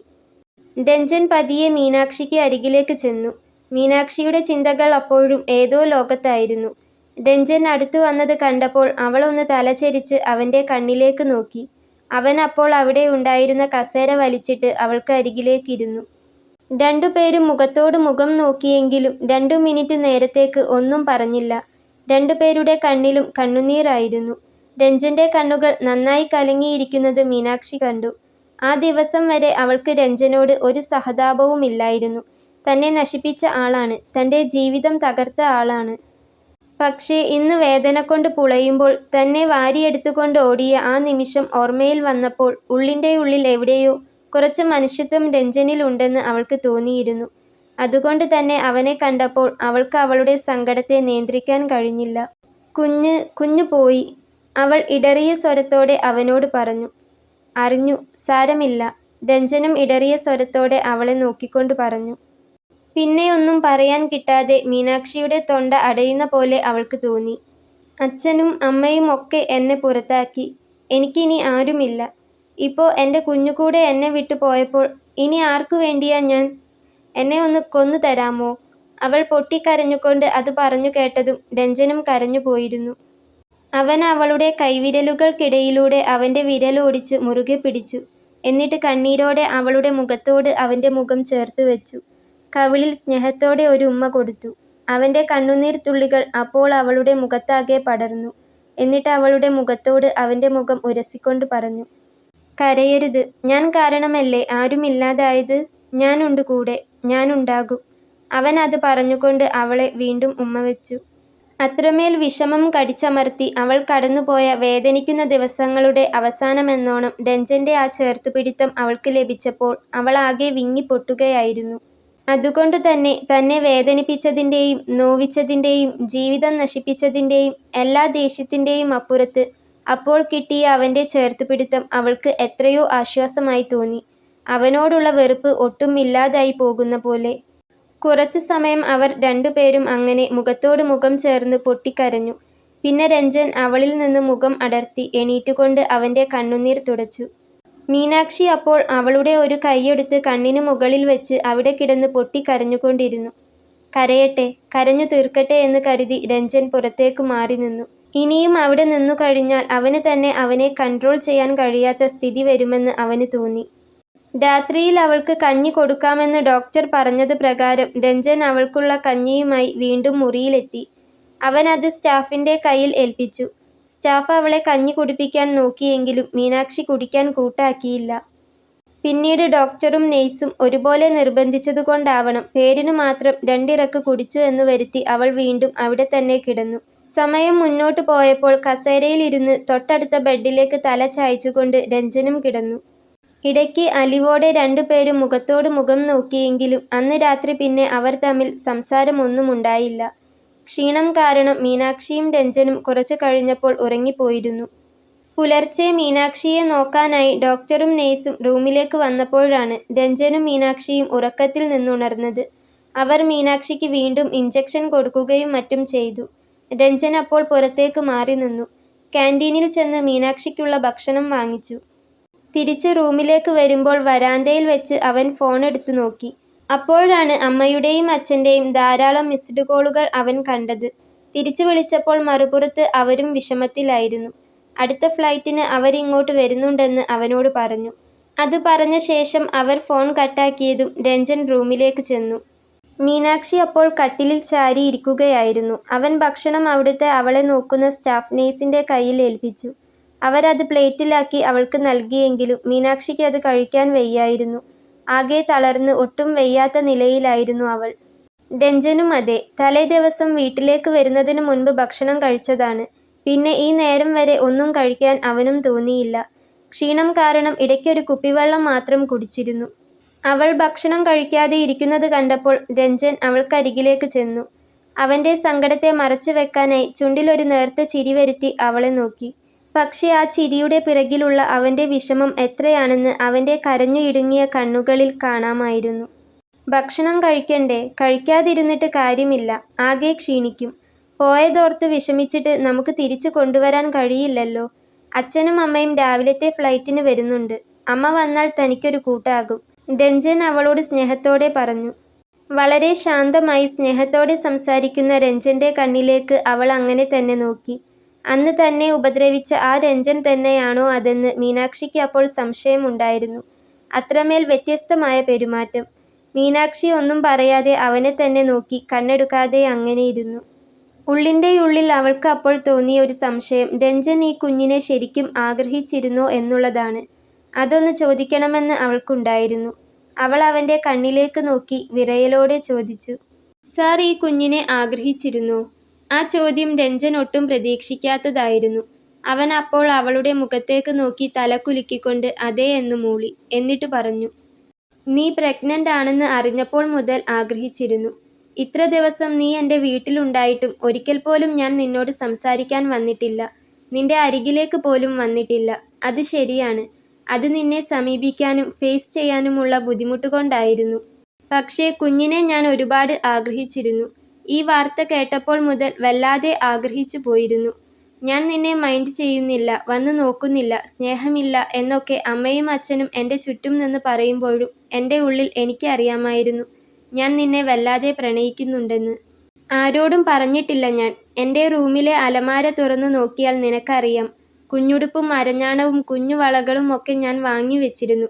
രഞ്ജൻ പതിയെ മീനാക്ഷിക്ക് അരികിലേക്ക് ചെന്നു. മീനാക്ഷിയുടെ ചിന്തകൾ അപ്പോഴും ഏതോ ലോകത്തായിരുന്നു. രഞ്ജൻ അടുത്തു വന്നത് കണ്ടപ്പോൾ അവൾ ഒന്ന് തലചെരിച്ച് അവന്റെ കണ്ണിലേക്ക് നോക്കി. അവൻ അപ്പോൾ അവിടെ ഉണ്ടായിരുന്ന കസേര വലിച്ചിട്ട് അവൾക്ക് അരികിലേക്കിരുന്നു. രണ്ടുപേരും മുഖത്തോട് മുഖം നോക്കിയെങ്കിലും 2 മിനിറ്റ് നേരത്തേക്ക് ഒന്നും പറഞ്ഞില്ല. രണ്ടുപേരുടെ കണ്ണിലും കണ്ണുനീരായിരുന്നു. രഞ്ജന്റെ കണ്ണുകൾ നന്നായി കലങ്ങിയിരിക്കുന്നത് മീനാക്ഷി കണ്ടു. ആ ദിവസം വരെ അവൾക്ക് രഞ്ജനോട് ഒരു സഹതാപവുമില്ലായിരുന്നു. തന്നെ നശിപ്പിച്ച ആളാണ്, തന്റെ ജീവിതം തകർത്ത ആളാണ്. പക്ഷേ ഇന്ന് വേദന കൊണ്ട് പുളയുമ്പോൾ തന്നെ വാരിയെടുത്തുകൊണ്ട് ഓടിയ ആ നിമിഷം ഓർമ്മയിൽ വന്നപ്പോൾ ഉള്ളിൻ്റെ ഉള്ളിൽ എവിടെയോ കുറച്ച് മനുഷ്യത്വം രഞ്ജനിൽ ഉണ്ടെന്ന് അവൾക്ക് തോന്നിയിരുന്നു. അതുകൊണ്ട് തന്നെ അവനെ കണ്ടപ്പോൾ അവൾക്ക് അവളുടെ സങ്കടത്തെ നിയന്ത്രിക്കാൻ കഴിഞ്ഞില്ല. കുഞ്ഞു പോയി, അവൾ ഇടറിയ സ്വരത്തോടെ അവനോട് പറഞ്ഞു. അറിഞ്ഞു, സാരമില്ല, രഞ്ജനും ഇടറിയ സ്വരത്തോടെ അവളെ നോക്കിക്കൊണ്ട് പറഞ്ഞു. പിന്നെയൊന്നും പറയാൻ കിട്ടാതെ മീനാക്ഷിയുടെ തൊണ്ട അടയുന്ന പോലെ അവൾക്ക് തോന്നി. അച്ഛനും അമ്മയും ഒക്കെ എന്നെ പുറത്താക്കി. എനിക്കിനി ആരുമില്ല. ഇപ്പോൾ എൻ്റെ കുഞ്ഞുകൂടെ എന്നെ വിട്ടു പോയപ്പോൾ ഇനി ആർക്കു വേണ്ടിയാ ഞാൻ? എന്നെ ഒന്ന് കൊന്നു തരാമോ? അവൾ പൊട്ടിക്കരഞ്ഞുകൊണ്ട് അത് പറഞ്ഞു കേട്ടതും രഞ്ജനും കരഞ്ഞു പോയിരുന്നു. അവൻ അവളുടെ കൈവിരലുകൾക്കിടയിലൂടെ അവൻ്റെ വിരലോടിച്ച് മുറുകെ പിടിച്ചു. എന്നിട്ട് കണ്ണീരോടെ അവളുടെ മുഖത്തോട് അവൻ്റെ മുഖം ചേർത്തു വെച്ചു. കവിളിൽ സ്നേഹത്തോടെ ഒരു ഉമ്മ കൊടുത്തു. അവൻ്റെ കണ്ണുനീർ തുള്ളികൾ അപ്പോൾ അവളുടെ മുഖത്താകെ പടർന്നു. എന്നിട്ട് അവളുടെ മുഖത്തോട് അവൻ്റെ മുഖം ഉരസിക്കൊണ്ട് പറഞ്ഞു, കരയരുത്, ഞാൻ കാരണമല്ലേ ആരുമില്ലാതായത്. ഞാനുണ്ട് കൂടെ, ഞാനുണ്ടാകും. അവൻ അത് പറഞ്ഞുകൊണ്ട് അവളെ വീണ്ടും ഉമ്മ വെച്ചു. അത്രമേൽ വിഷമം കടിച്ചമർത്തി അവൾ കടന്നുപോയ വേദനിക്കുന്ന ദിവസങ്ങളുടെ അവസാനമെന്നോണം രഞ്ജന്റെ ആ ചേർത്തുപിടിത്തം അവൾക്ക് ലഭിച്ചപ്പോൾ അവൾ ആകെ വിങ്ങിപ്പൊട്ടുകയായിരുന്നു. അതുകൊണ്ടു തന്നെ വേദനിപ്പിച്ചതിൻ്റെയും നോവിച്ചതിൻ്റെയും ജീവിതം നശിപ്പിച്ചതിൻ്റെയും എല്ലാ ദേഷ്യത്തിൻ്റെയും അപ്പുറത്ത് അപ്പോൾ കിട്ടിയ അവൻ്റെ ചേർത്തുപിടുത്തം അവൾക്ക് എത്രയോ ആശ്വാസമായി തോന്നി. അവനോടുള്ള വെറുപ്പ് ഒട്ടും ഇല്ലാതായി പോകുന്ന പോലെ. കുറച്ചു സമയം അവർ രണ്ടുപേരും അങ്ങനെ മുഖത്തോട് മുഖം ചേർന്ന് പൊട്ടിക്കരഞ്ഞു. പിന്നെ രഞ്ജൻ അവളിൽ നിന്ന് മുഖം അടർത്തി എണീറ്റുകൊണ്ട് അവൻ്റെ കണ്ണുനീർ തുടച്ചു. മീനാക്ഷി അപ്പോൾ അവളുടെ ഒരു കൈയെടുത്ത് കണ്ണിനു മുകളിൽ വെച്ച് അവിടെ കിടന്ന് പൊട്ടിക്കരഞ്ഞുകൊണ്ടിരുന്നു. കരയട്ടെ, കരഞ്ഞു തീർക്കട്ടെ എന്ന് കരുതി രഞ്ജൻ പുറത്തേക്ക് മാറി നിന്നു. ഇനിയും അവിടെ നിന്നു കഴിഞ്ഞാൽ അവന് തന്നെ അവനെ കൺട്രോൾ ചെയ്യാൻ കഴിയാത്ത സ്ഥിതി വരുമെന്ന് അവന് തോന്നി. രാത്രിയിൽ അവൾക്ക് കഞ്ഞി കൊടുക്കാമെന്ന് ഡോക്ടർ പറഞ്ഞത് പ്രകാരം രഞ്ജൻ അവൾക്കുള്ള കഞ്ഞിയുമായി വീണ്ടും മുറിയിലെത്തി. അവൻ അത് സ്റ്റാഫിന്റെ കയ്യിൽ ഏൽപ്പിച്ചു. സ്റ്റാഫ് അവളെ കഞ്ഞി കുടിപ്പിക്കാൻ നോക്കിയെങ്കിലും മീനാക്ഷി കുടിക്കാൻ കൂട്ടാക്കിയില്ല. പിന്നീട് ഡോക്ടറും നേഴ്സും ഒരുപോലെ നിർബന്ധിച്ചതുകൊണ്ടാവണം പേരിനു മാത്രം രണ്ടിറക്ക് കുടിച്ചു എന്ന് വരുത്തി അവൾ വീണ്ടും അവിടെ തന്നെ കിടന്നു. സമയം മുന്നോട്ടു പോയപ്പോൾ കസേരയിലിരുന്ന് തൊട്ടടുത്ത ബെഡിലേക്ക് തല ചായ്ച്ചുകൊണ്ട് രഞ്ജനും കിടന്നു. ഇടയ്ക്ക് അലിവോടെ രണ്ടുപേരും മുഖത്തോട് മുഖം നോക്കിയെങ്കിലും അന്ന് രാത്രി പിന്നെ അവർ തമ്മിൽ സംസാരമൊന്നുമുണ്ടായില്ല. ക്ഷീണം കാരണം മീനാക്ഷിയും രഞ്ജനും കുറച്ചു കഴിഞ്ഞപ്പോൾ ഉറങ്ങിപ്പോയിരുന്നു. പുലർച്ചെ മീനാക്ഷിയെ നോക്കാനായി ഡോക്ടറും നേഴ്സും റൂമിലേക്ക് വന്നപ്പോഴാണ് രഞ്ജനും മീനാക്ഷിയും ഉറക്കത്തിൽ നിന്നുണർന്നത്. അവർ മീനാക്ഷിക്ക് വീണ്ടും ഇഞ്ചക്ഷൻ കൊടുക്കുകയും മറ്റും ചെയ്തു. രഞ്ജൻ അപ്പോൾ പുറത്തേക്ക് മാറി നിന്നു. കാന്റീനിൽ ചെന്ന് മീനാക്ഷിക്കുള്ള ഭക്ഷണം വാങ്ങിച്ചു. തിരിച്ച് റൂമിലേക്ക് വരുമ്പോൾ വരാന്തയിൽ വെച്ച് അവൻ ഫോണെടുത്തു നോക്കി. അപ്പോഴാണ് അമ്മയുടെയും അച്ഛൻ്റെയും ധാരാളം മിസ്ഡ് കോളുകൾ അവൻ കണ്ടത്. തിരിച്ചു വിളിച്ചപ്പോൾ മറുപുറത്ത് അവരും വിഷമത്തിലായിരുന്നു. അടുത്ത ഫ്ലൈറ്റിന് അവരിങ്ങോട്ട് വരുന്നുണ്ടെന്ന് അവനോട് പറഞ്ഞു. അത് പറഞ്ഞ ശേഷം അവർ ഫോൺ കട്ടാക്കിയതും രഞ്ജൻ റൂമിലേക്ക് ചെന്നു. മീനാക്ഷി അപ്പോൾ കട്ടിലിൽ ചാരിയിരിക്കുകയായിരുന്നു. അവൻ ഭക്ഷണം അവിടുത്തെ അവളെ നോക്കുന്ന സ്റ്റാഫ് നേഴ്സിന്റെ കയ്യിൽ ഏൽപ്പിച്ചു. അവരത് പ്ലേറ്റിലാക്കി അവൾക്ക് നൽകിയെങ്കിലും മീനാക്ഷിക്ക് അത് കഴിക്കാൻ വയ്യായിരുന്നു. ആകെ തളർന്ന് ഒട്ടും വയ്യാത്ത നിലയിലായിരുന്നു അവൾ. രഞ്ജനും അതെ. തലേ ദിവസം വീട്ടിലേക്ക് വരുന്നതിന് മുൻപ് ഭക്ഷണം കഴിച്ചതാണ്. പിന്നെ ഈ നേരം വരെ ഒന്നും കഴിക്കാൻ അവനും തോന്നിയില്ല. ക്ഷീണം കാരണം ഇടയ്ക്കൊരു കുപ്പിവെള്ളം മാത്രം കുടിച്ചിരുന്നു. അവൾ ഭക്ഷണം കഴിക്കാതെ ഇരിക്കുന്നത് കണ്ടപ്പോൾ രഞ്ജൻ അവൾക്കരികിലേക്ക് ചെന്നു. അവന്റെ സങ്കടത്തെ മറച്ചു വെക്കാനായി ചുണ്ടിലൊരു നേർത്ത ചിരി വരുത്തി അവളെ നോക്കി. പക്ഷെ ആ ചിരിയുടെ പിറകിലുള്ള അവന്റെ വിഷമം എത്രയാണെന്ന് അവന്റെ കരഞ്ഞു ഇടുങ്ങിയ കണ്ണുകളിൽ കാണാമായിരുന്നു. ഭക്ഷണം കഴിക്കണ്ടേ? കഴിക്കാതിരുന്നിട്ട് കാര്യമില്ല. ആകെ ക്ഷീണിക്കും. പോയതോർത്ത് വിഷമിച്ചിട്ട് നമുക്ക് തിരിച്ചു കൊണ്ടുവരാൻ കഴിയില്ലല്ലോ. അച്ഛനും അമ്മയും രാവിലത്തെ ഫ്ലൈറ്റിന് വരുന്നുണ്ട്. അമ്മ വന്നാൽ തനിക്കൊരു കൂട്ടാകും, രഞ്ജൻ അവളോട് സ്നേഹത്തോടെ പറഞ്ഞു. വളരെ ശാന്തമായി സ്നേഹത്തോടെ സംസാരിക്കുന്ന രഞ്ജന്റെ കണ്ണിലേക്ക് അവൾ അങ്ങനെ തന്നെ നോക്കി. അന്ന് തന്നെ ഉപദ്രവിച്ച ആ രഞ്ജൻ തന്നെയാണോ അതെന്ന് മീനാക്ഷിക്ക് അപ്പോൾ സംശയമുണ്ടായിരുന്നു. അത്രമേൽ വ്യത്യസ്തമായ പെരുമാറ്റം. മീനാക്ഷി ഒന്നും പറയാതെ അവനെ തന്നെ നോക്കി കണ്ണെടുക്കാതെ അങ്ങനെയിരുന്നു. ഉള്ളിൻ്റെയുള്ളിൽ അവൾക്ക് അപ്പോൾ തോന്നിയ ഒരു സംശയം രഞ്ജൻ ഈ കുഞ്ഞിനെ ശരിക്കും ആഗ്രഹിച്ചിരുന്നോ എന്നുള്ളതാണ്. അതൊന്ന് ചോദിക്കണമെന്ന് അവൾക്കുണ്ടായിരുന്നു. അവൾ അവന്റെ കണ്ണിലേക്ക് നോക്കി വിറയലോടെ ചോദിച്ചു, സാർ ഈ കുഞ്ഞിനെ ആഗ്രഹിച്ചിരുന്നോ? ആ ചോദ്യം രഞ്ജൻ ഒട്ടും പ്രതീക്ഷിക്കാത്തതായിരുന്നു. അവൻ അപ്പോൾ അവളുടെ മുഖത്തേക്ക് നോക്കി തല കുലുക്കിക്കൊണ്ട് അതെ എന്ന് മൂളി. എന്നിട്ട് പറഞ്ഞു, നീ പ്രഗ്നന്റ് ആണെന്ന് അറിഞ്ഞപ്പോൾ മുതൽ ആഗ്രഹിച്ചിരുന്നു. ഇത്ര ദിവസം നീ എൻ്റെ വീട്ടിലുണ്ടായിട്ടും ഒരിക്കൽ പോലും ഞാൻ നിന്നോട് സംസാരിക്കാൻ വന്നിട്ടില്ല. നിന്റെ അരികിലേക്ക് പോലും വന്നിട്ടില്ല. അത് ശരിയാണ്. അത് നിന്നെ സമീപിക്കാനും ഫേസ് ചെയ്യാനുമുള്ള ബുദ്ധിമുട്ടുകൊണ്ടായിരുന്നു. പക്ഷേ കുഞ്ഞിനെ ഞാൻ ഒരുപാട് ആഗ്രഹിച്ചിരുന്നു. ഈ വാർത്ത കേട്ടപ്പോൾ മുതൽ വല്ലാതെ ആഗ്രഹിച്ചു പോയിരുന്നു. ഞാൻ നിന്നെ മൈൻഡ് ചെയ്യുന്നില്ല, വന്നു നോക്കുന്നില്ല, സ്നേഹമില്ല എന്നൊക്കെ അമ്മയും അച്ഛനും എൻ്റെ ചുറ്റും നിന്ന് പറയുമ്പോഴും എൻ്റെ ഉള്ളിൽ എനിക്ക് അറിയാമായിരുന്നു ഞാൻ നിന്നെ വല്ലാതെ പ്രണയിക്കുന്നുണ്ടെന്ന്. ആരോടും പറഞ്ഞിട്ടില്ല ഞാൻ. എൻ്റെ റൂമിലെ അലമാര തുറന്നു നോക്കിയാൽ നിനക്കറിയാം. കുഞ്ഞുടുപ്പും അരഞ്ഞാണവും കുഞ്ഞു വളകളും ഒക്കെ ഞാൻ വാങ്ങി വെച്ചിരുന്നു.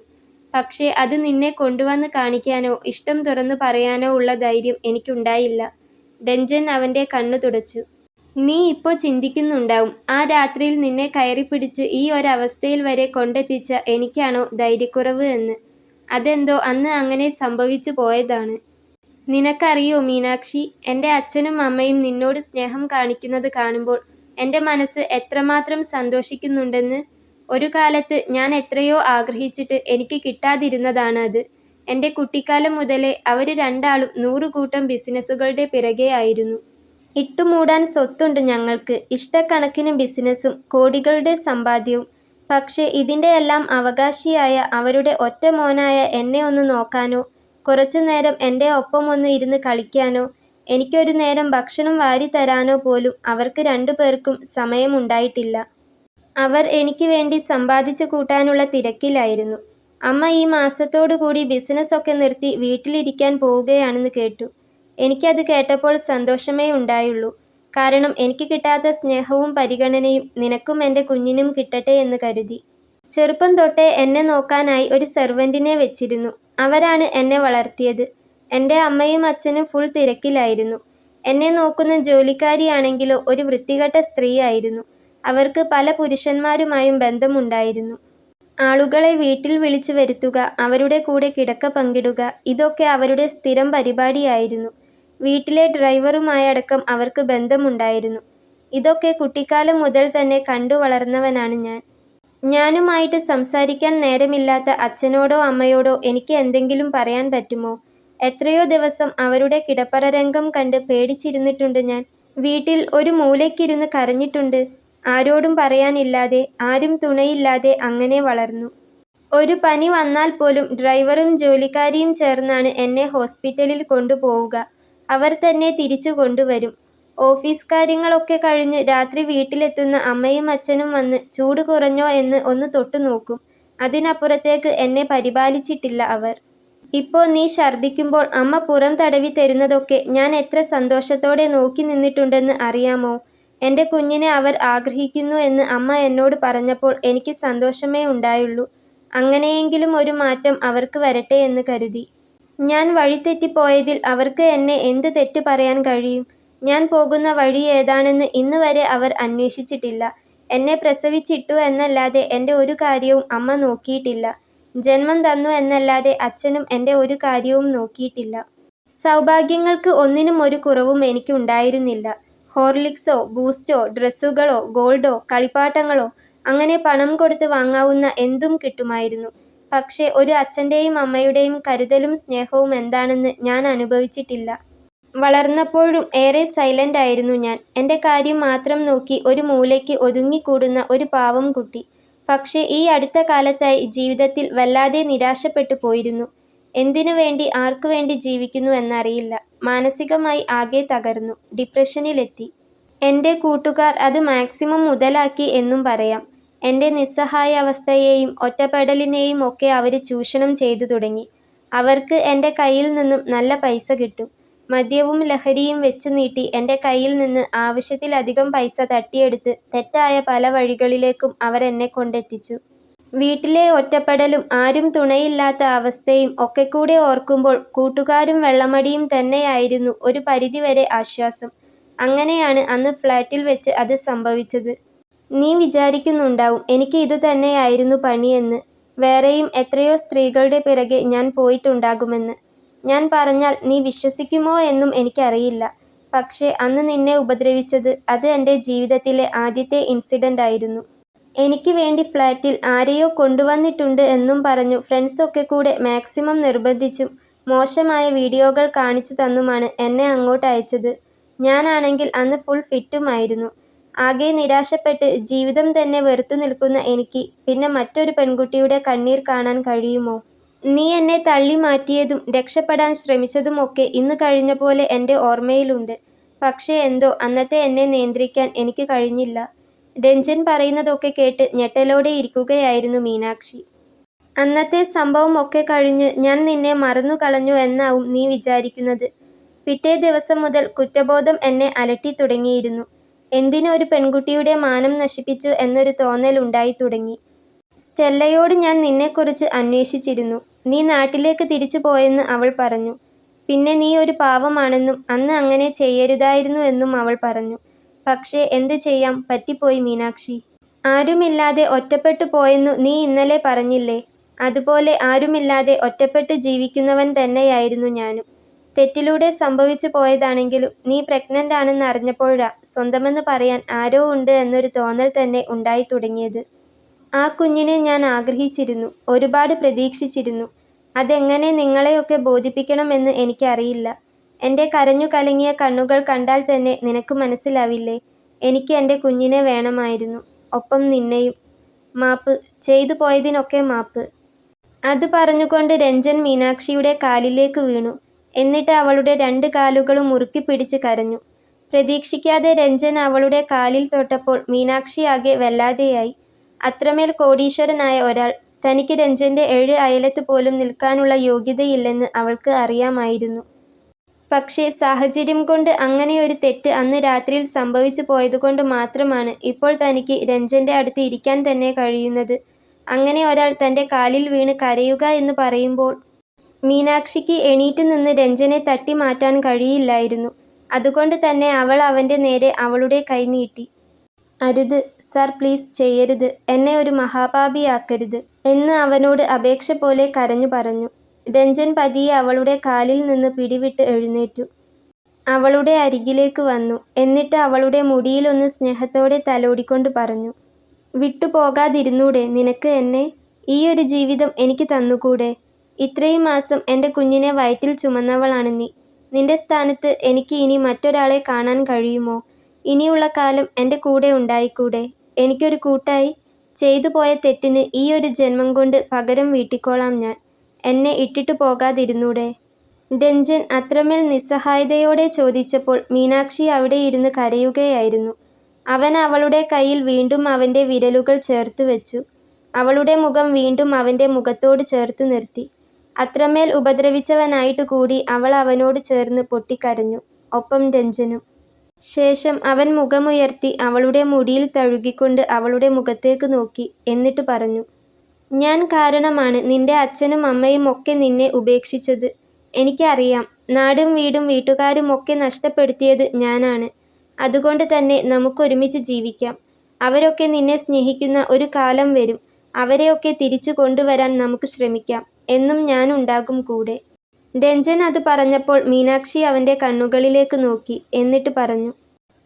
പക്ഷേ അത് നിന്നെ കൊണ്ടുവന്ന് കാണിക്കാനോ ഇഷ്ടം തുറന്നു പറയാനോ ഉള്ള ധൈര്യം എനിക്കുണ്ടായില്ല. രഞ്ജൻ അവൻ്റെ കണ്ണു തുടച്ചു. നീ ഇപ്പോൾ ചിന്തിക്കുന്നുണ്ടാവും, ആ രാത്രിയിൽ നിന്നെ കയറിപ്പിടിച്ച് ഈ ഒരവസ്ഥയിൽ വരെ കൊണ്ടെത്തിച്ച എനിക്കാണോ ധൈര്യക്കുറവ് എന്ന്. അതെന്തോ അന്ന് അങ്ങനെ സംഭവിച്ചു പോയതാണ്. നിനക്കറിയോ മീനാക്ഷി, എൻ്റെ അച്ഛനും അമ്മയും നിന്നോട് സ്നേഹം കാണിക്കുന്നത് കാണുമ്പോൾ എൻ്റെ മനസ്സ് എത്രമാത്രം സന്തോഷിക്കുന്നുണ്ടെന്ന്. ഒരു കാലത്ത് ഞാൻ എത്രയോ ആഗ്രഹിച്ചിട്ട് എനിക്ക് കിട്ടാതിരുന്നതാണ് അത്. എൻ്റെ കുട്ടിക്കാലം മുതലേ അവർ രണ്ടാളും 100 കൂട്ടം ബിസിനസ്സുകളുടെ പിറകെ ആയിരുന്നു. ഇട്ടുമൂടാൻ സ്വത്തുണ്ട് ഞങ്ങൾക്ക്, ഇഷ്ടക്കണക്കിന് ബിസിനസ്സും കോടികളുടെ സമ്പാദ്യവും. പക്ഷേ ഇതിൻ്റെ എല്ലാം അവകാശിയായ അവരുടെ ഒറ്റ മോനായ എന്നെ ഒന്ന് നോക്കാനോ കുറച്ചു നേരം എൻ്റെ ഒപ്പം ഒന്ന് ഇരുന്ന് കളിക്കാനോ എനിക്കൊരു നേരം ഭക്ഷണം വാരി തരാനോ പോലും അവർക്ക് രണ്ടുപേർക്കും സമയമുണ്ടായിട്ടില്ല. അവർ എനിക്ക് വേണ്ടി സമ്പാദിച്ചു കൂട്ടാനുള്ള തിരക്കിലായിരുന്നു. അമ്മ ഈ മാസത്തോടു കൂടി ബിസിനസ്സൊക്കെ നിർത്തി വീട്ടിലിരിക്കാൻ പോവുകയാണെന്ന് കേട്ടു. എനിക്കത് കേട്ടപ്പോൾ സന്തോഷമേ ഉണ്ടായുള്ളൂ. കാരണം എനിക്ക് കിട്ടാത്ത സ്നേഹവും പരിഗണനയും നിനക്കും എൻ്റെ കുഞ്ഞിനും കിട്ടട്ടെ എന്ന് കരുതി. ചെറുപ്പം തൊട്ടേ എന്നെ നോക്കാനായി ഒരു സെർവന്റിനെ വെച്ചിരുന്നു. അവരാണ് എന്നെ വളർത്തിയത്. എൻ്റെ അമ്മയും അച്ഛനും ഫുൾ തിരക്കിലായിരുന്നു. എന്നെ നോക്കുന്ന ജോലിക്കാരിയാണെങ്കിലോ ഒരു വൃത്തികെട്ട സ്ത്രീയായിരുന്നു. അവർക്ക് പല പുരുഷന്മാരുമായും ബന്ധമുണ്ടായിരുന്നു. ആളുകളെ വീട്ടിൽ വിളിച്ചു വരുത്തുക, അവരുടെ കൂടെ കിടക്ക പങ്കിടുക, ഇതൊക്കെ അവരുടെ സ്ഥിരം പരിപാടിയായിരുന്നു. വീട്ടിലെ ഡ്രൈവറുമായടക്കം അവർക്ക് ബന്ധമുണ്ടായിരുന്നു. ഇതൊക്കെ കുട്ടിക്കാലം മുതൽ തന്നെ കണ്ടു വളർന്നവനാണ് ഞാൻ. ഞാനുമായിട്ട് സംസാരിക്കാൻ നേരമില്ലാത്ത അച്ഛനോടോ അമ്മയോടോ എനിക്ക് എന്തെങ്കിലും പറയാൻ പറ്റുമോ? എത്രയോ ദിവസം അവരുടെ കിടപ്പറരംഗം കണ്ട് പേടിച്ചിരുന്നിട്ടുണ്ട് ഞാൻ. വീട്ടിൽ ഒരു മൂലയ്ക്കിരുന്ന് കരഞ്ഞിട്ടുണ്ട്. ആരോടും പറയാനില്ലാതെ, ആരും തുണയില്ലാതെ അങ്ങനെ വളർന്നു. ഒരു പനി വന്നാൽ പോലും ഡ്രൈവറും ജോലിക്കാരിയും ചേർന്നാണ് എന്നെ ഹോസ്പിറ്റലിൽ കൊണ്ടുപോവുക. അവർ തന്നെ തിരിച്ചു കൊണ്ടുവരും. ഓഫീസ് കാര്യങ്ങളൊക്കെ കഴിഞ്ഞ് രാത്രി വീട്ടിലെത്തുന്ന അമ്മയും അച്ഛനും വന്ന് ചൂട് കുറഞ്ഞോ എന്ന് ഒന്ന് തൊട്ടു നോക്കും. അതിനപ്പുറത്തേക്ക് എന്നെ പരിപാലിച്ചിട്ടില്ല അവർ. ഇപ്പോൾ നീ ഛർദ്ദിക്കുമ്പോൾ അമ്മ പുറം തടവി തരുന്നതൊക്കെ ഞാൻ എത്ര സന്തോഷത്തോടെ നോക്കി നിന്നിട്ടുണ്ടെന്ന് അറിയാമോ? എൻ്റെ കുഞ്ഞിനെ അവർ ആഗ്രഹിക്കുന്നു എന്ന് അമ്മ എന്നോട് പറഞ്ഞപ്പോൾ എനിക്ക് സന്തോഷമേ ഉണ്ടായുള്ളൂ. അങ്ങനെയെങ്കിലും ഒരു മാറ്റം അവർക്ക് വരട്ടെ എന്ന് കരുതി. ഞാൻ വഴിതെറ്റിപ്പോയതിൽ അവർക്ക് എന്നെ എന്ത് തെറ്റ് പറയാൻ കഴിയും? ഞാൻ പോകുന്ന വഴി ഏതാണെന്ന് ഇന്ന് വരെ അവർ അന്വേഷിച്ചിട്ടില്ല. എന്നെ പ്രസവിച്ചിട്ടു എന്നല്ലാതെ എൻ്റെ ഒരു കാര്യവും അമ്മ നോക്കിയിട്ടില്ല. ജന്മം തന്നു എന്നല്ലാതെ അച്ഛനും എൻ്റെ ഒരു കാര്യവും നോക്കിയിട്ടില്ല. സൗഭാഗ്യങ്ങൾക്ക് ഒന്നിനും ഒരു കുറവും എനിക്ക് ഉണ്ടായിരുന്നില്ല. ഹോർലിക്സോ ബൂസ്റ്റോ ഡ്രസ്സുകളോ ഗോൾഡോ കളിപ്പാട്ടങ്ങളോ അങ്ങനെ പണം കൊടുത്ത് വാങ്ങാവുന്ന എന്തും കിട്ടുമായിരുന്നു. പക്ഷേ ഒരു അച്ഛൻ്റെയും അമ്മയുടെയും കരുതലും സ്നേഹവും എന്താണെന്ന് ഞാൻ അനുഭവിച്ചിട്ടില്ല. വളർന്നപ്പോഴും ഏറെ സൈലന്റ് ആയിരുന്നു ഞാൻ. എൻ്റെ കാര്യം മാത്രം നോക്കി ഒരു മൂലയ്ക്ക് ഒതുങ്ങിക്കൂടുന്ന ഒരു പാവം കുട്ടി. പക്ഷേ ഈ അടുത്ത കാലത്തായി ജീവിതത്തിൽ വല്ലാതെ നിരാശപ്പെട്ടു പോയിരുന്നു. എന്തിനു വേണ്ടി ആർക്കു വേണ്ടി ജീവിക്കുന്നു എന്നറിയില്ല. മാനസികമായി ആകെ തകർന്നു. ഡിപ്രഷനിലെത്തി. എൻ്റെ കൂട്ടുകാർ അത് മാക്സിമം മുതലാക്കി എന്നും പറയാം. എൻ്റെ നിസ്സഹായ അവസ്ഥയെയും ഒറ്റപ്പെടലിനെയും ഒക്കെ അവർ ചൂഷണം ചെയ്തു തുടങ്ങി. അവർക്ക് എൻ്റെ കയ്യിൽ നിന്നും നല്ല പൈസ കിട്ടും. മദ്യവും ലഹരിയും വെച്ച് നീട്ടി എൻ്റെ കയ്യിൽ നിന്ന് ആവശ്യത്തിലധികം പൈസ തട്ടിയെടുത്ത് തെറ്റായ പല വഴികളിലേക്കും അവർ എന്നെ കൊണ്ടെത്തിച്ചു. വീട്ടിലെ ഒറ്റപ്പെടലും ആരും തുണയില്ലാത്ത അവസ്ഥയും ഒക്കെ കൂടെ ഓർക്കുമ്പോൾ കൂട്ടുകാരും വെള്ളമടിയും തന്നെയായിരുന്നു ഒരു പരിധിവരെ ആശ്വാസം. അങ്ങനെയാണ് അന്ന് ഫ്ലാറ്റിൽ വെച്ച് അത് സംഭവിച്ചത്. നീ വിചാരിക്കുന്നുണ്ടാവും എനിക്ക് ഇതുതന്നെയായിരുന്നു പണിയെന്ന്. വേറെയും എത്രയോ സ്ത്രീകളുടെ പിറകെ ഞാൻ പോയിട്ടുണ്ടാകുമെന്ന്. ഞാൻ പറഞ്ഞാൽ നീ വിശ്വസിക്കുമോ എന്നും എനിക്കറിയില്ല. പക്ഷേ അന്ന് നിന്നെ ഉപദ്രവിച്ചത് അത് എൻ്റെ ജീവിതത്തിലെ ആദ്യത്തെ ഇൻസിഡൻ്റ് ആയിരുന്നു. എനിക്ക് വേണ്ടി ഫ്ലാറ്റിൽ ആരെയോ കൊണ്ടുവന്നിട്ടുണ്ട് എന്നും പറഞ്ഞു ഫ്രണ്ട്സൊക്കെ കൂടെ മാക്സിമം നിർബന്ധിച്ചും മോശമായ വീഡിയോകൾ കാണിച്ചു തന്നുമാണ് എന്നെ അങ്ങോട്ട് അയച്ചത്. ഞാനാണെങ്കിൽ അന്ന് ഫുൾ ഫിറ്റുമായിരുന്നു. ആകെ നിരാശപ്പെട്ട് ജീവിതം തന്നെ വെറുത്തു നിൽക്കുന്ന എനിക്ക് പിന്നെ മറ്റൊരു പെൺകുട്ടിയുടെ കണ്ണീർ കാണാൻ കഴിയുമോ? നീ എന്നെ തള്ളി മാറ്റിയതും രക്ഷപ്പെടാൻ ശ്രമിച്ചതുമൊക്കെ ഇന്ന് കഴിഞ്ഞ പോലെ എൻ്റെ ഓർമ്മയിലുണ്ട്. പക്ഷേ എന്തോ അന്നത്തെ എന്നെ നിയന്ത്രിക്കാൻ എനിക്ക് കഴിഞ്ഞില്ല. രഞ്ജൻ പറയുന്നതൊക്കെ കേട്ട് ഞെട്ടലോടെ ഇരിക്കുകയായിരുന്നു മീനാക്ഷി. അന്നത്തെ സംഭവം ഒക്കെ കഴിഞ്ഞ് ഞാൻ നിന്നെ മറന്നു കളഞ്ഞു എന്നാവും നീ വിചാരിക്കുന്നത്. പിറ്റേ ദിവസം മുതൽ കുറ്റബോധം എന്നെ അലട്ടി തുടങ്ങിയിരുന്നു. എന്തിന് ഒരു പെൺകുട്ടിയുടെ മാനം നശിപ്പിച്ചു എന്നൊരു തോന്നൽ ഉണ്ടായി തുടങ്ങി. സ്റ്റെല്ലയോട് ഞാൻ നിന്നെക്കുറിച്ച് അന്വേഷിച്ചിരുന്നു. നീ നാട്ടിലേക്ക് തിരിച്ചു പോയെന്ന് അവൾ പറഞ്ഞു. പിന്നെ നീ ഒരു പാവമാണെന്നും അന്ന് അങ്ങനെ ചെയ്യരുതായിരുന്നു എന്നും അവൾ പറഞ്ഞു. പക്ഷേ എന്ത് ചെയ്യാം, പറ്റിപ്പോയി മീനാക്ഷി. ആരുമില്ലാതെ ഒറ്റപ്പെട്ടു പോയെന്നു നീ ഇന്നലെ പറഞ്ഞില്ലേ? അതുപോലെ ആരുമില്ലാതെ ഒറ്റപ്പെട്ട് ജീവിക്കുന്നവൻ തന്നെയായിരുന്നു ഞാനും. തെറ്റിലൂടെ സംഭവിച്ചു പോയതാണെങ്കിലും നീ പ്രഗ്നൻ്റ് ആണെന്ന് അറിഞ്ഞപ്പോഴാ സ്വന്തമെന്ന് പറയാൻ ആരോ ഉണ്ട് എന്നൊരു തോന്നൽ തന്നെ ഉണ്ടായി തുടങ്ങിയത്. ആ കുഞ്ഞിനെ ഞാൻ ആഗ്രഹിച്ചിരുന്നു, ഒരുപാട് പ്രതീക്ഷിച്ചിരുന്നു. അതെങ്ങനെ നിങ്ങളെയൊക്കെ ബോധിപ്പിക്കണമെന്ന് എനിക്കറിയില്ല. എൻ്റെ കരഞ്ഞു കലങ്ങിയ കണ്ണുകൾ കണ്ടാൽ തന്നെ നിനക്ക് മനസ്സിലാവില്ലേ? എനിക്ക് എൻ്റെ കുഞ്ഞിനെ വേണമായിരുന്നു, ഒപ്പം നിന്നെയും. മാപ്പ്, ചെയ്തു പോയതിനൊക്കെ മാപ്പ്. അത് പറഞ്ഞുകൊണ്ട് രഞ്ജൻ മീനാക്ഷിയുടെ കാലിലേക്ക് വീണു. എന്നിട്ട് അവളുടെ 2 കാലുകളും മുറുക്കി പിടിച്ച് കരഞ്ഞു. പ്രതീക്ഷിക്കാതെ രഞ്ജൻ അവളുടെ കാലിൽ തൊട്ടപ്പോൾ മീനാക്ഷി ആകെ വല്ലാതെയായി. അത്രമേൽ കോടീശ്വരനായ ഒരാൾ, തനിക്ക് രഞ്ജൻ്റെ 7 അയലത്ത് പോലും നിൽക്കാനുള്ള യോഗ്യതയില്ലെന്ന് അവൾക്ക് അറിയാമായിരുന്നു. പക്ഷേ സാഹചര്യം കൊണ്ട് അങ്ങനെയൊരു തെറ്റ് അന്ന് രാത്രിയിൽ സംഭവിച്ചു പോയതുകൊണ്ട് മാത്രമാണ് ഇപ്പോൾ തനിക്ക് രഞ്ജൻ്റെ അടുത്ത് ഇരിക്കാൻ തന്നെ കഴിയുന്നത്. അങ്ങനെ ഒരാൾ തൻ്റെ കാലിൽ വീണ് കരയുക എന്ന് പറയുമ്പോൾ മീനാക്ഷിക്ക് എണീറ്റ് നിന്ന് രഞ്ജനെ തട്ടി മാറ്റാൻ കഴിയില്ലായിരുന്നു. അതുകൊണ്ട് തന്നെ അവൾ അവൻ്റെ നേരെ അവളുടെ കൈ നീട്ടി. "അരുത് സർ, പ്ലീസ് ചെയ്യരുത്, എന്നെ ഒരു മഹാപാപിയാക്കരുത്" എന്ന് അവനോട് അപേക്ഷ പോലെ കരഞ്ഞു പറഞ്ഞു. രഞ്ജൻ പതിയെ അവളുടെ കാലിൽ നിന്ന് പിടിവിട്ട് എഴുന്നേറ്റു. അവളുടെ അരികിലേക്ക് വന്നു. എന്നിട്ട് അവളുടെ മുടിയിലൊന്ന് സ്നേഹത്തോടെ തലോടിക്കൊണ്ട് പറഞ്ഞു, "വിട്ടുപോകാതിരുന്നൂടെ നിനക്ക് എന്നെ? ഈയൊരു ജീവിതം എനിക്ക് തന്നുകൂടെ? ഇത്രയും മാസം എൻ്റെ കുഞ്ഞിനെ വയറ്റിൽ ചുമന്നവളാണ് നീ. നിന്റെ സ്ഥാനത്ത് എനിക്ക് ഇനി മറ്റൊരാളെ കാണാൻ കഴിയുമോ? ഇനിയുള്ള കാലം എൻ്റെ കൂടെ ഉണ്ടായിക്കൂടെ? എനിക്കൊരു കൂട്ടായി? ചെയ്തു പോയ തെറ്റിന് ഈ ഒരു ജന്മം കൊണ്ട് പകരം വീട്ടിക്കോളാം ഞാൻ. എന്നെ ഇട്ടിട്ടു പോകാതിരുന്നൂടെ?" രഞ്ജൻ അത്രമേൽ നിസ്സഹായതയോടെ ചോദിച്ചപ്പോൾ മീനാക്ഷി അവിടെ ഇരുന്ന് കരയുകയായിരുന്നു. അവൻ അവളുടെ കയ്യിൽ വീണ്ടും അവൻ്റെ വിരലുകൾ ചേർത്തു വെച്ചു. അവളുടെ മുഖം വീണ്ടും അവൻ്റെ മുഖത്തോട് ചേർത്ത് നിർത്തി. അത്രമേൽ ഉപദ്രവിച്ചവനായിട്ട് കൂടി അവൾ അവനോട് ചേർന്ന് പൊട്ടിക്കരഞ്ഞു. ഒപ്പം രഞ്ജനും. ശേഷം അവൻ മുഖമുയർത്തി അവളുടെ മുടിയിൽ തഴുകിക്കൊണ്ട് അവളുടെ മുഖത്തേക്ക് നോക്കി. എന്നിട്ട് പറഞ്ഞു, "ഞാൻ കാരണമാണ് നിന്റെ അച്ഛനും അമ്മയും ഒക്കെ നിന്നെ ഉപേക്ഷിച്ചത്. എനിക്കറിയാം. നാടും വീടും വീട്ടുകാരും ഒക്കെ നഷ്ടപ്പെടുത്തിയത് ഞാനാണ്. അതുകൊണ്ട് തന്നെ നമുക്കൊരുമിച്ച് ജീവിക്കാം. അവരൊക്കെ നിന്നെ സ്നേഹിക്കുന്ന ഒരു കാലം വരും. അവരെയൊക്കെ തിരിച്ചു കൊണ്ടുവരാൻ നമുക്ക് ശ്രമിക്കാം. എന്നും ഞാനുണ്ടാകും കൂടെ." രഞ്ജൻ അത് പറഞ്ഞപ്പോൾ മീനാക്ഷി അവൻ്റെ കണ്ണുകളിലേക്ക് നോക്കി. എന്നിട്ട് പറഞ്ഞു,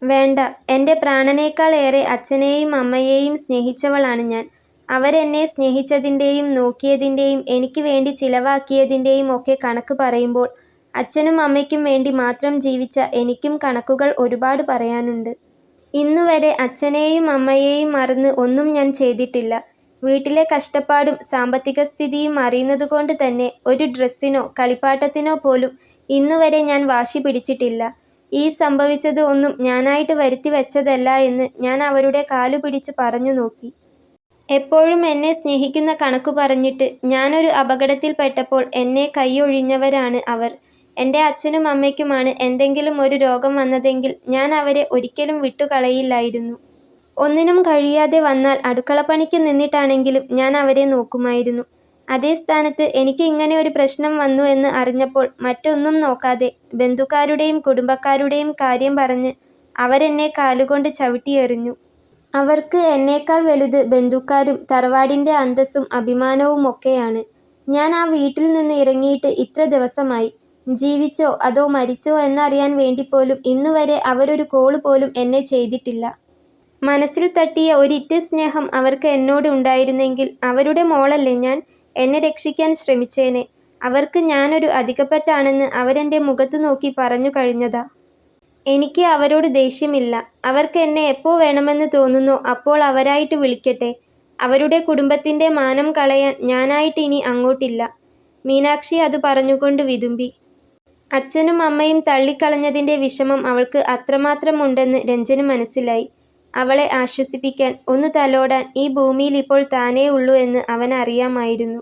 "വേണ്ട. എൻ്റെ പ്രാണനേക്കാൾ ഏറെ അച്ഛനെയും അമ്മയെയും സ്നേഹിച്ചവളാണ് ഞാൻ. അവരെന്നെ സ്നേഹിച്ചതിൻ്റെയും നോക്കിയതിൻ്റെയും എനിക്ക് വേണ്ടി ചിലവാക്കിയതിൻ്റെയും ഒക്കെ കണക്ക് പറയുമ്പോൾ അച്ഛനും അമ്മയ്ക്കും വേണ്ടി മാത്രം ജീവിച്ച എനിക്കും കണക്കുകൾ ഒരുപാട് പറയാനുണ്ട്. ഇന്നുവരെ അച്ഛനെയും അമ്മയെയും മറന്ന് ഒന്നും ഞാൻ ചെയ്തിട്ടില്ല. വീട്ടിലെ കഷ്ടപ്പാടും സാമ്പത്തിക സ്ഥിതിയും അറിയുന്നതുകൊണ്ട് തന്നെ ഒരു ഡ്രസ്സിനോ കളിപ്പാട്ടത്തിനോ പോലും ഇന്നുവരെ ഞാൻ വാശി പിടിച്ചിട്ടില്ല. ഈ സംഭവിച്ചത് ഒന്നും ഞാനായിട്ട് വരുത്തി വെച്ചതല്ല എന്ന് ഞാൻ അവരുടെ കാലുപിടിച്ച് പറഞ്ഞു നോക്കി. എപ്പോഴും എന്നെ സ്നേഹിക്കുന്ന കണക്കു പറഞ്ഞിട്ട് ഞാനൊരു അപകടത്തിൽപ്പെട്ടപ്പോൾ എന്നെ കൈയൊഴിഞ്ഞവരാണ് അവർ. എൻ്റെ അച്ഛനും അമ്മയ്ക്കുമാണ് എന്തെങ്കിലും ഒരു രോഗം വന്നതെങ്കിൽ ഞാൻ അവരെ ഒരിക്കലും വിട്ടുകളയില്ലായിരുന്നു. ഒന്നിനും കഴിയാതെ വന്നാൽ അടുക്കളപ്പണിക്ക് നിന്നിട്ടാണെങ്കിലും ഞാൻ അവരെ നോക്കുമായിരുന്നു. അതേ സ്ഥാനത്ത് എനിക്ക് ഇങ്ങനെ ഒരു പ്രശ്നം വന്നു എന്ന് അറിഞ്ഞപ്പോൾ മറ്റൊന്നും നോക്കാതെ ബന്ധുക്കാരുടെയും കുടുംബക്കാരുടെയും കാര്യം പറഞ്ഞ് അവരെന്നെ കാലുകൊണ്ട് ചവിട്ടിയെറിഞ്ഞു. അവർക്ക് എന്നേക്കാൾ വലുത് ബന്ധുക്കാരും തറവാടിൻ്റെ അന്തസ്സും അഭിമാനവും ഒക്കെയാണ്. ഞാൻ ആ വീട്ടിൽ നിന്ന് ഇറങ്ങിയിട്ട് ഇത്ര ദിവസമായി. ജീവിച്ചോ അതോ മരിച്ചോ എന്നറിയാൻ വേണ്ടിപ്പോലും ഇന്നുവരെ അവരൊരു കോള് പോലും എന്നെ ചെയ്തിട്ടില്ല. മനസ്സിൽ തട്ടിയ ഒരിറ്റ് സ്നേഹം അവർക്ക് എന്നോട് ഉണ്ടായിരുന്നെങ്കിൽ അവരുടെ മോളല്ലേ ഞാൻ, എന്നെ രക്ഷിക്കാൻ ശ്രമിച്ചേനെ. അവർക്ക് ഞാനൊരു അധികപ്പറ്റാണെന്ന് അവരെൻ്റെ മുഖത്ത് നോക്കി പറഞ്ഞു കഴിഞ്ഞതാ. എനിക്ക് അവരോട് ദേഷ്യമില്ല. അവർക്ക് എന്നെ എപ്പോൾ വേണമെന്ന് തോന്നുന്നോ അപ്പോൾ അവരായിട്ട് വിളിക്കട്ടെ. അവരുടെ കുടുംബത്തിൻ്റെ മാനം കളയാൻ ഞാനായിട്ട് ഇനി അങ്ങോട്ടില്ല." മീനാക്ഷി അത് പറഞ്ഞുകൊണ്ട് വിതുമ്പി. അച്ഛനും അമ്മയും തള്ളിക്കളഞ്ഞതിൻ്റെ വിഷമം അവൾക്ക് അത്രമാത്രം ഉണ്ടെന്ന് രഞ്ജന് മനസ്സിലായി. അവളെ ആശ്വസിപ്പിക്കാൻ, ഒന്ന് തലോടാൻ ഈ ഭൂമിയിൽ ഇപ്പോൾ താനേ ഉള്ളൂ എന്ന് അവനറിയാമായിരുന്നു.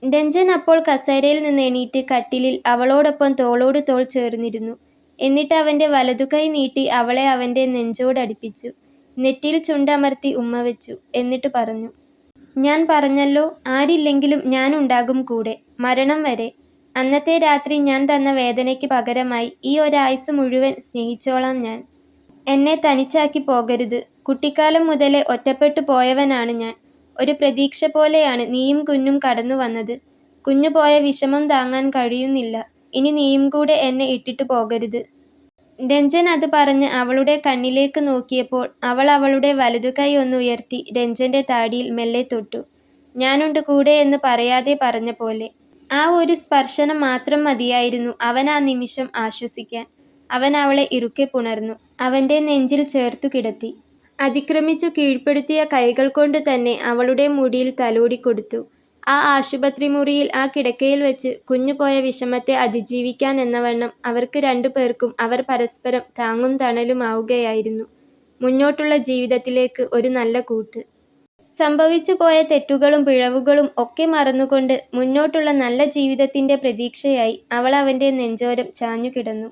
രഞ്ജൻ അപ്പോൾ കസേരയിൽ നിന്ന് എണീറ്റ് കട്ടിലിൽ അവളോടൊപ്പം തോളോട് തോൾ ചേർന്നിരുന്നു. എന്നിട്ട് അവൻ്റെ വലതുകൈ നീട്ടി അവളെ അവൻ്റെ നെഞ്ചോടടുപ്പിച്ചു. നെറ്റിയിൽ ചുണ്ടമർത്തി ഉമ്മ വെച്ചു. എന്നിട്ട് പറഞ്ഞു, "ഞാൻ പറഞ്ഞല്ലോ, ആരില്ലെങ്കിലും ഞാനുണ്ടാകും കൂടെ, മരണം വരെ. അന്നത്തെ രാത്രി ഞാൻ തന്ന വേദനയ്ക്ക് പകരമായി ഈ ഒരായുസ് മുഴുവൻ സ്നേഹിച്ചോളാം ഞാൻ. എന്നെ തനിച്ചാക്കി പോകരുത്. കുട്ടിക്കാലം മുതലേ ഒറ്റപ്പെട്ടു പോയവനാണ് ഞാൻ. ഒരു പ്രതീക്ഷ പോലെയാണ് നീയും കുഞ്ഞും കടന്നു വന്നത്. കുഞ്ഞു പോയ വിഷമം താങ്ങാൻ കഴിയുന്നില്ല. ഇനി നീയും കൂടെ എന്നെ ഇട്ടിട്ടു പോകരുത്." രഞ്ജൻ അത് പറഞ്ഞ് അവളുടെ കണ്ണിലേക്ക് നോക്കിയപ്പോൾ അവൾ അവളുടെ വലതുകൈ ഒന്ന് ഉയർത്തി രഞ്ജൻ്റെ താടിയിൽ മെല്ലെ തൊട്ടു. "ഞാനുണ്ട് കൂടെ" എന്ന് പറയാതെ പറഞ്ഞ പോലെ. ആ ഒരു സ്പർശനം മാത്രം മതിയായിരുന്നു അവൻ ആ നിമിഷം ആശ്വസിക്കാൻ. അവൻ അവളെ ഇറുക്കെ പുണർന്നു. അവൻ്റെ നെഞ്ചിൽ ചേർത്തു കിടത്തി. അതിക്രമിച്ചു കീഴ്പ്പെടുത്തിയ കൈകൾ കൊണ്ട് തന്നെ അവളുടെ മുടിയിൽ തലോടിക്കൊടുത്തു. ആ ആശുപത്രി മുറിയിൽ ആ കിടക്കയിൽ വെച്ച് കുഞ്ഞുപോയ വിഷമത്തെ അതിജീവിക്കാൻ എന്നവണ്ണം അവർക്ക് രണ്ടുപേർക്കും അവർ പരസ്പരം താങ്ങും തണലുമാവുകയായിരുന്നു. മുന്നോട്ടുള്ള ജീവിതത്തിലേക്ക് ഒരു നല്ല കൂട്ട്. സംഭവിച്ചു പോയ തെറ്റുകളും പിഴവുകളും ഒക്കെ മറന്നുകൊണ്ട് മുന്നോട്ടുള്ള നല്ല ജീവിതത്തിൻ്റെ പ്രതീക്ഷയായി അവൾ അവൻ്റെ നെഞ്ചോരം ചാഞ്ഞു കിടന്നു.